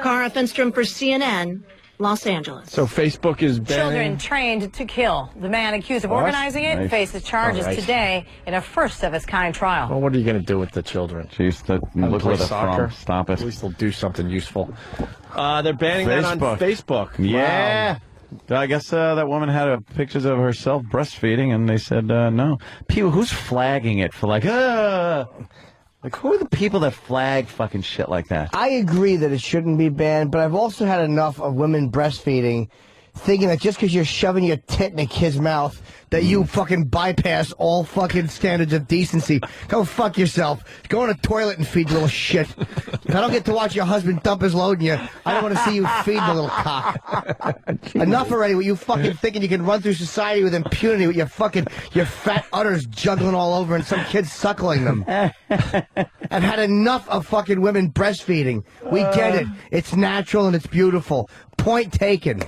Cara Finstrom for CNN, Los Angeles. So Facebook is banning... Children trained to kill. The man accused of organizing it faces charges today in a first-of-its-kind trial. Well, what are you going to do with the children? Jeez, look where they're from. Stop it. At least they'll do something useful. They're banning that on Facebook. Yeah. Wow. I guess that woman had pictures of herself breastfeeding, and they said no. People, who's flagging it for like who are the people that flag fucking shit like that? I agree that it shouldn't be banned, but I've also had enough of women breastfeeding thinking that just because you're shoving your tit in a kid's mouth that you fucking bypass all fucking standards of decency. Go fuck yourself. Go in a toilet and feed the little shit. If I don't get to watch your husband dump his load in you, I don't want to see you feed the little cock. Enough already with you fucking thinking you can run through society with impunity with your fat udders juggling all over and some kids suckling them. I've had enough of fucking women breastfeeding. We get it. It's natural and it's beautiful. Point taken.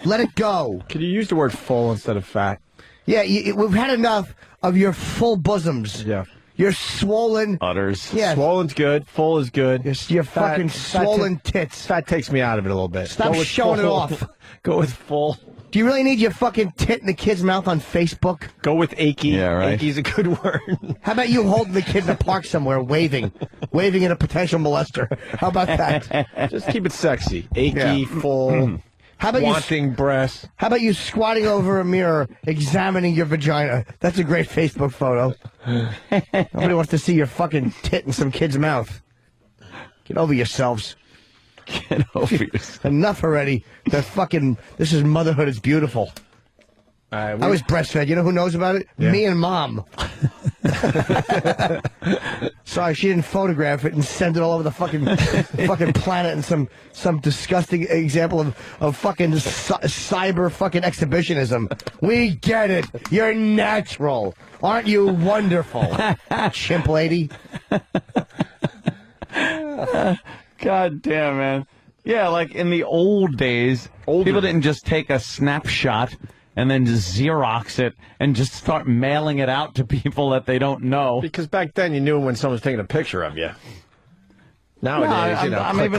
Let it go. Could you use the word full instead of fat? Yeah, we've had enough of your full bosoms. Yeah. Your swollen... udders. Yeah. Swollen's good. Full is good. Your fucking swollen tits. Fat takes me out of it a little bit. Stop showing it off. Go with full. Do you really need your fucking tit in the kid's mouth on Facebook? Go with achy. Yeah, right. Achy's a good word. How about you holding the kid in the park somewhere, waving at a potential molester? How about that? Just keep it sexy. Achy, full... How about wanting breasts. How about you squatting over a mirror, examining your vagina? That's a great Facebook photo. Nobody wants to see your fucking tit in some kid's mouth. Get over yourselves. Get over yourselves. Enough already. This is motherhood. It's beautiful. I was breastfed. You know who knows about it? Yeah. Me and Mom. Sorry, she didn't photograph it and send it all over the fucking planet in some disgusting example of fucking cyber fucking exhibitionism. We get it. You're natural. Aren't you wonderful? Chimp lady. God damn, man. Yeah, like in the old days, people didn't just take a snapshot and then just Xerox it and just start mailing it out to people that they don't know. Because back then you knew when someone was taking a picture of you. Nowadays,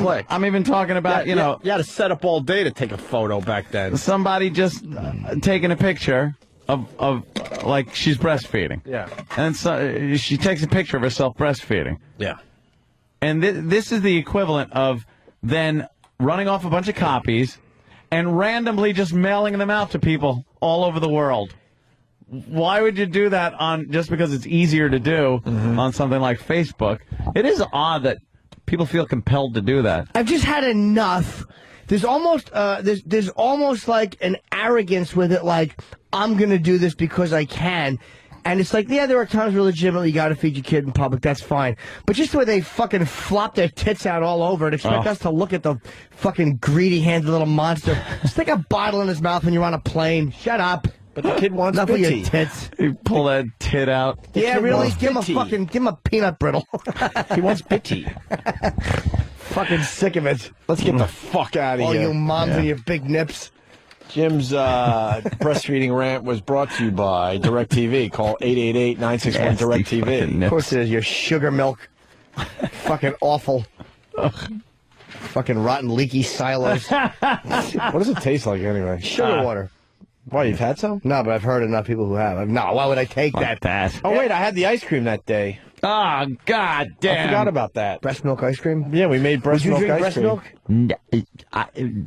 click. I'm even talking about, you had to set up all day to take a photo back then. Somebody just taking a picture of like she's breastfeeding. Yeah. And so she takes a picture of herself breastfeeding. Yeah. And this is the equivalent of then running off a bunch of copies and randomly just mailing them out to people all over the world. Why would you do that just because it's easier to do on something like Facebook? It is odd that people feel compelled to do that. I've just had enough. There's almost there's almost like an arrogance with it, like I'm gonna do this because I can. And it's like, yeah, there are times where legitimately you got to feed your kid in public. That's fine. But just the way they fucking flop their tits out all over and expect us to look at the fucking greedy-handed little monster. Stick a bottle in his mouth when you're on a plane. Shut up. But the kid wants Enough of bitty. your tits. You pull that tit out. Yeah, really? Give him a peanut brittle. He wants bitty. Fucking sick of it. Let's get the fuck out of all here. All you moms and your big nips. Jim's breastfeeding rant was brought to you by DirecTV. Call 888-961-DirecTV. Of course it is. Your sugar milk. Fucking awful. Fucking rotten, leaky silos. What does it taste like anyway? Sugar water. Why, you've had some? No, but I've heard enough people who have. No, why would I take that? Oh, wait, I had the ice cream that day. Oh, God damn. I forgot about that. Breast milk ice cream? Yeah, we made breast milk ice cream. Would you drink breast milk?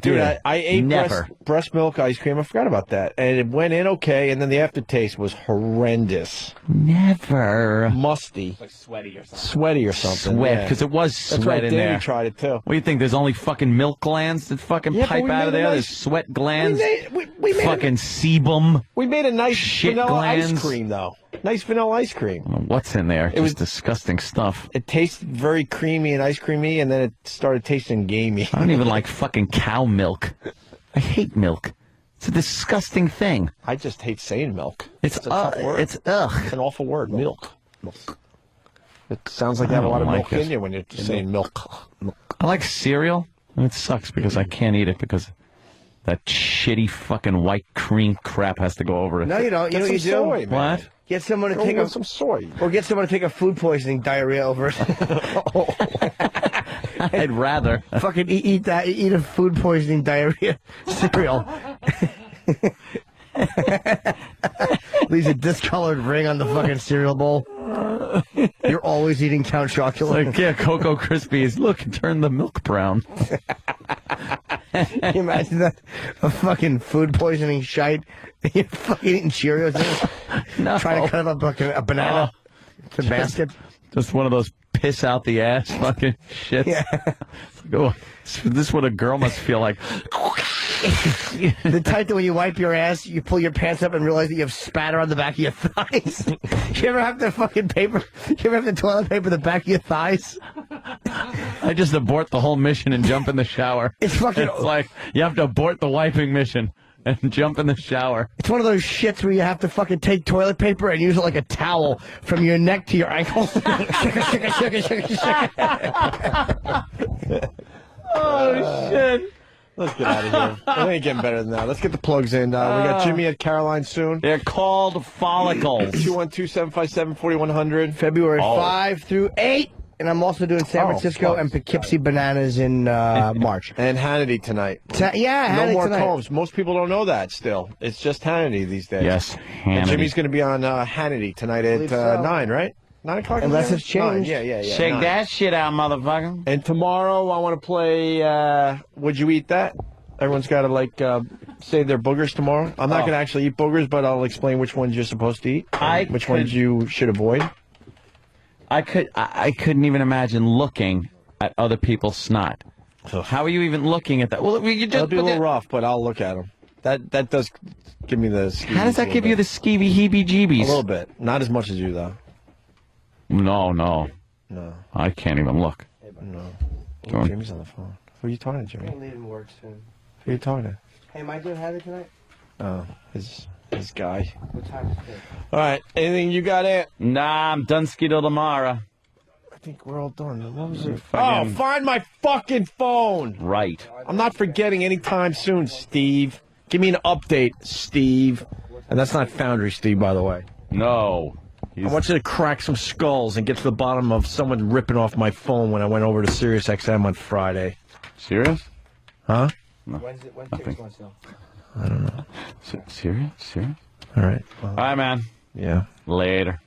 Dude, I ate never. breast milk ice cream. I forgot about that. And it went in okay, and then the aftertaste was horrendous. Never. Musty. Like sweaty or something. Sweaty or something. Sweat, because it was That's sweat right, in Danny there. tried it, too. What do you think? There's only fucking milk glands that fucking pipe out of there? There's sweat glands. We made fucking sebum. We made a nice shit vanilla glands. ice cream, though. Nice vanilla ice cream. What's in there? It was disgusting stuff. It tasted very creamy and ice creamy, and then it started tasting gamey. I don't even like fucking cow milk. I hate milk. It's a disgusting thing. I just hate saying milk. It's a tough word. It's ugh. It's an awful word. Milk. It sounds like you have a lot of milk in you when you're saying milk. I like cereal, and it sucks because I can't eat it because that shitty fucking white cream crap has to go over it. No, you don't. You know what you do? Soy, man. What? Get someone to take some soy. Or get someone to take a food poisoning diarrhea over it. I'd rather. Fucking eat that. Eat a food poisoning diarrhea cereal. Leaves a discolored ring on the fucking cereal bowl. You're always eating Count Chocula. Like, yeah, Cocoa Krispies. Look, it turned the milk brown. Can you imagine that? A fucking food poisoning shite. You're fucking eating Cheerios. No. Trying to cut up a banana. To basket. Just one of those piss out the ass fucking shit. Yeah. Oh, this is what a girl must feel like. The type that when you wipe your ass, you pull your pants up and realize that you have spatter on the back of your thighs. You ever have to fucking paper? You ever have to toilet paper the back of your thighs? I just abort the whole mission and jump in the shower. It's fucking. It's like you have to abort the wiping mission and jump in the shower. It's one of those shits where you have to fucking take toilet paper and use it like a towel from your neck to your ankles. Oh shit. Let's get out of here. It ain't getting better than that. Let's get the plugs in. We got Jimmy at Caroline soon. They're called follicles. 212-757-4100. February 5 through 8. And I'm also doing San Francisco and Poughkeepsie Bananas in March. And Hannity tonight. Yeah, Hannity no more tonight. Combs. Most people don't know that still. It's just Hannity these days. Yes, And Hannity. Jimmy's going to be on Hannity tonight at 9, right? 9 o'clock? Unless it's changed. 9. Yeah. Shake 9. that shit out, motherfucker. And tomorrow I want to play Would You Eat That? Everyone's got to, save their boogers tomorrow. I'm not going to actually eat boogers, but I'll explain which ones you're supposed to eat. Which ones you should avoid. I couldn't even imagine looking at other people's snot. How are you even looking at that? Well, you just It'll be a little rough, but I'll look at them. That does give me the skeevies. How does that give you the skeevy heebie-jeebies? A little bit. Not as much as you, though. No. I can't even look. No. Oh, Jimmy's on the phone. Who are you talking to, Jimmy? I'm leaving work soon. Who are you talking to? Hey, am I doing Hannity tonight? Oh, his guy. What time is it? All right. Anything you got, Ant? Nah, I'm done skido tomorrow. I think we're all done. What was it? Oh, find my fucking phone. Right. I'm not forgetting anytime soon, Steve. Give me an update, Steve. And that's not Foundry Steve, by the way. No. I want you to crack some skulls and get to the bottom of someone ripping off my phone when I went over to Sirius XM on Friday. Serious? Huh? No. When's tickets going to sell? I don't know. Serious? All right. All right, man. Yeah. Later.